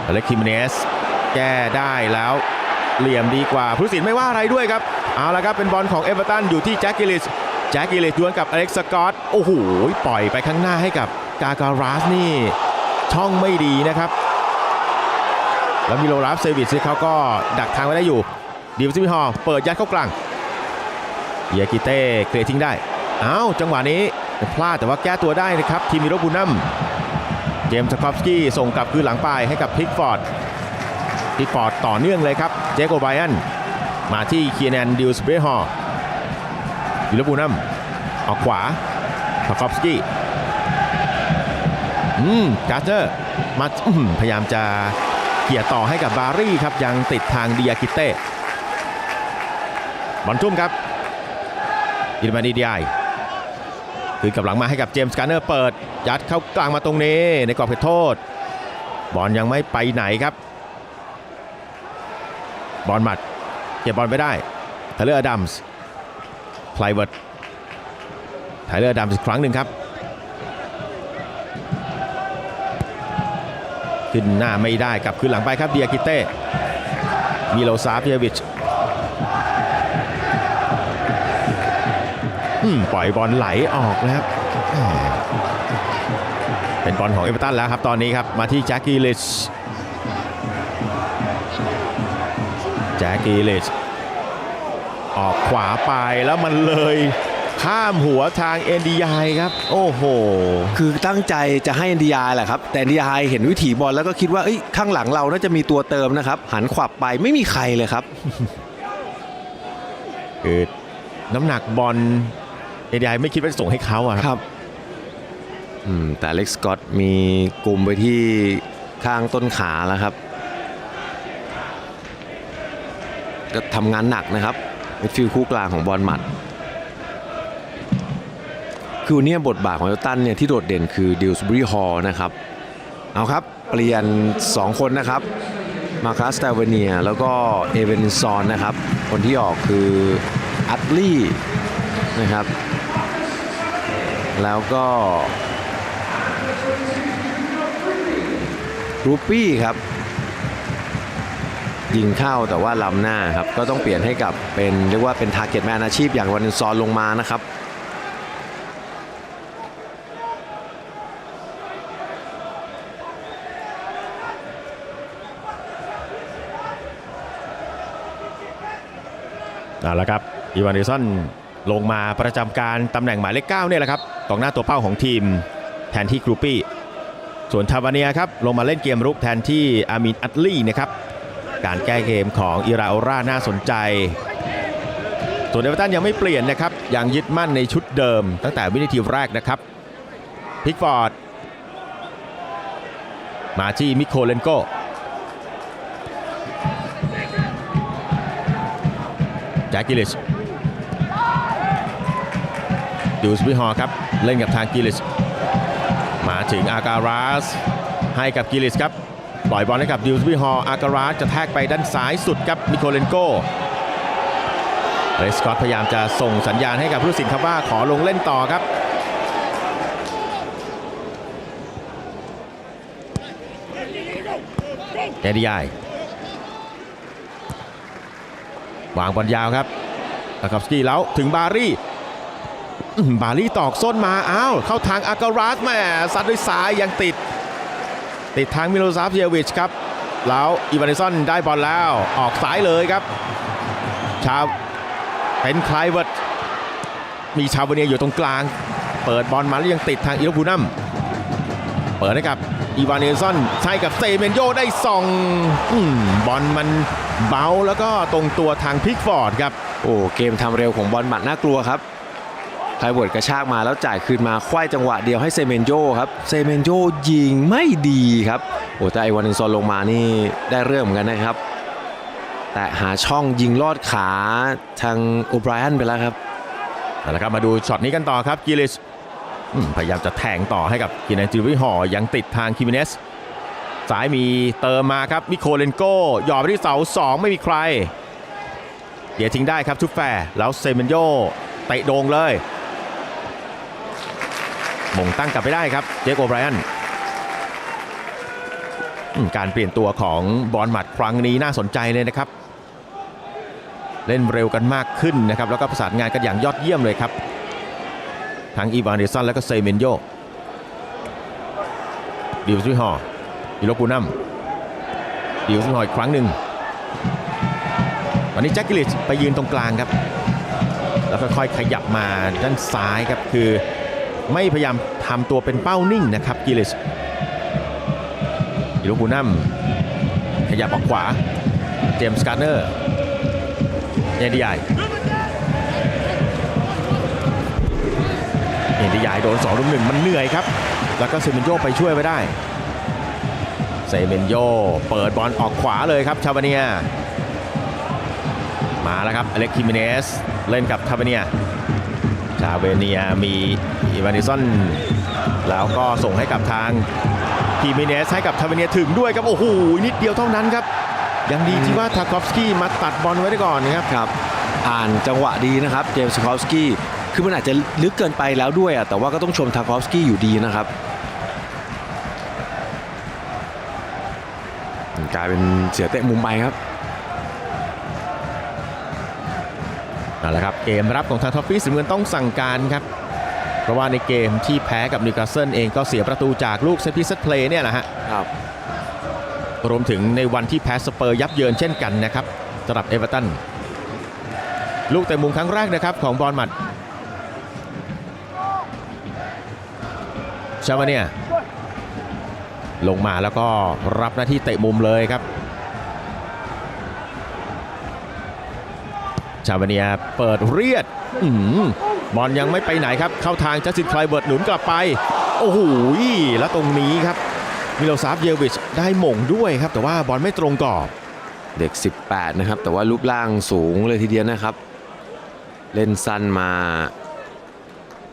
Speaker 24: อเล็กคิมเนสแก้ได้แล้วเหลี่ยมดีกว่าผู้ตัดสินไม่ว่าอะไรด้วยครับเอาละครับเป็นบอลของเอเวอร์ตันอยู่ที่แจ็คกิลิสดวลกับอเล็กซ์สกอตโอ้โหปล่อยไปข้างหน้าให้กับกาการาสนี่ช่องไม่ดีนะครับแล้วมิโลราฟเซวิชเขาก็ดักทางไว้ได้อยู่ดิวซิมิฮอลเปิดยัดเข้ากลางเยกิเต้เคลียร์ทิ้งได้จังหวะนี้พลาดแต่ว่าแก้ตัวได้นะครับทีมมิโรบูนัมเจมส์สคอฟสกี้ส่งกลับคืนหลังไปให้กับพิกฟอร์ดต่อเนื่องเลยครับเจโกไบอันมาที่เคียนันดิวส์เบฮอลมิโรบูนัมออกขวาสคอฟสกี้การ์เตอร์มาพยายามจะเกี่ยต่อให้กับบารี่ครับยังติดทางเดียกิเต้บอลทุ่มครับอิลมานีดีไอคืนกลับหลังมาให้กับเจมส์การ์เนอร์เปิดยัดเข้ากลางมาตรงนี้ในกรอบเขตโทษบอลยังไม่ไปไหนครับบอลหมัดเก็บบอลไปได้ไทเลอร์อดัมส์ไคลเวิร์ดไทเลอร์อดัมส์อีกครั้งหนึ่งครับขึ้นหน้าไม่ได้กลับคืนหลังไปครับเดียกิเต้มิโลซาฟเยวิชปล่อยบอลไหลออกนะครับเป็นบอลของเอเวอร์ตันแล้วครับตอนนี้ครับมาที่แจ็คกิลิชออกขวาไปแล้วมันเลยข้ามหัวทาง NDI ครับโอ้โห
Speaker 2: คือตั้งใจจะให้ NDI แหละครับแต่ NDI เห็นวิถีบอลแล้วก็คิดว่าข้างหลังเราน่าจะมีตัวเติมนะครับหันขวับไปไม่มีใครเลยครับ
Speaker 24: คือน้ำหนักบอลNDI ไม่คิดว่าจะส่งให้เขาครับ
Speaker 2: แต่เล็กสกอตมีกลุ่มไปที่ข้างต้นขาแล้วครับก็ทำงานหนักนะครับมิดฟิลด์คู่กลางของบอลหมัดคือเนี่ยบทบาทของเอลตันเนี่ยที่โดดเด่นคือดิวส์บรีฮอลนะครับเอาครับเปลี่ยน2คนนะครับมาคัส ตาเวเนียแล้วก็เอเวนซอนนะครับคนที่ออกคืออัตลี่นะครับแล้วก็รูปี้ครับยิงเข้าแต่ว่าล้ำหน้าครับก็ต้องเปลี่ยนให้กับเป็นเรียกว่าเป็นทาร์เก็ตแมนอาชีพอย่างวันซอนลงมานะครับ
Speaker 24: เอาละครับอีวานเดสันลงมาประจำการตำแหน่งหมายเลข 9เนี่ยแหละครับกองหน้าตัวเป้าของทีมแทนที่กรูปี้ส่วนทาวาเนียครับลงมาเล่นเกมรุกแทนที่อามินอัตลี่นะครับ การแก้เกมของอิราโอราน่าสนใจส่วนเอเวอร์ตันยังไม่เปลี่ยนนะครับยังยึดมั่นในชุดเดิมตั้งแต่วินาทีแรกนะครับพิกฟอร์ดมาที่มิโคเลนโกแจ็คกิลิชดูสบิฮอร์ครับเล่นกับทางกิลิชมาถึงอาการาสให้กับกิลิชครับปล่อยบอลให้กับดิวสบิฮอร์อาการาสจะแทกไปด้านซ้ายสุดครับมิโคเลนโกเรสกอตพยายามจะส่งสัญญาณให้กับผู้ตัดสินครับว่าขอลงเล่นต่อครับเอดีไอวางบอลยาวครับตาคอฟสกี้แล้วถึงบารี่ตอกส้นมาอ้าวเข้าทางอาการาสแม่ซัดด้วยซ้ายยังติดทางมิโลซาฟเยวิชครับแล้วอีวานเนสันได้บอลแล้วออกซ้ายเลยครับชาวเป็นไคลเวิร์ดมีชาวเวเนียอยู่ตรงกลางเปิดบอลมาแล้วยังติดทางอิโรบูนัมเปิดให้กับอีวานเนสันใช้กับเซเมนโยได้ส่องบอลมันเบาแล้วก็ตรงตัวทางพิกฟอร์ดครับ
Speaker 25: โอ้เกมทำเร็วของบอลหมัดน่ากลัวครับไคลเวิร์ดกระชากมาแล้วจ่ายคืนมาควายจังหวะเดียวให้เซเมนโยครับเซเมนโยยิงไม่ดีครับโอ้แต่ไอวานเนซอนลงมานี่ได้เรื่องเหมือนกันนะครับแต่หาช่องยิงลอดขาทางโอไบรอันไปแล้วครับ
Speaker 24: เอาละครับมาดูช็อตนี้กันต่อครับกิลิชพยายามจะแทงต่อให้กับกินแอนจิวิฮอยังติดทางคิมิเนสสายมีเติมมาครับมิโคเลนโกหย่อไปที่เสา2ไม่มีใครเดี๋ยวทิ้งได้ครับทุกแฟร์แล้วเซเมนโยเตะโด่งเลยมงตั้งกลับไปได้ครับเจคโอไบรอันการเปลี่ยนตัวของบอลหมัดครั้งนี้น่าสนใจเลยนะครับเล่นเร็วกันมากขึ้นนะครับแล้วก็ประสานงานกันอย่างยอดเยี่ยมเลยครับทั้งอีวานเดซันและก็เซเมนโยดิวส์วิฮอร์อิโรปูนัมดิวส์วิฮอร์อีกครั้งหนึ่งวันนี้แจ็คกิลิชไปยืนตรงกลางครับแล้วค่อยๆขยับมาด้านซ้ายครับคือไม่พยายามทำตัวเป็นเป้านิ่งนะครับกิลิชอิโรปูนัมขยับออกขวาเจมส์การ์เนอร์เอ็นดีไอโดน2 รุม 1มันเหนื่อยครับแล้วก็เซเมนโยไปช่วยไว้ได้เซเมนโยเปิดบอลออกขวาเลยครับชาบาเนียมาแล้วครับอเล็กคิมิเนสเล่นกับชาบาเนียมีอีวานเนสันแล้วก็ส่งให้กับทางคิมิเนสให้กับชาบาเนียถึงด้วยครับโอ้โหนิดเดียวเท่านั้นครับยังดีที่ว่าทาคอฟสกี้มาตัดบอลไว้ได้ก่อนนะครับ
Speaker 25: อ่านจังหวะดีนะครับเจมส์ทาคอฟสกี้คือมันอาจจะลึกเกินไปแล้วด้วยแต่ว่าก็ต้องชมทาคอฟสกี้อยู่ดีนะครับกลายเป็นเสียเตะมุมไปครับ
Speaker 24: นั่นแหละครับเกมรับของทางท็อฟฟี่สีเงินต้องสั่งการครับเพราะว่าในเกมที่แพ้กับนิวคาสเซิลเองก็เสียประตูจากลูกเซตพีซเพลย์เนี่ยแหละฮะรวมถึงในวันที่แพ้สเปอร์ยับเยินเช่นกันนะครับสำหรับเอเวอร์ตันลูกเตะมุมครั้งแรกนะครับของบอลหมัดชาบาเนียลงมาแล้วก็รับหน้าที่เตะมุมเลยครับชาบาเนียเปิดเรียดบอลยังไม่ไปไหนครับเข้าทางจัสตินไคลเวิร์ดหนุนกลับไปโอ้โหแล้วตรงนี้ครับมิโลซาฟเยวิชได้หม่งด้วยครับแต่ว่าบอลไม่ตรงกรอบ
Speaker 25: เด็ก18นะครับแต่ว่ารูปร่างสูงเลยทีเดียวนะครับเล่นสั้นมา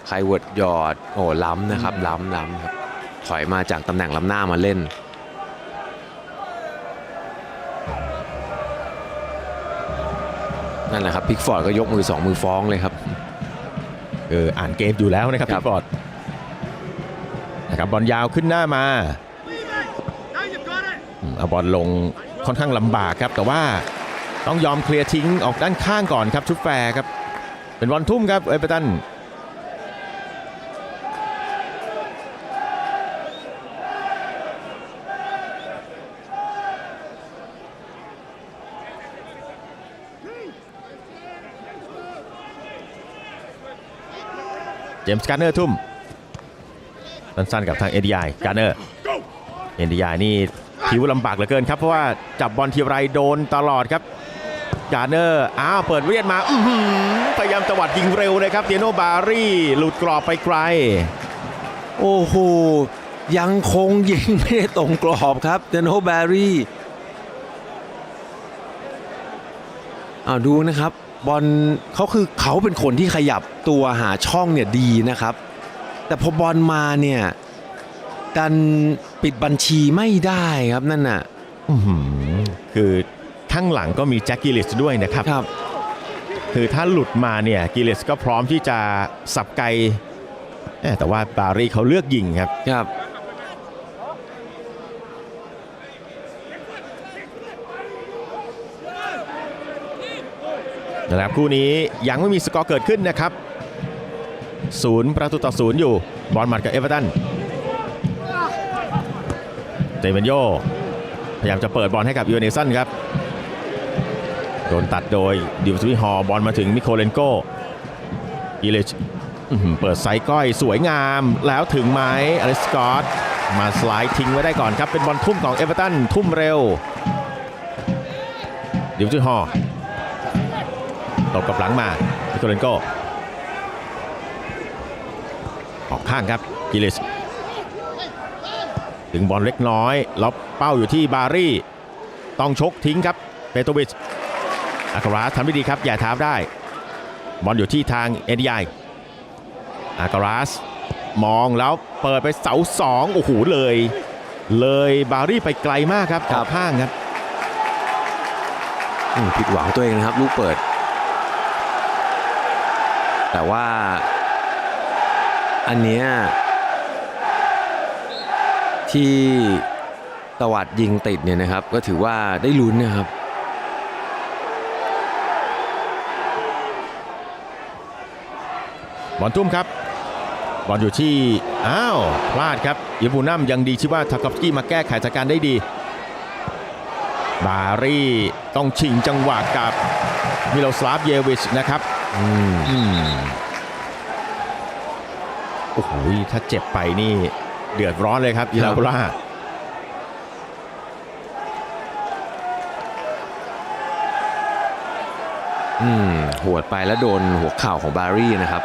Speaker 25: ไคลเวิร์ดหยอดโอ้ล้ำนะครับล้ำครับถอยมาจากตำแหน่งล้ำหน้ามาเล่นนั่นแหละครับพิกฟอร์ดก็ยกมือ2 มือฟ้องเลยครับ
Speaker 24: อ่านเกมอยู่แล้วนะครับพิกฟอร์ดนะครับบอลยาวขึ้นหน้ามาเอาบอลลงค่อนข้างลำบากครับแต่ว่าต้องยอมเคลียร์ทิ้งออกด้านข้างก่อนครับชุดแฟร์ครับเป็นบอลทุ่มครับเอเวอร์ตันเจมส์การ์เนอร์ทุ่มสั้นๆกับทางเอ็นดีไอการ์เนอร์นี่ ผิวลำบากเหลือเกินครับเพราะว่าจับบอลทีไรโดนตลอดครับจาร์เนอร์เปิดเวียนมาพยายามตวัดยิงเร็วเลยครับเดียโนบารี่หลุดกรอบไปไกล
Speaker 2: โอ้โหยังคงยิงไม่ได้ตรงกรอบครับเดียโนบารี่ดูนะครับบอลเขาเป็นคนที่ขยับตัวหาช่องเนี่ยดีนะครับแต่พอบอลมาเนี่ยดันปิดบัญชีไม่ได้ครับนั่นน่ะ
Speaker 24: คือข้างหลังก็มีแจ็คกิลิสด้วยนะครับคือถ้าหลุดมาเนี่ยกิลิสก็พร้อมที่จะสับไกแต่ว่าบารี่เขาเลือกยิงครับนะครับคู่นี้ยังไม่มีสกอร์เกิดขึ้นนะครับ0-0อยู่บอลหมัดกับเอเวอร์ตันเตเมนโยพยายามจะเปิดบอลให้กับยูเนสันครับโดนตัดโดยดิวสวิฮอลบอลมาถึงมิโคเลนโกอิเลชเปิดไซส์ก้อยสวยงามแล้วถึงไหมอเล็กซ์สกอตมาสไลด์ทิ้งไว้ได้ก่อนครับเป็นบอลทุ่มของเอเวอร์ตันทุ่มเร็วดิวสวิฮอลตบกับหลังมามิโคเลนโกออกข้างครับกิลิสถึงบอลเล็กน้อยล็อบเป้าอยู่ที่บารี่ต้องชกทิ้งครับเปโตวิชอาการาสทำได้ดีครับอย่าท้าได้บอลอยู่ที่ทางเอ็นดีไออาการาสมองแล้วเปิดไปเสา2โอ้โหเลยบารี่ไปไกลมากครับออกข้างครับ
Speaker 2: ผิดหวังตัวเองนะครับลูกเปิดแต่ว่าอันเนี้ยที่ตวัดยิงติดเนี่ยนะครับก็ถือว่าได้ลุ้นนะครับ
Speaker 24: บอลตุ้มครับบอลอยู่ที่พลาดครับยูบูนัมยังดีที่ว่าทาคอฟสกี้มาแก้ไขสถานการณ์ได้ดีบารี่ต้องชิงจังหวะกับมิโลสลาฟเยวิชนะครับโอ้โหถ้าเจ็บไปนี่เดือดร้อนเลยครับอิลาโบล่า
Speaker 2: หวดไปแล้วโดนหัวเข่าของบารี่นะครับ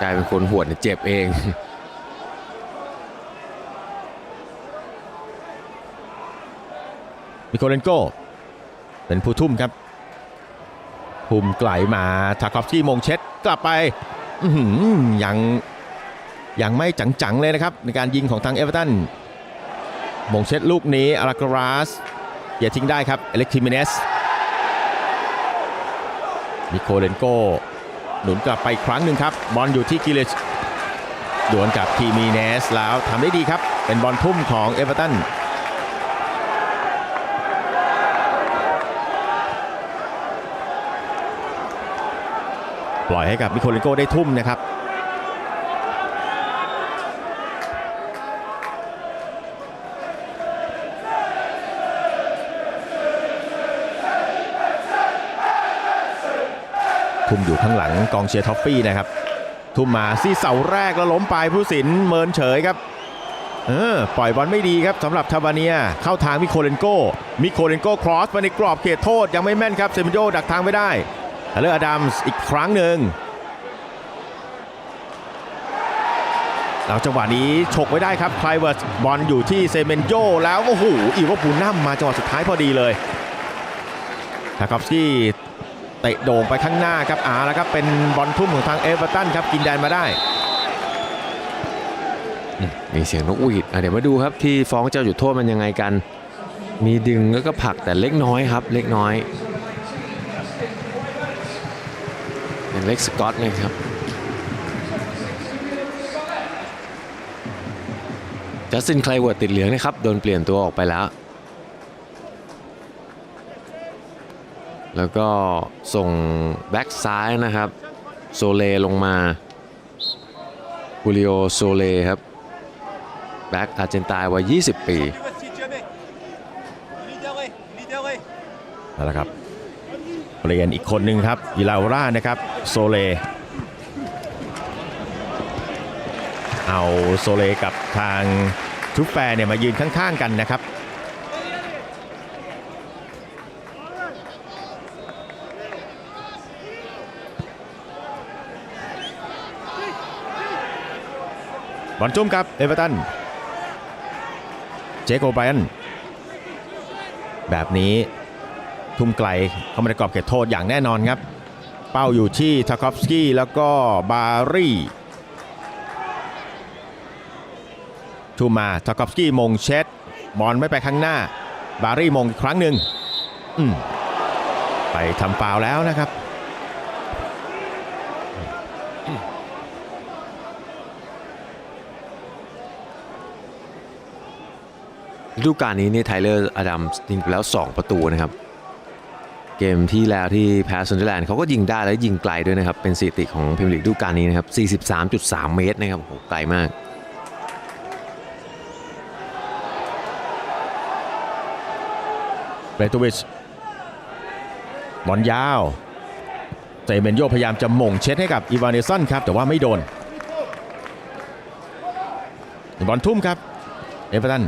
Speaker 2: กลายเป็นคนหวดเจ็บเอง
Speaker 24: มิโคเลนโกเป็นผู้ทุ่มครับพุ่มไกลมาทาคอฟสกี้มงเช็ดกลับไปยังไม่จังๆเลยนะครับในการยิงของทางเอเวอร์ตันมงเช็ดลูกนี้อาราการาสอย่าทิ้งได้ครับอเล็กซิเมเนสมิโคเลนโกหนุนกลับไปครั้งหนึ่งครับบอลอยู่ที่กิเลชดวลกับทีมีเนสแล้วทำได้ดีครับเป็นบอลทุ่มของเอเวอร์ตันปล่อยให้กับมิโคเลนโกได้ทุ่มนะครับทุ่มอยู่ข้างหลังกองเชียร์ท็อฟฟี่นะครับทุ่มมาซี่เสาแรกแล้วล้มไปผู้สินเมินเฉยครับปล่อยบอลไม่ดีครับสำหรับทาบาเนียเข้าทางมิโคเลนโกครอสมาในกรอบเขตโทษยังไม่แม่นครับเซมิโยดักทางไม่ได้เลอร์อดัมส์อีกครั้งหนึ่งแล้วจังหวะนี้ฉกไว้ได้ครับไคลเวิร์ดบอลอยู่ที่เซเมนโยแล้วโอ้โหอีวาปูนัมมาจังหวะสุดท้ายพอดีเลยทาคอฟสกี้เตะโด่งไปข้างหน้าครับแล้วครับเป็นบอลทุ่มของทางเอเวอร์ตันครับกินแดนมาได้
Speaker 2: มีเสียงนกหวีดเดี๋ยวมาดูครับที่ฟ้องเจ้าจุดโทษมันยังไงกันมีดึงแล้วก็ผลักแต่เล็กน้อยครับเล็กน้อยเป็นเล็กสกอตเลยครับจัสตินไคลเวิร์ดติดเหลืองนะครับโดนเปลี่ยนตัวออกไปแล้วแล้วก็ส่งแบ็กซ้ายนะครับโซเลลงมาฮูลิโอโซเลครับแบ็กอาร์เจนไตน์วัย20 ปี
Speaker 24: นั่นแหละครับเปลี่ยนอีกคนหนึ่งครับอิลาโอร่านะครับโซเลเอาโซเลกับทาง ทูแฟร์เนี่ยมายืนข้างๆกันนะครับบอลจุ่มครับเอเวอร์ตันเจคโอไบรอันแบบนี้ทุ่มไกลเข้ามาในกรอบเขตโทษอย่างแน่นอนครับเป้าอยู่ที่ทาคอฟสกี้แล้วก็บารี่ทุ่มมาทาคอฟสกี้มงเช็ดบอลไม่ไปข้างหน้าบารี่มงอีกครั้งหนึ่งไปทำฟาวล์แล้วนะครับ
Speaker 25: ฤดูกาลนี้นี่ไทเลอร์อดัมส์ยิงไปแล้ว2ประตูนะครับเกมที่แล้วที่แพ้ซันเดอร์แลนด์เขาก็ยิงได้แล้วยิงไกลด้วยนะครับเป็นสถิติของพรีเมียร์ลีกฤดูกาลนี้นะครับ 43.3 เมตรนะครับโหไกลมาก
Speaker 24: เบรโตวิชบอลยาวเซเมนโยพยายามจะหม่งเช็ดให้กับอีวานเนสันครับแต่ว่าไม่โดนบอลทุ่มครับเอเวอร์ตัน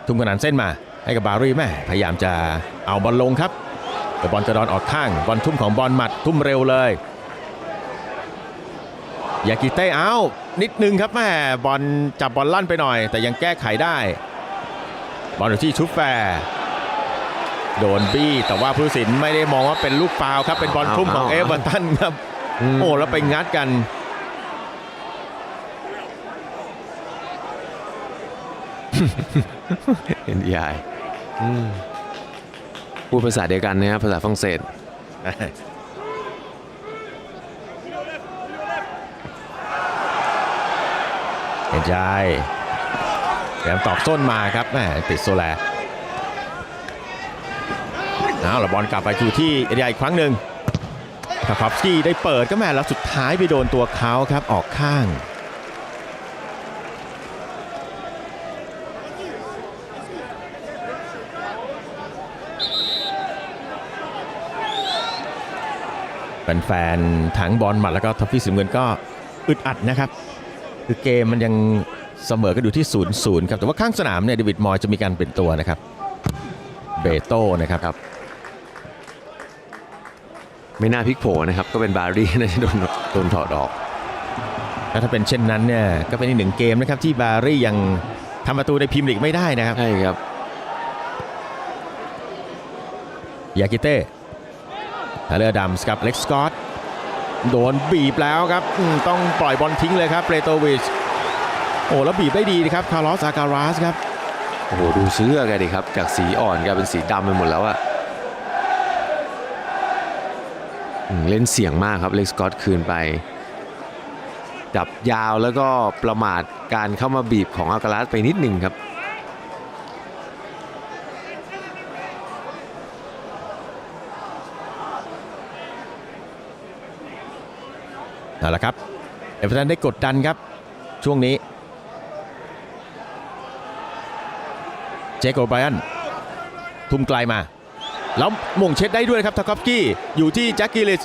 Speaker 24: ทุ่มกระหน่ำเส้นมาให้กับบารี่แม่พยายามจะเอาบอลลงครับแต่บอลกระดอนออกข้างบอลทุ่มของบอลหมัดทุ่มเร็วเลยยากิเต้เอานิดนึงครับแม่บอลจับบอลลั่นไปหน่อยแต่ยังแก้ไขได้บอลอยู่ที่ชุบแฟร์โดนบี้แต่ว่าผู้ตัดสินไม่ได้มองว่าเป็นลูกฟาวล์ครับเป็นบอลทุ่มของเอเวอร์ตันครับโอ้แล้วไปงัดกัน
Speaker 25: เอ็นดีไอพูดภาษาเดียวกันนะครับภาษาฝรั่งเศส
Speaker 24: เอ็นใจแถมตอกส้นมาครับแม่ติดโซแลแล้วบอลกลับไปอยู่ที่เอ็นดีไออีกครั้งหนึ่งทาคอฟสกี้ได้เปิดก็แม่แล้วสุดท้ายไปโดนตัวเขาครับออกข้างแฟนๆทั้งบอลหมัดแล้วก็ท็อฟฟี่สีน้ำเงินก็อึดอัดนะครับคือเกมมันยังเสมอกันอยู่ที่ 0-0 ครับแต่ว่าข้างสนามเนี่ยเดวิดมอยจะมีการเปลี่ยนตัวนะครับเบโต้นะครับ
Speaker 25: ไม่น่าพลิกโผนะครับก็เป็นบารี่นะที่โดนถอดออก
Speaker 24: ถ้าเป็นเช่นนั้นเนี่ยก็เป็นอีกหนึ่งเกมนะครับที่บารี่ยังทำประตูในพรีเมียร์ลีกไม่ได้นะครับ
Speaker 25: ใช่ครับ
Speaker 24: ยากิเต้ทาเลอร์ดัมส์กับเล็กสกอตโดนบีบแล้วครับต้องปล่อยบอลทิ้งเลยครับเบรโตวิชโอ้แล้วบีบได้ดีนะครับคาร์ลอสอาการาสครับ
Speaker 25: โอ้โหดูเสื้อแกดิครับจากสีอ่อนกลายเป็นสีดำไปหมดแล้วอะเล่นเสี่ยงมากครับเล็กสกอตคืนไปจับยาวแล้วก็ประมาทการเข้ามาบีบของอาการาสไปนิดหนึ่งครับ
Speaker 24: นั่นแหละครับเอเวอร์ตันได้กดดันครับช่วงนี้เจคโอไบรอันทุ่มไกลมาแล้วมงเช็ดได้ด้วยครับทาคอฟสกี้อยู่ที่แจ็คกิลิส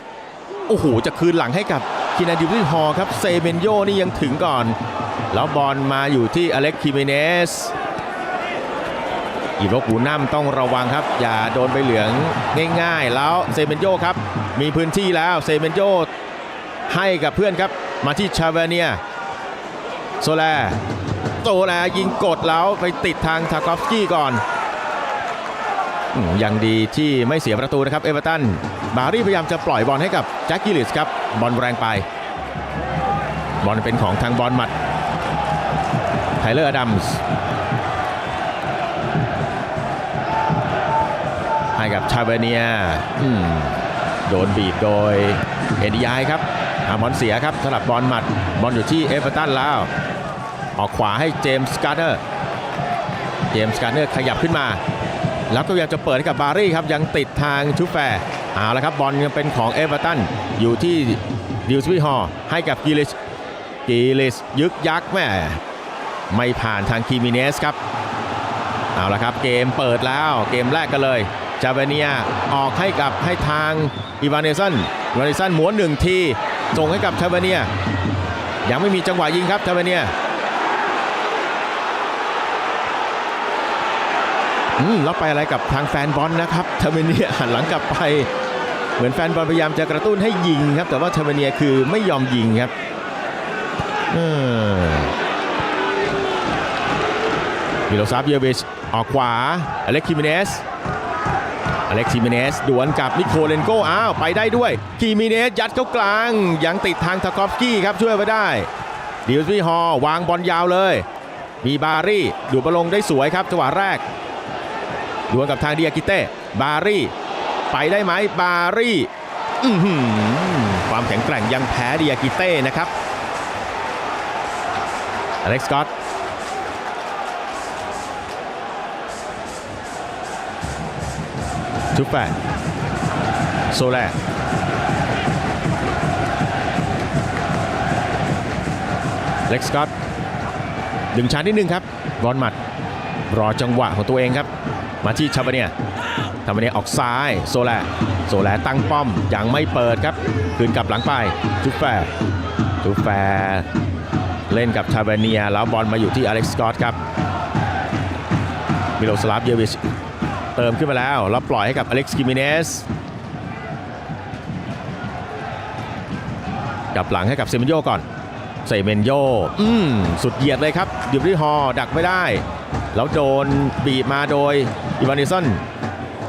Speaker 24: โอ้โหจะคืนหลังให้กับคินาดิวที่ฮอครับเซเมนโยนี่ยังถึงก่อนแล้วบอลมาอยู่ที่อเล็กคิเมเนสอีโวกูนัมต้องระวังครับอย่าโดนใบเหลืองง่ายๆแล้วเซเมนโยครับมีพื้นที่แล้วเซเมนโยให้กับเพื่อนครับมาที่ชาเวเนียโซแลยิงกดแล้วไปติดทางทาคอฟสกี้ก่อนยังดีที่ไม่เสียประตูนะครับเอเวอร์ตันบารี่พยายามจะปล่อยบอลให้กับแจ็คกิลิสครับบอลแรงไปบอลเป็นของทางบอลหมัดไทเลอร์อดัมส์ให้กับชาเวเนียโดนบีบโดยเอ็นดีไอครับบอลเสียครับสลับบอลหมัดบอลอยู่ที่เอเวอร์ตันแล้วออกขวาให้เจมส์การ์เนอร์ขยับขึ้นมาแล้วก็ยังจะเปิดให้กับบารี่ครับยังติดทางชูแฟร์เอาละครับบอลยังเป็นของเอเวอร์ตันอยู่ที่ดิวส์บีฮอลให้กับกิลิสยึกยักแม่ไม่ผ่านทางคิมิเนสครับเอาละครับเกมเปิดแล้วเกมแรกกันเลย จาเวเนียออกให้ทางอีวานเนสันหมุน1ทีส่งให้กับจาเวเนียยังไม่มีจังหวะยิงครับจาเวเนียแล้วไปอะไรกับทางแฟนบอลนะครับจาเวเนียหันหลังกลับไปเหมือนแฟนบอลพยายามจะกระตุ้นให้ยิงครับแต่ว่าจาเวเนียคือไม่ยอมยิงครับมิโลซาฟเยวิชออกขวาอเล็กคิมิเนสดวลกับนิโคเลนโกไปได้ด้วยคิมิเนสยัดเข้ากลางยังติดทางทาคอฟสกี้ครับช่วยไว้ได้ดิวส์บีฮอลวางบอลยาวเลยมีบารี่ดูบอลลงได้สวยครับจังหวะแรกดวลกับทางดิอากิเต้บารี่ไปได้ไหมบารี่ความแข็งแกร่งยังแพ้ดิอากิเต้นะครับอเล็กซ์สกอตทุบแปดโซแลเล็กสกอตดึงชาร์จนิดนึงครับบอลหมัดรอจังหวะของตัวเองครับมาที่ชาบาเนียออกซ้ายโซแลตั้งป้อมยังไม่เปิดครับคืนกลับหลังไปทุบแฟร์เล่นกับชาบาเนียแล้วบอลมาอยู่ที่อเล็กซ์สกอตครับมิโลสลาฟเยวิชเติมขึ้นมาแล้วปล่อยให้กับอเล็กซ์คิมิเนสกลับหลังให้กับเซเมนโยก่อนสุดเหยียดเลยครับดิวริฮอดักไม่ได้แล้วโดนบีบมาโดยอีวานเนสัน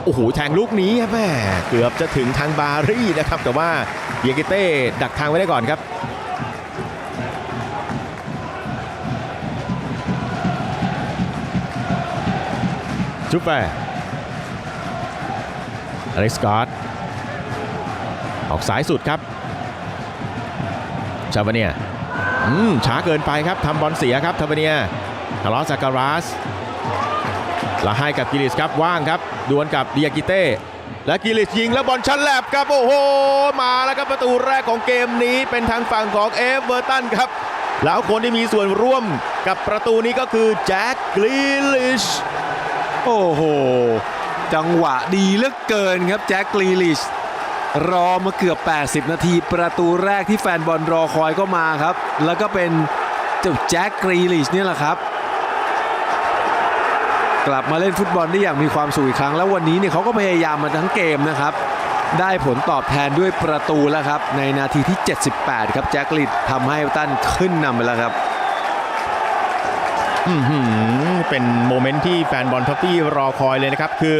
Speaker 24: โอ้โหแทงลูกนี้ครับแม่เกือบจะถึงทางบารี่นะครับแต่ว่าเดียกิเต้ดักทางไว้ได้ก่อนครับจุ๊บไปอเล็กซ์สกอตออกสายสุดครับชาบาเนียช้าเกินไปครับทำบอลเสียครับชาบาเนียคาร์ลอสซาการัสแล้วให้กับกิลิสครับว่างครับดวลกับดิอากิเต้และกิลิสยิงแล้วบอลชันแลบครับโอ้โหมาแล้วครับประตูแรกของเกมนี้เป็นทางฝั่งของเอเวอร์ตันครับแล้วคนที่มีส่วนร่วมกับประตูนี้ก็คือแจ็คกรีลิช
Speaker 2: โอ้โหจังหวะดีเหลือเกินครับแจ็คกรีลิชรอมาเกือบ80นาทีประตูแรกที่แฟนบอลรอคอยก็มาครับแล้วก็เป็นเจ้าแจ็คกรีลิชเนี่ยแหละครับกลับมาเล่นฟุตบอลได้อย่างมีความสุขอีกครั้งแล้ววันนี้เนี่ยเขาก็พยายามมาทั้งเกมนะครับได้ผลตอบแทนด้วยประตูแล้วครับในนาทีที่78ครับแจ็คกรีลิชทำให้เอเวอร์ตันขึ้นนำไปแล้วครับ
Speaker 24: เป็นโมเมนต์ที่แฟนบอลท็อฟฟี่รอคอยเลยนะครับคือ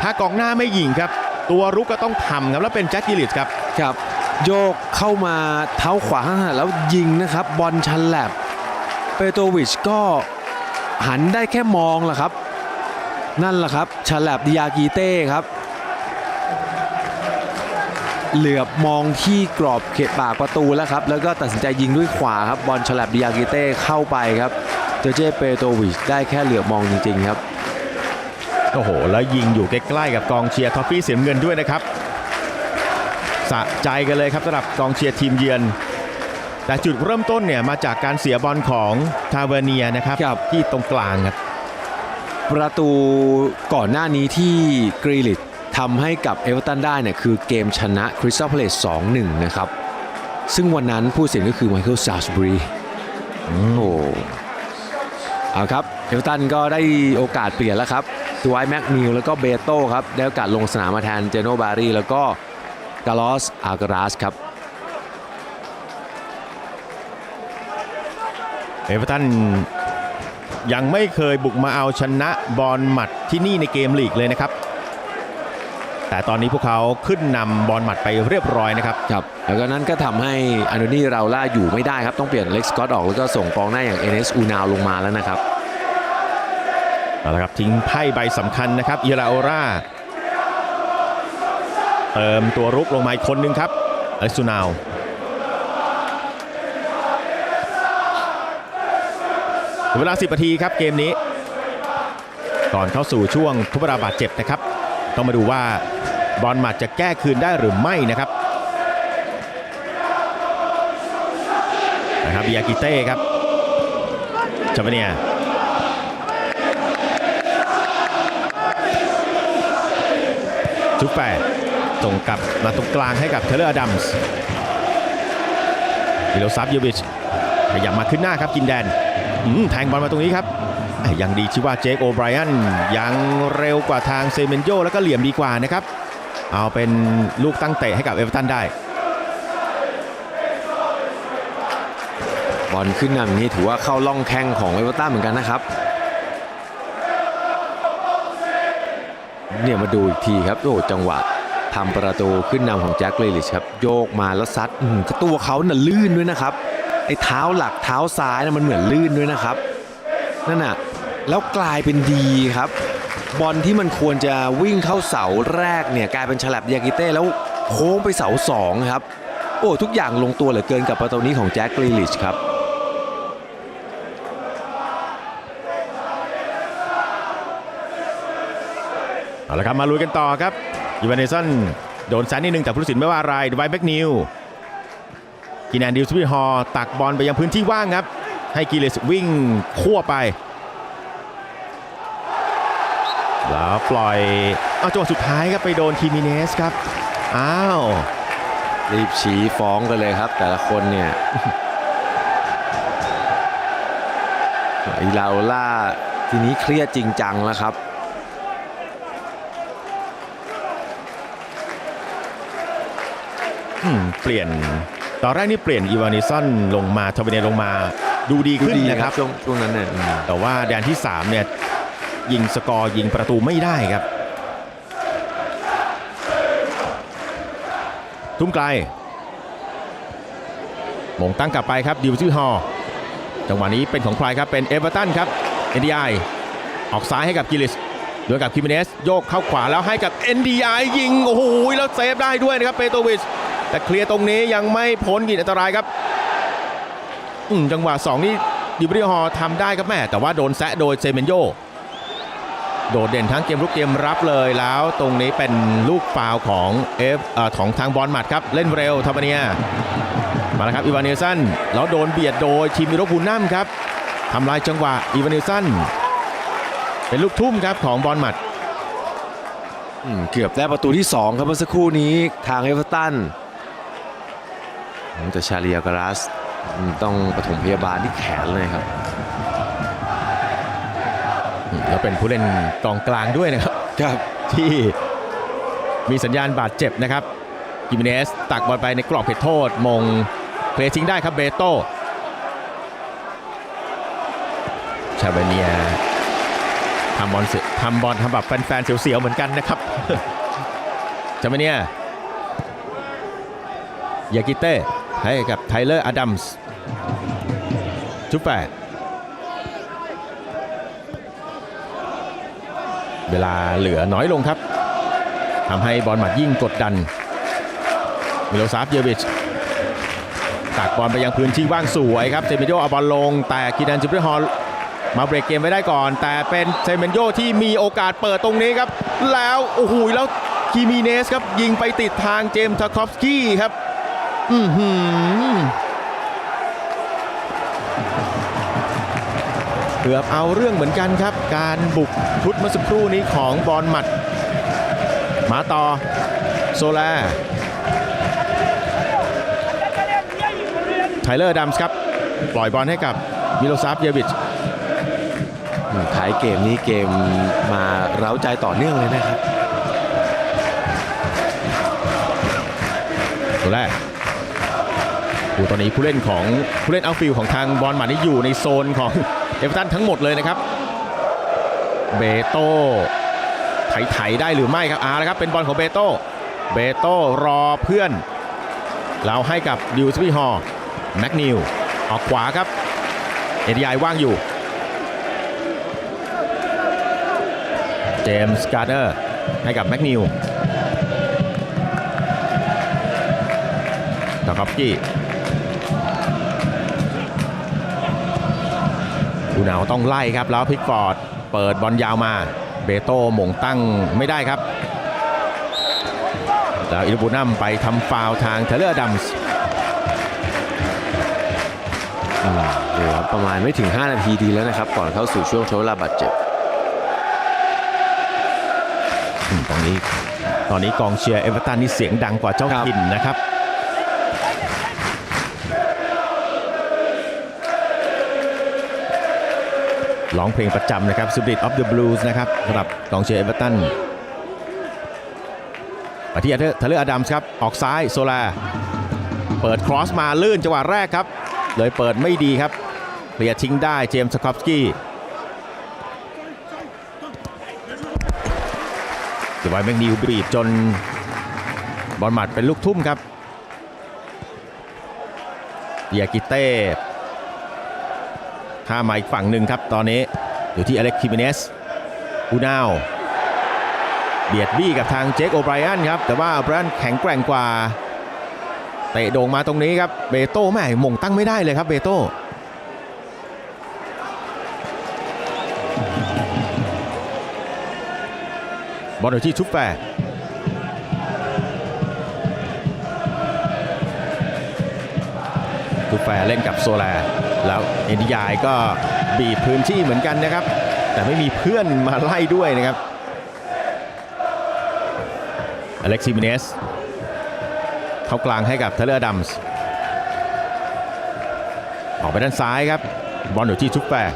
Speaker 24: ถ้ากองหน้าไม่ยิงครับตัวรุกก็ต้องทำครับแล้วเป็นแจ็คกิลิช
Speaker 2: ครับโยกเข้ามาเท้าขวาแล้วยิงนะครับบอลชันแลบเปโตวิชก็หันได้แค่มองแหละครับนั่นแหละครับชันแลบดิอากิเต้ครับเหลือบมองที่กรอบเขตปากประตูแล้วครับแล้วก็ตัดสินใจยิงด้วยขวาครับบอลชันแลบดิอากิเต้เข้าไปครับเจเปโตวิชได้แค่เหลือบมองจริงๆครับ
Speaker 24: โอ้โหแล้วยิงอยู่ใกล้ๆกับกองเชียร์ท็อฟฟี่เสียเงินด้วยนะครับสะใจกันเลยครับสำหรับกองเชียร์ทีมเยือนแต่จุดเริ่มต้นเนี่ยมาจากการเสียบอลของทาเวเนียนะครับที่ตรงกลางครับ
Speaker 2: ประตูก่อนหน้านี้ที่กรีลิชทำให้กับเอเวอร์ตันได้เนี่ยคือเกมชนะคริสตัลพาเลซ 2-1 นะครับซึ่งวันนั้นผู้ตัดสินก็คือไมเคิลซาร์สบุรีเอาครับเอเวอร์ตันก็ได้โอกาสเปลี่ยนแล้วครับดไวท์แม็กนิลแล้วก็เบโต้ครับได้โอกาสลงสนามมาแทนเจโนบารีแล้วก็กาลอสอาการาสครับ
Speaker 24: เอเวอร์ตันยังไม่เคยบุกมาเอาชนะบอลหมัดที่นี่ในเกมลีกเลยนะครับแต่ตอนนี้พวกเขาขึ้นนำบอลหมัดไปเรียบร้อยนะครับ
Speaker 2: แล้วก็นั้นก็ทำให้อันโดนีราล่าอยู่ไม่ได้ครับต้องเปลี่ยนเล็กสกอตออกแล้วก็ส่งกองหน้าอย่างเอเนสอูนาวลงมาแล้วนะครับ
Speaker 24: เอาละครับทิ้งไพ่ใบสำคัญนะครับอิราโอราเติมตัวรุกลงมาอีกคนนึงครับอเล็กซ์อูนาวเวลา10 นาทีครับเกมนี้ก่อนเข้าสู่ช่วงทดเวลาบาดเจ็บนะครับต้องมาดูว่าบอลหมัดจะแก้คืนได้หรือไม่นะครับบิอากิเต้ครับชาบาเนีย จุ๊บแปะส่งกลับมาตรงกลางให้กับเทเลอร์อดัมส์มิโลซาฟเยวิชขยับมาขึ้นหน้าครับกินแดนแทงบอลมาตรงนี้ครับยังดีที่ว่าเจคโอไบรอันยังเร็วกว่าทางเซเมนโยแล้วก็เหลี่ยมดีกว่านะครับเอาเป็นลูกตั้งเตะให้กับเอเวอร์ตันได้
Speaker 25: บอลขึ้นนำนี้ถือว่าเข้าล่องแข้งของเอเวอร์ตันเหมือนกันนะครับเนี่ยมาดูอีกทีครับโอ้จังหวะทำประตูขึ้นนำของแจ็คเกรลิชครับโยกมาแล้วซัดตัวเขาน่ะลื่นด้วยนะครับไอ้เท้าหลักเท้าซ้ายน่ะมันเหมือนลื่นด้วยนะครับนั่นน่ะแล้วกลายเป็นดีครับบอลที่มันควรจะวิ่งเข้าเสาแรกเนี่ยกลายเป็นฉลับยากิเต้แล้วโค้งไปเสา2ครับโอ้ทุกอย่างลงตัวเหลือเกินกับประตูนี้ของแจ็คเกรลิชครับ
Speaker 24: เอาละครับมาลุยกันต่อครับอีวานเนสันโดนแซนนิดนึงแต่ผู้ตัดสินไม่ว่าอะไรไวแบ็กนิวกินแอนดิวสวิฮอร์ตักบอลไปยังพื้นที่ว่างครับให้กิเลสวิ่งคั่วไปแล้วปล่อยจังหวะสุดท้ายครับไปโดนคิมิเนสครับ
Speaker 25: รีบชี้ฟ้องกันเลยครับแต่ละคนเนี่ยอิลาโอล่าทีนี้เครียดจริงจังแล้วครับ
Speaker 24: เปลี่ยนตอนแรกนี่เปลี่ยนอีวานิสันลงมาทอร์เบเนลงมาดูดีขึ้นนะครับ
Speaker 25: ช่วงนั้นเนี่ย
Speaker 24: แต่ว่าแดนที่3เนี่ยยิงสกอร์ยิงประตูไม่ได้ครับทุ่มไกลมงตั้งกลับไปครับดิวซิฮอร์จังหวะนี้เป็นของใครครับเป็นเอเวอร์ตันครับNDI ออกซ้ายให้กับกิลิสโดยกับคิมิเนสโยกเข้าขวาแล้วให้กับ NDI ยิงโอ้โหแล้วเซฟได้ด้วยนะครับเปโตวิชแต่เคลียร์ตรงนี้ยังไม่พ้นขีดอันตรายครับจังหวะ2นี่ดิบริฮอร์ทำได้ครับแม่แต่ว่าโดนแซะโดยเซเมนโยโดดเด่นทั้งเกมรุกเกมรับเลยแล้วตรงนี้เป็นลูกฟาวล์ของทางบอลหมัดครับเล่นเร็วทาบาเนียมาแล้วครับอีวานเนลสันแล้วโดนเบียดโดยทีมมิโรบูนัมครับทำลายจังหวะอีวานเนลสันเป็นลูกทุ่มครับของบอลหมัด
Speaker 25: เกือบได้ประตูที่2ครับเมื่อสักครู่นี้ทางเอเวอร์ตันแต่ชาเลียกราสต้องปฐมพยาบาลที่แขนเลยครับ
Speaker 24: แล้วเป็นผู้เล่นกองกลางด้วยนะครับที่มีสัญญาณบาดเจ็บนะครับกิมิเนสตักบอลไปในกรอบเขตโทษมงเพลย์ทิ้งได้ครับเบโต้ชาเบเนียทำบอลทำแบบแฟนๆเสียวๆเหมือนกันนะครับชาเบเนียยากิเต้ให้กับไทเลอร์อดัมส์จุ๊บแปะเวลาเหลือน้อยลงครับทำให้บอลหมัดยิ่งกดดันมิโลซาฟเยวิชตักบอลไปยังพื้นที่ว่างสวยครับเซเมนโยเอาบอลลงแต่กินันจิบริฮอลมาเบรกเกมไว้ได้ก่อนแต่เป็นเซเมนโยที่มีโอกาสเปิดตรงนี้ครับแล้วโอ้โหแล้วคิมิเนสครับยิงไปติดทางเจมส์ทาคอฟสกี้ครับเกือบเอาเรื่องเหมือนกันครับการบุกชุดเมื่อสักครู่นี้ของบอลหมัดมาต่อโซลาไทเลอร์ดัมส์ครับปล่อยบอลให้กับมิโลซาฟเยวิช
Speaker 25: ท้ายเกมนี้เกมมาเร้าใจต่อเนื่องเลยนะครับ
Speaker 24: โซลาตอนนี้ผู้เล่นเอาฟิลของทางบอลหมัดนี่อยู่ในโซนของเอเวอร์ตันทั้งหมดเลยนะครับเบโต้ไถได้หรือไม่ครับแล้วครับเป็นบอลของเบโต้รอเพื่อนเราให้กับดิวสปีฮอร์แม็กนิวออกขวาครับNDIว่างอยู่เจมส์การ์เนอร์ให้กับแม็กนิวตาคอฟกี้อูนาวต้องไล่ครับแล้วพิกฟอร์ดเปิดบอลยาวมาเบโต้หม่งตั้งไม่ได้ครับแล้วอิลบูนัมไปทำฟาวล์ทางเทเลอร์ดัมส์
Speaker 25: เดี๋ยวประมาณไม่ถึง5นาทีดีแล้วนะครับก่อนเข้าสู่ช่วงทดเวลาบาดเจ็บ
Speaker 24: ตรงนี้ ตอนนี้กองเชียร์เอเวอร์ตันนี่เสียงดังกว่าเจ้าถิ่นนะครับร้องเพลงประจำนะครับ Spirit of the Blues นะครับสำหรับกองเชียร์เอเวอร์ตันมาที่เทเลอร์อดัมส์ครับออกซ้ายโซลาเปิดครอสมาลื่นจังหวะแรกครับเลยเปิดไม่ดีครับเคลียร์ทิ้งได้เจมส์สคอปสกี้เดี๋ยวไว้แม็กนิวบีบจนบอลหมัดเป็นลูกทุ่มครับเดียกิเต้ข้ามมาอีกฝั่งหนึ่งครับตอนนี้อยู่ที่อเล็กซ์คิมิเนสอูนาวเบียดบี้กับทางเจคโอไบรอันครับแต่ว่าโอไบรอันแข็งแกร่งกว่าเตะโด่งมาตรงนี้ครับเบโต้แม่หม่งตั้งไม่ได้เลยครับเบโต้บอลอยู่ที่ชุบแฟร์ชุบแฟร์เล่นกับโซลาแล้วเอ็นดียายก็บีบพื้นที่เหมือนกันนะครับแต่ไม่มีเพื่อนมาไล่ด้วยนะครับอเล็กซิมิเนสเข้ากลางให้กับเทเลอร์ดัมส์ออกไปด้านซ้ายครับบอลอยู่ที่ชุบแฟร์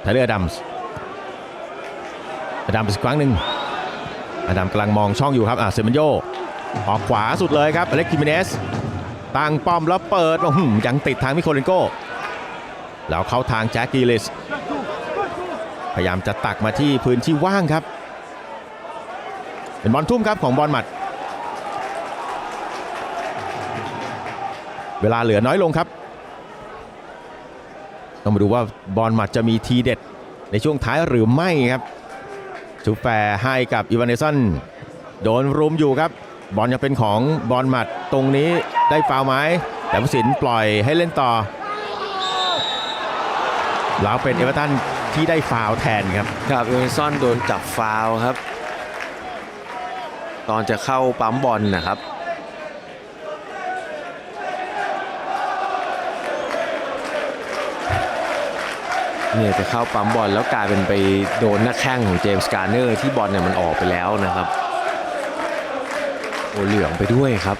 Speaker 24: เทเลอร์ดัมส์ครั้งหนึ่งอดัมกำลังมองช่องอยู่ครับเซมันโยออกขวาสุดเลยครับอเล็กซิมิเนสตั้งป้อมแล้วเปิดยังติดทางมิโคเลนโกแล้วเข้าทางแจ็คกิลิสพยายามจะตักมาที่พื้นที่ว่างครับเป็นบอลทุ่มครับของบอลหมัดเวลาเหลือน้อยลงครับต้องมาดูว่าบอลหมัดจะมีทีเด็ดในช่วงท้ายหรือไม่ครับชูแฟร์ให้กับอีวานเนสันโดนรุมอยู่ครับบอลยังเป็นของบอลหมัดตรงนี้ได้ฟาวล์ไหมแต่ผู้สินปล่อยให้เล่นต่อแล้วเป็นเอเวอร์ตันที่ได้ฟาวล์แทนครับ
Speaker 25: ครับอีวานเนสันโดนจับฟาวล์ครับตอนจะเข้าปั๊มบอลนะครับเนี่ยจะเข้าปั๊มบอลแล้วกลายเป็นไปโดนหน้าแข้งของเจมส์การ์เนอร์ที่บอลเนี่ยมันออกไปแล้วนะครับโอ้เหลืองไปด้วยครับ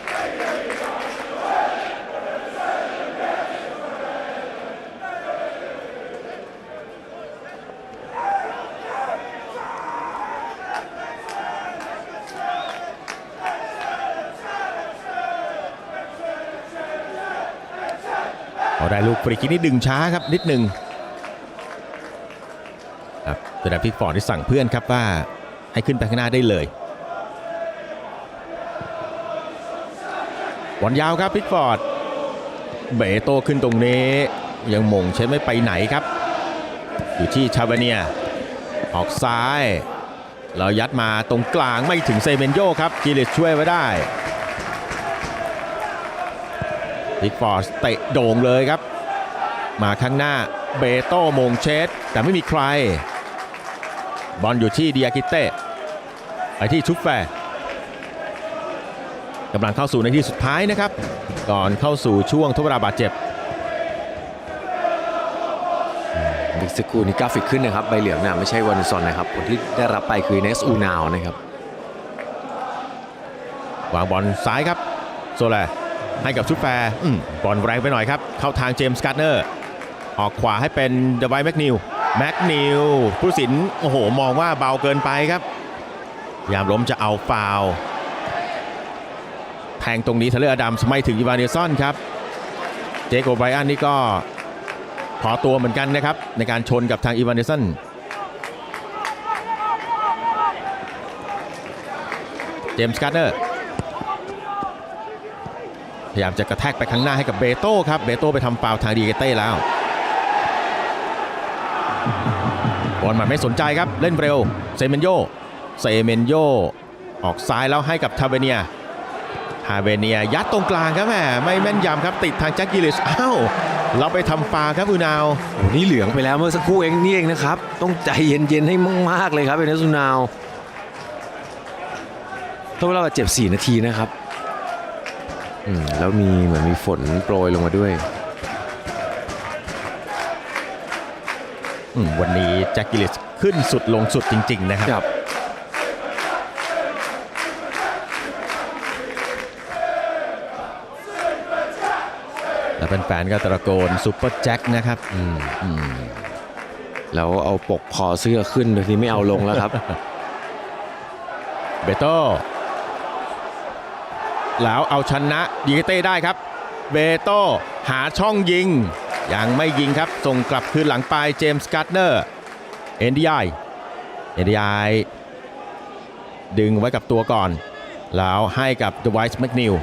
Speaker 24: ได้ลูกฟรีคิกนี่ดึงช้าครับนิดนึงครับแต่พิกฟอร์ดที่สั่งเพื่อนครับว่าให้ขึ้นไปข้างหน้าได้เลยบอลยาวครับพิกฟอร์ดเบโต้ขึ้นตรงนี้ยังมงเช็ดไม่ไปไหนครับอยู่ที่ชาบาเนียออกซ้ายเรายัดมาตรงกลางไม่ถึงเซเมนโยครับกิลิชช่วยไว้ได้พิกฟอร์ดเตะโด่งเลยครับมาข้างหน้าเบโต้มงเชสแต่ไม่มีใครบอลอยู่ที่เดียกิเต้ไปที่ชุบแฟร์กำลังเข้าสู่นาทีสุดท้ายนะครับก่อนเข้าสู่ช่วงทดเวลาบาดเจ็บ
Speaker 25: บิ๊กสกูนี่กราฟิกขึ้นนะครับใบเหลืองเนี่ยไม่ใช่วานิซอนนะครับคนที่ได้รับไปคือเนสอูนาวนะครับ
Speaker 24: วางบอลซ้ายครับโซลาให้กับชุบแฟร์บอลแรงไปหน่อยครับเข้าทางเจมส์การ์เนอร์ออกขวาให้เป็นเดวายแม็กนิวผู้สินโอ้โหมองว่าเบาเกินไปครับพยายามล้มจะเอาฟาวล์แทงตรงนี้เทเลอร์อดัมส์ไม่ถึงอีวานเนสันครับเจคโอไบรอันนี่ก็พอตัวเหมือนกันนะครับในการชนกับทางอีวานเนสันเจมส์การ์เนอร์พยายามจะกระแทกไปข้างหน้าให้กับเบโต้ครับเบโต้ไปทำฟาวล์ทางดีเกเต้แล้วบอลมันไม่สนใจครับเล่นเร็วเซเมนโยออกซ้ายแล้วให้กับทาเวเนียยัดตรงกลางครับแหมไม่แม่นยำครับติดทางแจ็คกิลิชเราไปทำฟาวล์ครับอูนาว
Speaker 25: นี่เหลืองไปแล้วเมื่อสักครู่เองนี่เองนะครับต้องใจเย็นๆให้มากๆเลยครับเอเนซูนาวต้องเวลาเจ็บ4 นาทีนะครับแล้วมีเหมือนมีฝนโปรยลงมาด้วย
Speaker 24: วันนี้แจ็คกิลิส ขึ้นสุดลงสุดจริงๆนะครับแล้วแฟนๆก็ตะโกนซุปเปอร์แจ็คนะครับ
Speaker 25: แล้วเอาปกคอเสื้อขึ้นโดยที่ไม่เอาลงแล้วครับ
Speaker 24: เบโต้แล้วเอาชนะยิงเต้ได้ครับเบโต้หาช่องยิงยังไม่ยิงครับส่งกลับคืนหลังไปเจมส์การ์ดเนอร์เอ็นดีไอดึงไว้กับตัวก่อนแล้วให้กับเดอะไวท์แมคนิว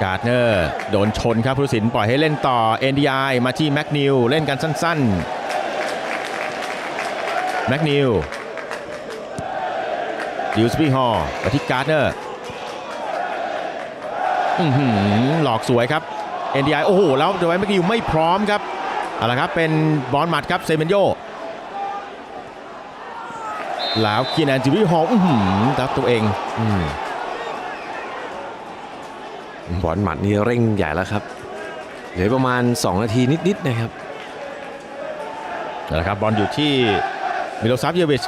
Speaker 24: การ์ดเนอร์โดนชนครับผู้ตัดสินปล่อยให้เล่นต่อ NDI มาที่แมคนิวเล่นกันสั้นๆแมคนิวดิวสปีฮอลมาที่การ์ดเนอร์หลอกสวยครับ NDI โอ้โหแล้วเดอะไวท์แมคนิวไม่พร้อมครับเอาละครับเป็นบอลหมัดครับเซเมนโยแล้วคีนันจิวิฮอลตัดตัวเอง
Speaker 25: บอลหมัดนี่เร่งใหญ่แล้วครับเหลือประมาณ2นาทีนิดๆนะครับ
Speaker 24: นะครับบอลอยู่ที่มิโลซาฟเยวิช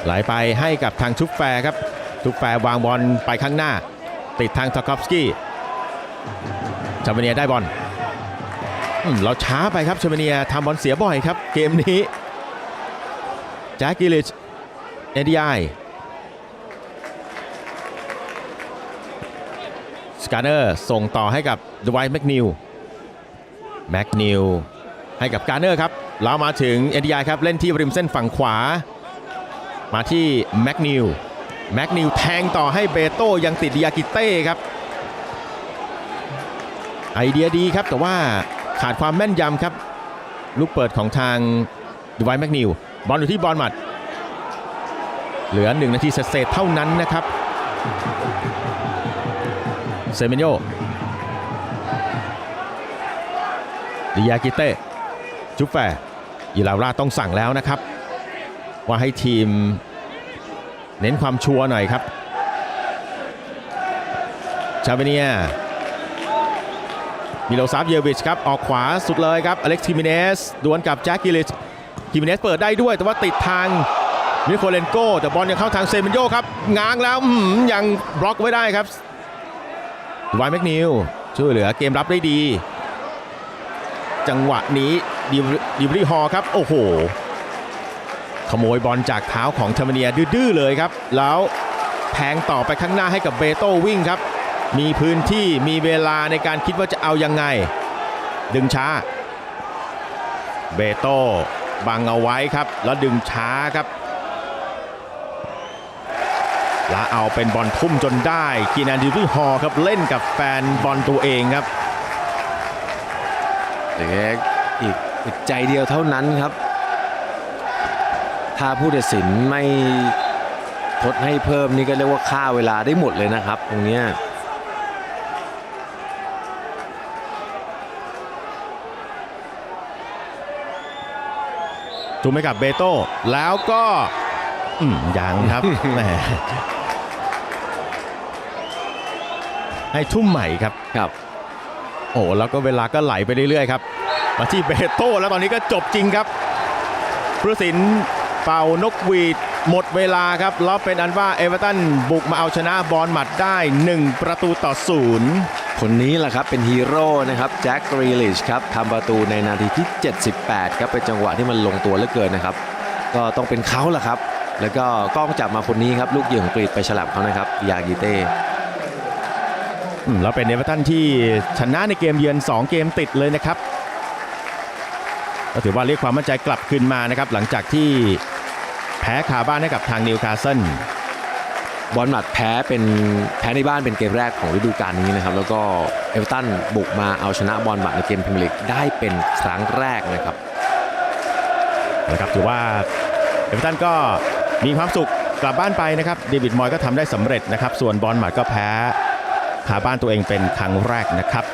Speaker 24: ไหลไปให้กับทางชุบแฟร์ครับชุบแฟร์วางบอลไปข้างหน้าติดทางทาคอฟสกี้ชาเวเนียได้บอลเราช้าไปครับชาเวเนียทำบอลเสียบ่อยครับเกมนี้แจ็คกิลิชNDIสการ์เนอร์ส่งต่อให้กับเดอะไวท์แมคนิวให้กับการ์เนอร์ครับแล้วมาถึง NDI ครับเล่นที่ริมเส้นฝั่งขวามาที่แมคนิวแทงต่อให้เบโต้ยังติดดิอากิเต้ครับไอเดียดีครับแต่ว่าขาดความแม่นยำครับลูกเปิดของทางเดอะไวท์แมคนิวบอลอยู่ที่บอลหมัดเหลือ1นาทีเศษเท่านั้นนะครับเซเมนโยดิอากิเต้จุ๊บแฟร์อิลาราต้องสั่งแล้วนะครับว่าให้ทีมเน้นความชัวร์หน่อยครับชาเวเนียมิโลซาฟเยวิชครับออกขวาสุดเลยครับอเล็กซ์คิมิเนสดวลกับแจ็คกิลิชคิมิเนสเปิดได้ด้วยแต่ว่าติดทางมิโคเลนโกแต่บอลยังเข้าทางเซเมนโยครับง้างแล้วยังบล็อกไว้ได้ครับไวท์แมคนิวช่วยเหลือเกมรับได้ดีจังหวะนี้ดิบรีฮอครับโอ้โหขโมยบอลจากเท้าของชาเวเนียดื้อๆเลยครับแล้วแทงต่อไปข้างหน้าให้กับเบโต้วิ่งครับมีพื้นที่มีเวลาในการคิดว่าจะเอายังไงดึงช้าเบโต้บังเอาไว้ครับแล้วดึงช้าครับแล้วเอาเป็นบอลทุ่มจนได้คีนันดิวิฮอครับเล่นกับแฟนบอลตัวเองครับ
Speaker 25: อีกใจเดียวเท่านั้นครับถ้าผู้ตัดสินไม่ทดให้เพิ่มนี่ก็เรียกว่าฆ่าเวลาได้หมดเลยนะครับตรงนี้
Speaker 24: ถูกไหมกับเบโต้แล้วก็ยังครับ แหมให้ทุ่มใหม่ครับโอ้แล้วก็เวลาก็ไหลไปเรื่อยๆครับมาที่เบโต้แล้วตอนนี้ก็จบจริงครับผู้ตัดสินเป่านกหวีดหมดเวลาครับแล้วเป็นอันว่าเอเวอร์ตันบุกมาเอาชนะบอร์นมัธได้1-0
Speaker 25: คนนี้แหละครับเป็นฮีโร่นะครับแจ็คกรีลิชครับทำประตูในนาทีที่78ครับเป็นจังหวะที่มันลงตัวเหลือเกินนะครับก็ต้องเป็นเขาแหละครับแล้วก็กล้องจับมาคนนี้ครับลูกยิงของกรีดไปฉลับเขานะครับยากิเต้
Speaker 24: แล้วเป็นเอเวอร์ตันที่ชนะในเกมเยือน2เกมติดเลยนะครับก็ถือว่าเรียกความมั่นใจกลับคืนมานะครับหลังจากที่แพ้คาบ้านให้กับทางนิวคาสเซิล
Speaker 25: บอลหมัดแพ้ในบ้านเป็นเกมแรกของฤดูกาลนี้นะครับแล้วก็เอเวอร์ตันบุกมาเอาชนะบอลหมัดในเกมพรีเมียร์ลีกได้เป็นครั้งแรกนะครับ
Speaker 24: ถือว่าเอเวอร์ตันก็มีความสุขกลับบ้านไปนะครับเดวิดมอยก็ทำได้สำเร็จนะครับส่วนบอลหมัดก็แพ้คาบ้านตัวเองเป็นครั้งแรกนะครับ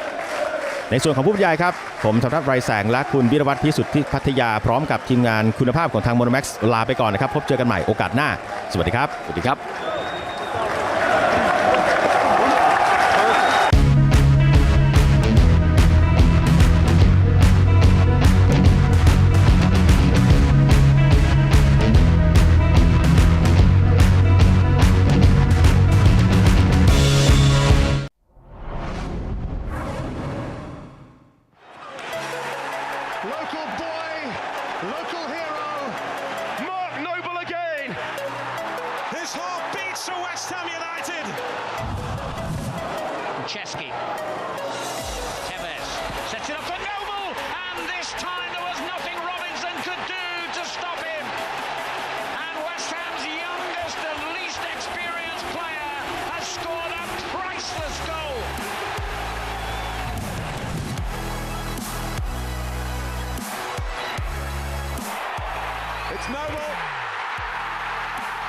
Speaker 24: ในส่วนของผู้บรรยายครับผมธนรัตน์ ไรแสงและคุณวิรวัฒน์พิสุทธิ์ที่พัทยาพร้อมกับทีมงานคุณภาพของทางโมโนแม็กซ์ลาไปก่อนนะครับพบเจอกันใหม่โอกาสหน้าสวัสดีครับ
Speaker 16: Local boy, local hero, Mark Noble again. His heart beats for West Ham United.
Speaker 21: Chesky. Tevez sets it up for Noble, and this time there was nothing Robinson could do to stop him. And West Ham's youngest and least experienced player has scored a priceless goal.
Speaker 16: It's Noble.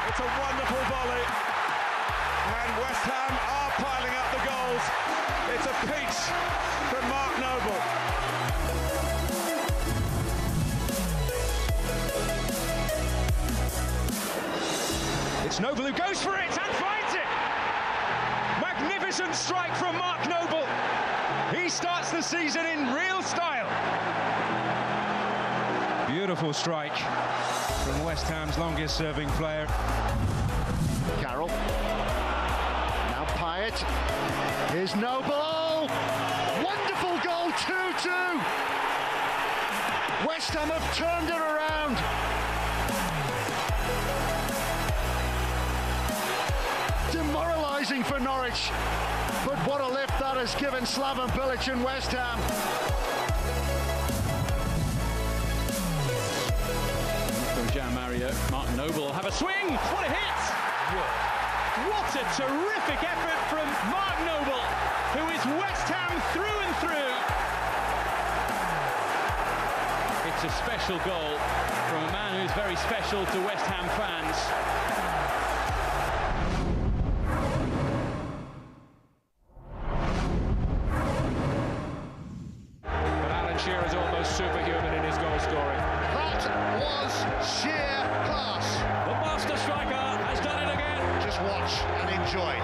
Speaker 16: It's a wonderful volley. And West Ham are piling up the goals. It's a peach from Mark Noble. It's Noble who goes for it and finds it. Magnificent strike from Mark Noble. He starts the season in real style. Beautiful strike from West Ham's longest serving player.
Speaker 5: Carroll. Now Pyatt. Here's Noble. Wonderful goal, 2-2. West Ham have turned it around. Demoralising for Norwich. But what a lift that has given Slaven Bilic and West Ham.
Speaker 9: Jean Mario, Martin Noble will have a swing. What a hit! What a terrific effort from Mark Noble, who is West Ham through and through. It's a special goal from a man who's very special to West Ham fans. But Alan Shearer is almost superhuman in his goal scoring.
Speaker 5: That was sheer class.
Speaker 9: The master striker has done it again.
Speaker 5: Just watch and enjoy.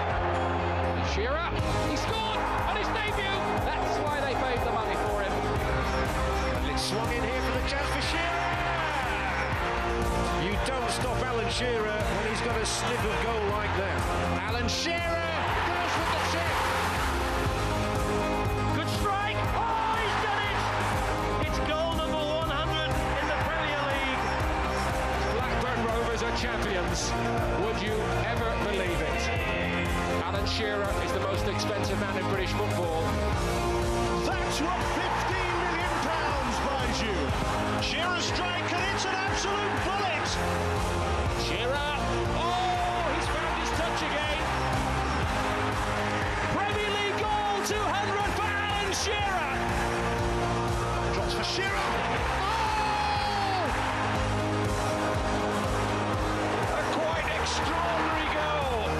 Speaker 9: Shearer, he scored on his debut. That's why they paid the money for him.
Speaker 5: And it's swung in here for the chance for Shearer. You don't stop Alan Shearer when he's got a snip of goal like that. Alan Shearer goes with the chip.
Speaker 9: Good strike. Oh, he's done it. It's goal number 100 in the Premier League.
Speaker 16: Blackburn Rovers are champions. Would you ever believe it? Alan Shearer is the most expensive man in British football.
Speaker 5: That's what £15 million buys you. Shearer strike and it's an absolute bullet.
Speaker 9: Shearer. Oh, he's found his touch again. Premier League goal 200 for Alan Shearer.
Speaker 5: Drops for Shearer.
Speaker 9: A quite extraordinary goal.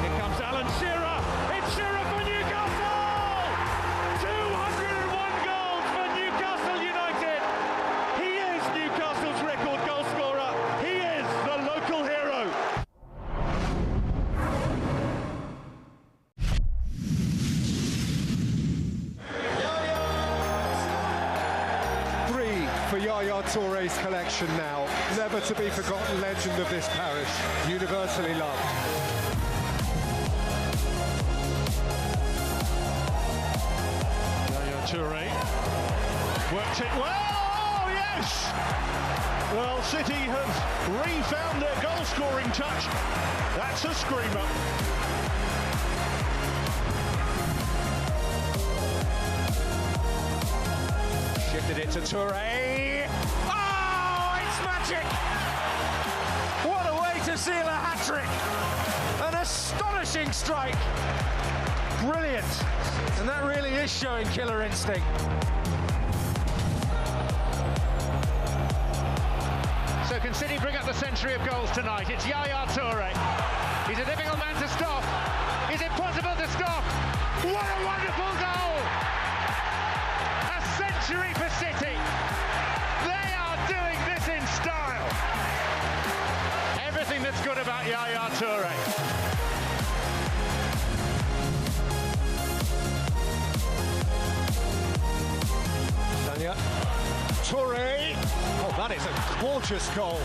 Speaker 9: Here comes Alan Shearer. It's Shearer for Newcastle. 201 goals for Newcastle United. He is Newcastle's record goal scorer. He is the local hero.
Speaker 16: Three for Yaya Touré's collection now. Never to be forgotten legend of this parish. Universally loved.
Speaker 5: Yaya Touré worked it well. Oh, yes! Well, City have refound their goal-scoring touch. That's a screamer.
Speaker 16: Shifted it to Touré. Oh, it's magic! What a way to seal a hat-trick! An astonishing strike. Brilliant. And that really is showing killer instinct.
Speaker 5: So can City bring up the century of goals tonight? It's Yaya Touré. He's a difficult man to stop. He's impossible to stop. What a wonderful goal! A century for City. They are doing this in style. Everything that's good about Yaya Touré.
Speaker 16: Touré. Oh, that is a gorgeous goal.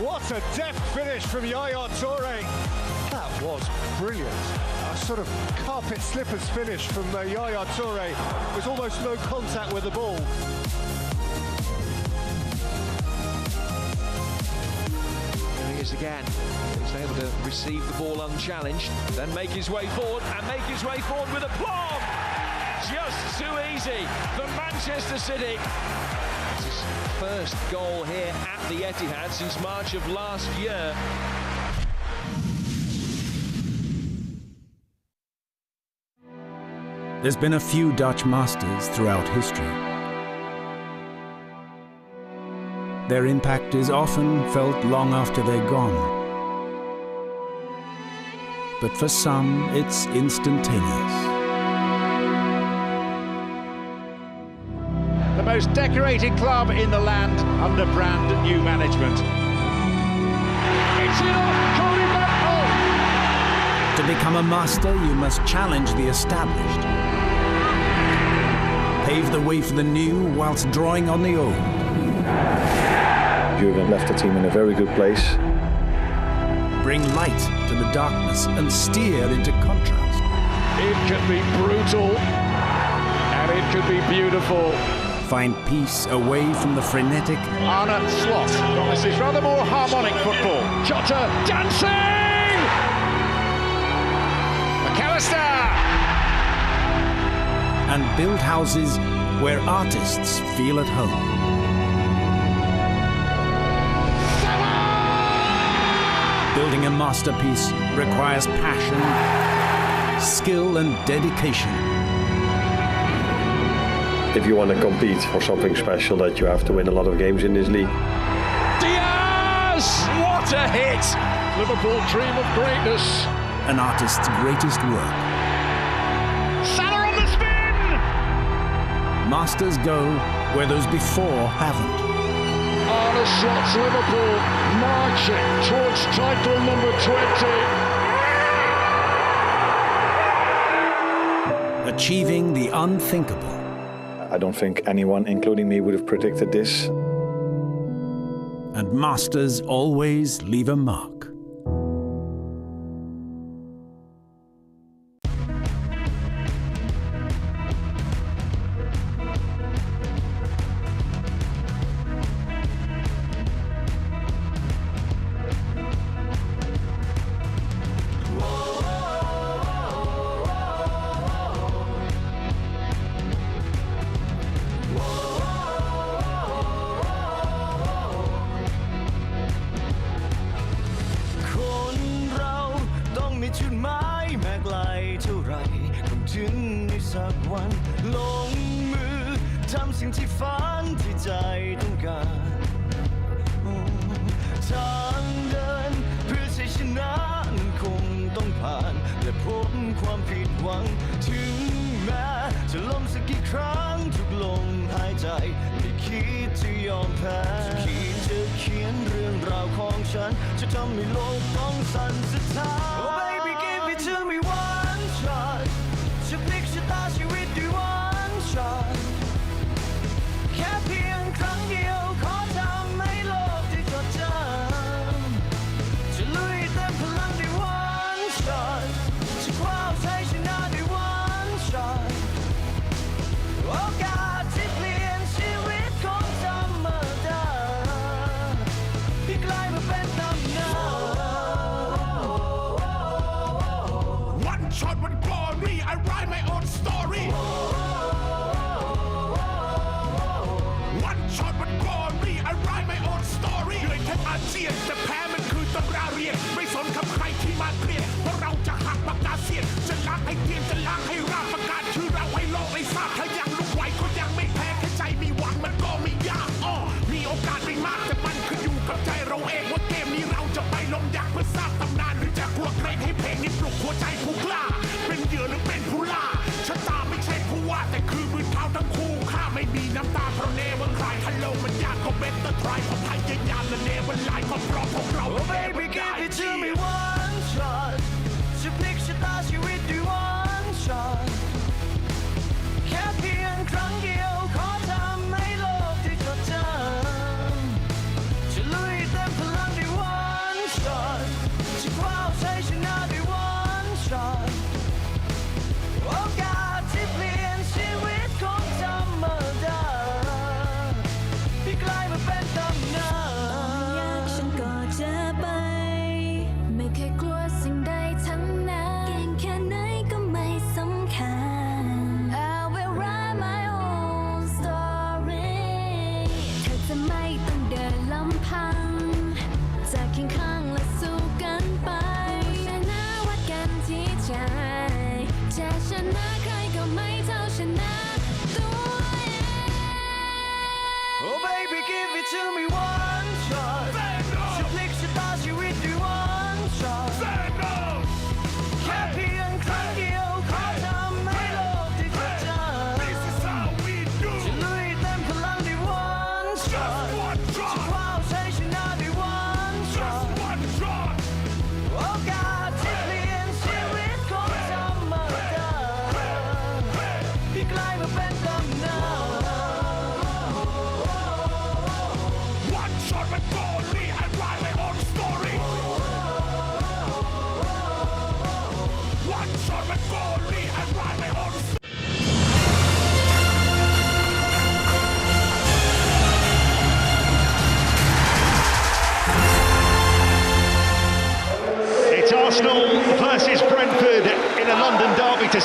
Speaker 16: What a deft finish from Yaya Touré. That was brilliant. A sort of carpet slippers finish from Yaya Touré. With almost no contact with the ball. once again. He's able to receive the ball unchallenged, then make his way forward with aplomb. Just too easy for Manchester City. It's his first goal here at the Etihad since March of last year.
Speaker 3: There's been a few Dutch masters throughout history. Their impact is often felt long after they're gone. But for some, it's instantaneous.
Speaker 5: The most decorated club in the land under brand new management. It's enough, Cody Bell.
Speaker 3: To become a master, you must challenge the established. Pave the way for the new whilst drawing on the old.
Speaker 4: Jurgen left the team in a very good place.
Speaker 3: Bring light to the darkness and steer into contrast.
Speaker 5: It can be brutal and it can be beautiful.
Speaker 3: Find peace away from the frenetic.
Speaker 5: Arne Slot promises rather more harmonic football. Jota dancing! McAllister!
Speaker 3: And build houses where artists feel at home. Building a masterpiece requires passion, skill and dedication.
Speaker 4: If you want to compete for something special, that you have to win a lot of games in this league.
Speaker 5: Diaz! What a hit! Liverpool dream of greatness.
Speaker 3: An artist's greatest work.
Speaker 5: Salah on the spin!
Speaker 3: Masters go where those before haven't.
Speaker 5: Arne Slot's Liverpool marching towards title number 20.
Speaker 3: Achieving the unthinkable.
Speaker 4: I don't think anyone, including me, would have predicted this.
Speaker 3: And masters always leave a mark.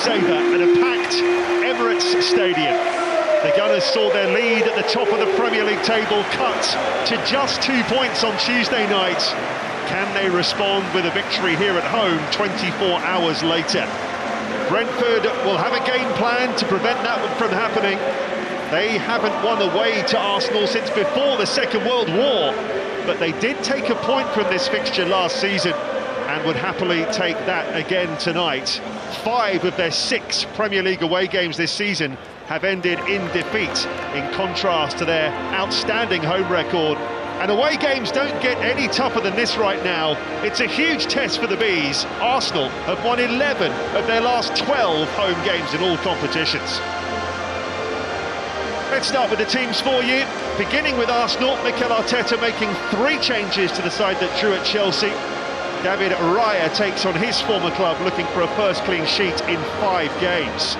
Speaker 8: saver at a packed Emirates Stadium. The Gunners saw their lead at the top of the Premier League table cut to just 2 points on Tuesday night. Can they respond with a victory here at home 24 hours later? Brentford will have a game plan to prevent that from happening. They haven't won away to Arsenal since before the Second World War, but they did take a point from this fixture last season and would happily take that again tonight. 5 of their 6 Premier League away games this season have ended in defeat, in contrast to their outstanding home record. And away games don't get any tougher than this right now. It's a huge test for the Bees. Arsenal have won 11 of their last 12 home games in all competitions. Let's start with the teams for you. Beginning with Arsenal, Mikel Arteta making 3 changes to the side that drew at Chelsea. David Raya takes on his former club, looking for a first clean sheet in 5 games.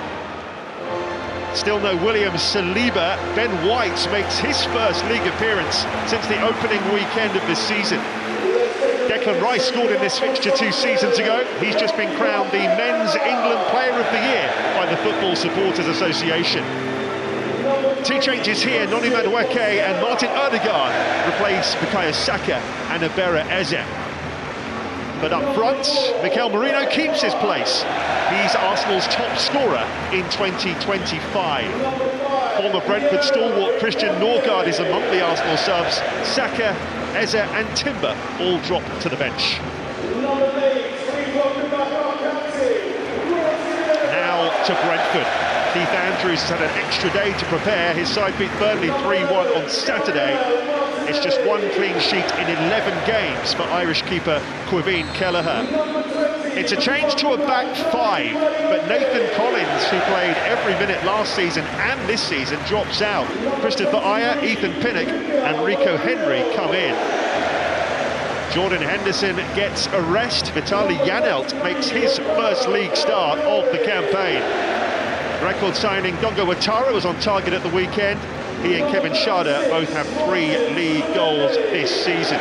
Speaker 8: Still no William Saliba. Ben White makes his first league appearance since the opening weekend of this season. Declan Rice scored in this fixture 2 seasons ago. He's just been crowned the Men's England Player of the Year by the Football Supporters Association. 2 changes here. Noni Madueke and Martin Odegaard replace Bukayo Saka and Abera Eze. But up front, Mikel Merino keeps his place. He's Arsenal's top scorer in 2025. Former Brentford stalwart Christian Norgard is among the Arsenal subs. Saka, Eze and Timber all drop to the bench. Now to Brentford. Keith Andrews has had an extra day to prepare. His side beat Burnley 3-1 on Saturday. It's just 1 clean sheet in 11 games for Irish keeper Caoimhín Kelleher. It's a change to a back 5, but Nathan Collins, who played every minute last season and this season, drops out. Christopher Ayer, Ethan Pinnock and Rico Henry come in. Jordan Henderson gets a rest. Vitaly Janelt makes his first league start of the campaign. Record signing Dongo Ouattara was on target at the weekend. He and Kevin Schade both have 3 league goals this season.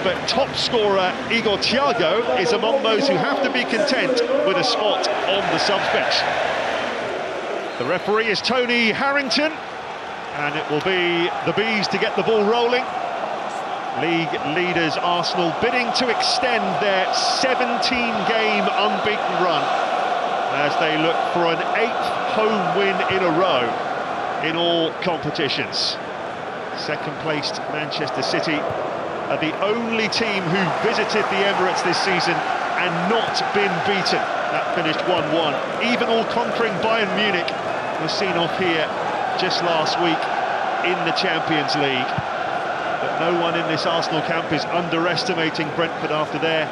Speaker 8: But top scorer Igor Thiago is among those who have to be content with a spot on the subs bench. The referee is Tony Harrington, and it will be the Bees to get the ball rolling. League leaders Arsenal bidding to extend their 17-game unbeaten run as they look for an 8th home win in a row in all competitions. Second-placed Manchester City are the only team who visited the Emirates this season and not been beaten. That finished 1-1. Even all-conquering Bayern Munich was seen off here just last week in the Champions League. But no one in this Arsenal camp is underestimating Brentford after their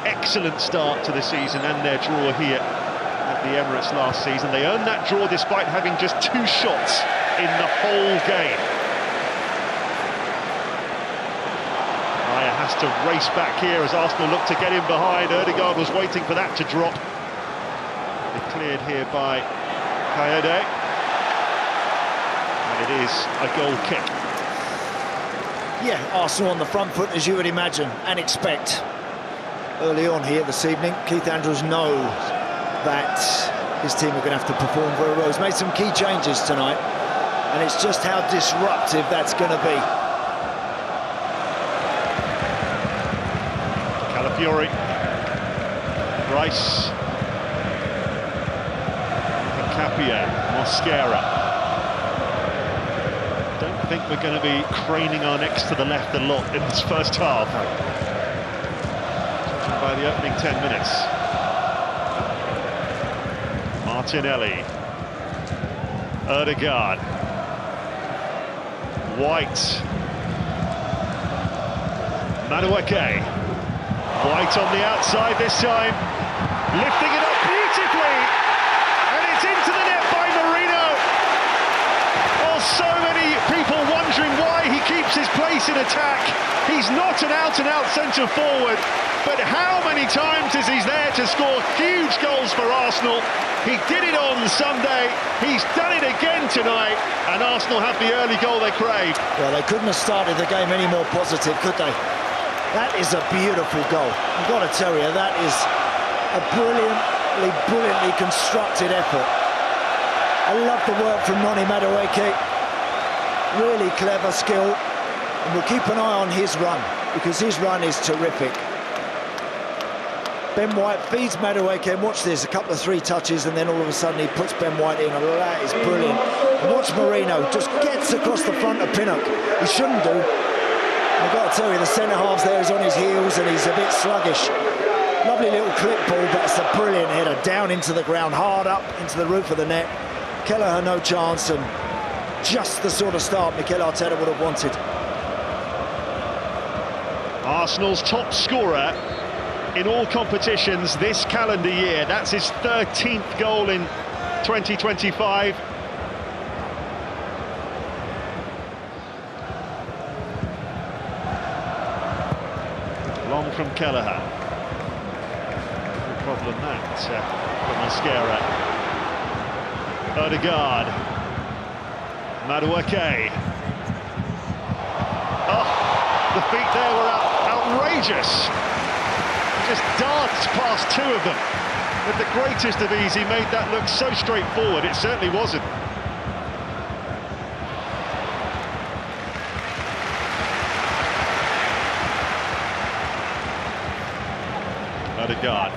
Speaker 8: excellent start to the season and their draw here at the Emirates last season. They earned that draw despite having just 2 shots in the whole game. Raya has to race back here as Arsenal look to get in behind. Odegaard was waiting for that to drop. They're cleared here by Kayode. And it is a goal kick.
Speaker 11: Yeah, Arsenal on the front foot, as you would imagine and expect. Early on here this evening, Keith Andrews knows that his team are going to have to perform very well. He's made some key changes tonight, and it's just how disruptive that's going to be.
Speaker 8: Calafiori, Rice, Capia, Mosquera. Don't think we're going to be craning our necks to the left a lot in this first half. Judging by the opening 10 minutes. Martinelli, Odegaard, White, Madueke, White on the outside this time, lifting it up beautifully, and it's into the net by Merino. Oh, so many people wondering why he keeps his place in attack. He's not an out-and-out centre forward, but how many times is he there to score huge goals for Arsenal? He did it on Sunday, he's done it again tonight, and Arsenal have the early goal they craved.
Speaker 11: Well, they couldn't have started the game any more positive, could they? That is a beautiful goal. I've got to tell you, that is a brilliant absolutely brilliantly constructed effort. I love the work from Noni Madueke. Really clever skill. And we'll keep an eye on his run, because his run is terrific. Ben White feeds Madueke, and watch this, a couple of 3 touches, and then all of a sudden he puts Ben White in. Oh, that is brilliant. And watch Marino, just gets across the front of Pinnock. He shouldn't do. I've got to tell you, the centre-half there is on his heels, and he's a bit sluggish. Lovely little clip ball, but it's a brilliant header, down into the ground, hard up into the roof of the net. Kelleher no chance, and just the sort of start Mikel Arteta would have wanted.
Speaker 8: Arsenal's top scorer in all competitions this calendar year. That's his 13th goal in 2025. Long from Kelleher. No problem that for Mosquera. Odegaard. Madueke. Oh, the feet there were outrageous. Just danced past 2 of them. With the greatest of ease, he made that look so straightforward. It certainly wasn't. Odegaard.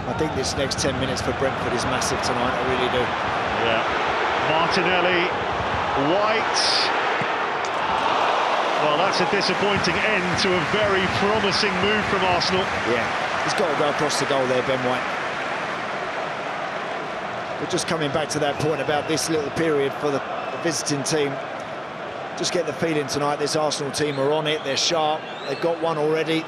Speaker 11: I think this next 10 minutes for Brentford is massive tonight, I really do.
Speaker 8: Yeah. Martinelli, White. Well, that's a disappointing end to a very promising move from Arsenal.
Speaker 11: Yeah, he's got to go across the goal there, Ben White. But just coming back to that point about this little period for the visiting team, just get the feeling tonight this Arsenal team are on it, they're sharp, they've got one already.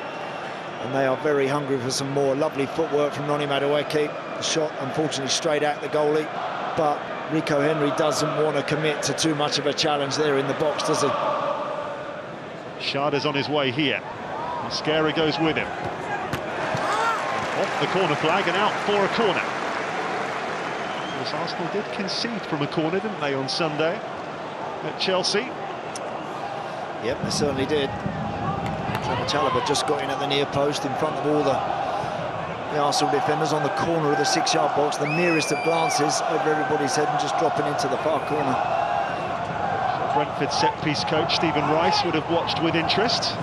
Speaker 11: And they are very hungry for some more. Lovely footwork from Noni Madueke. The shot, unfortunately, straight at the goalie. But Rico Henry doesn't want to commit to too much of a challenge there in the box, does he?
Speaker 8: Schada's on his way here. Mosquera goes with him. Off the corner flag and out for a corner. Of course, Arsenal did concede from a corner, didn't they, on Sunday at Chelsea?
Speaker 11: Yep, they certainly did. Chalobah just got in at the near post in front of all the Arsenal defenders on the corner of the 6-yard box, the nearest of glances over everybody's head and just dropping into the far corner.
Speaker 8: Brentford set-piece coach Stephen Rice would have watched with interest.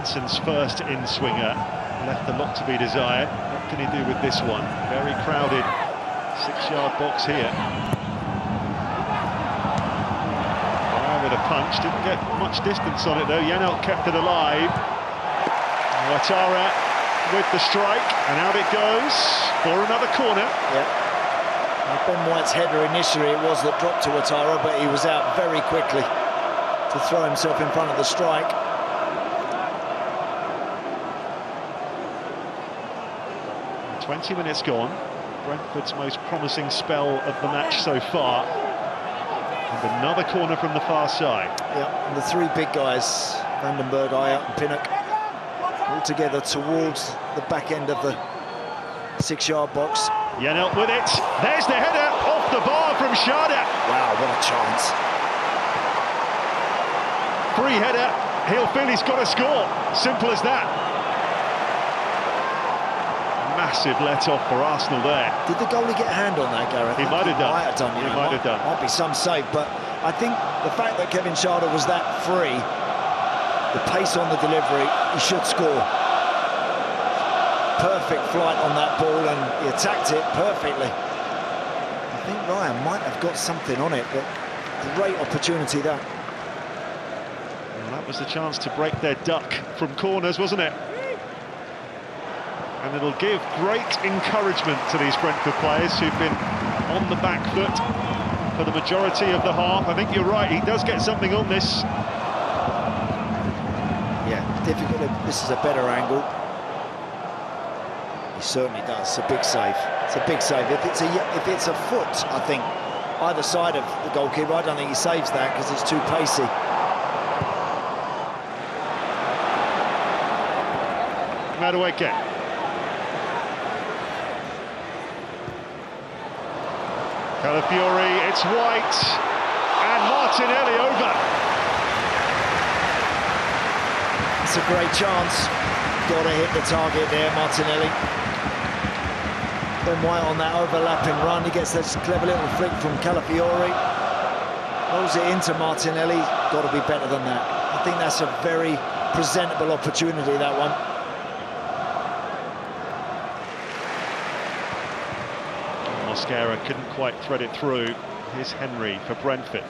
Speaker 8: Jensen's first in-swinger left a lot to be desired. What can he do with this one? Very crowded 6-yard box here. With a punch, didn't get much distance on it though. Janelt kept it alive. Ouattara with the strike, and out it goes for another corner.
Speaker 11: Yeah. Ben White's header initially it was that dropped to Ouattara, but he was out very quickly to throw himself in front of the strike.
Speaker 8: And 20 minutes gone. Brentford's most promising spell of the match so far. And another corner from the far side.
Speaker 11: Yeah, and the 3 big guys, Vandenberg, Ayer and Pinnock, all together towards the back end of the 6-yard box.
Speaker 8: Janelt with it. There's the header off the bar from Schada.
Speaker 11: Wow, what a chance.
Speaker 8: Free header. He'll feel he's got to score. Simple as that. Massive let-off for Arsenal there.
Speaker 11: Did the goalie get a hand on that, Gareth?
Speaker 8: He might have done.
Speaker 11: He might have done. Might be some save, but I think the fact that Kevin Schada was that free, the pace on the delivery, he should score. Perfect flight on that ball, and he attacked it perfectly. I think Ryan might have got something on it, but great opportunity that.
Speaker 8: Well, that was the chance to break their duck from corners, wasn't it? And it'll give great encouragement to these Brentford players who've been on the back foot for the majority of the half. I think you're right, he does get something on this.
Speaker 11: Yeah, difficult. This is a better angle. He certainly does. It's a big save. It's a big save. If it's a foot, I think either side of the goalkeeper. I don't think he saves that because it's too pacey.
Speaker 8: Madueke. Calafiori, it's White, and Martinelli over.
Speaker 11: It's a great chance. Got to hit the target there, Martinelli. Ben White on that overlapping run. He gets this clever little flick from Calafiori. Rolls it into Martinelli. Got to be better than that. I think that's a very presentable opportunity, that one.
Speaker 8: Mosquera couldn't quite thread it through. Here's Henry for Brentford.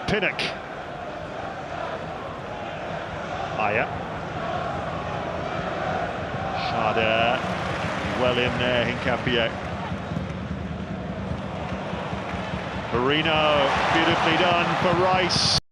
Speaker 8: Pinnock. Aya. Schade. Well in there, Hincapié. Marino, beautifully done for Rice.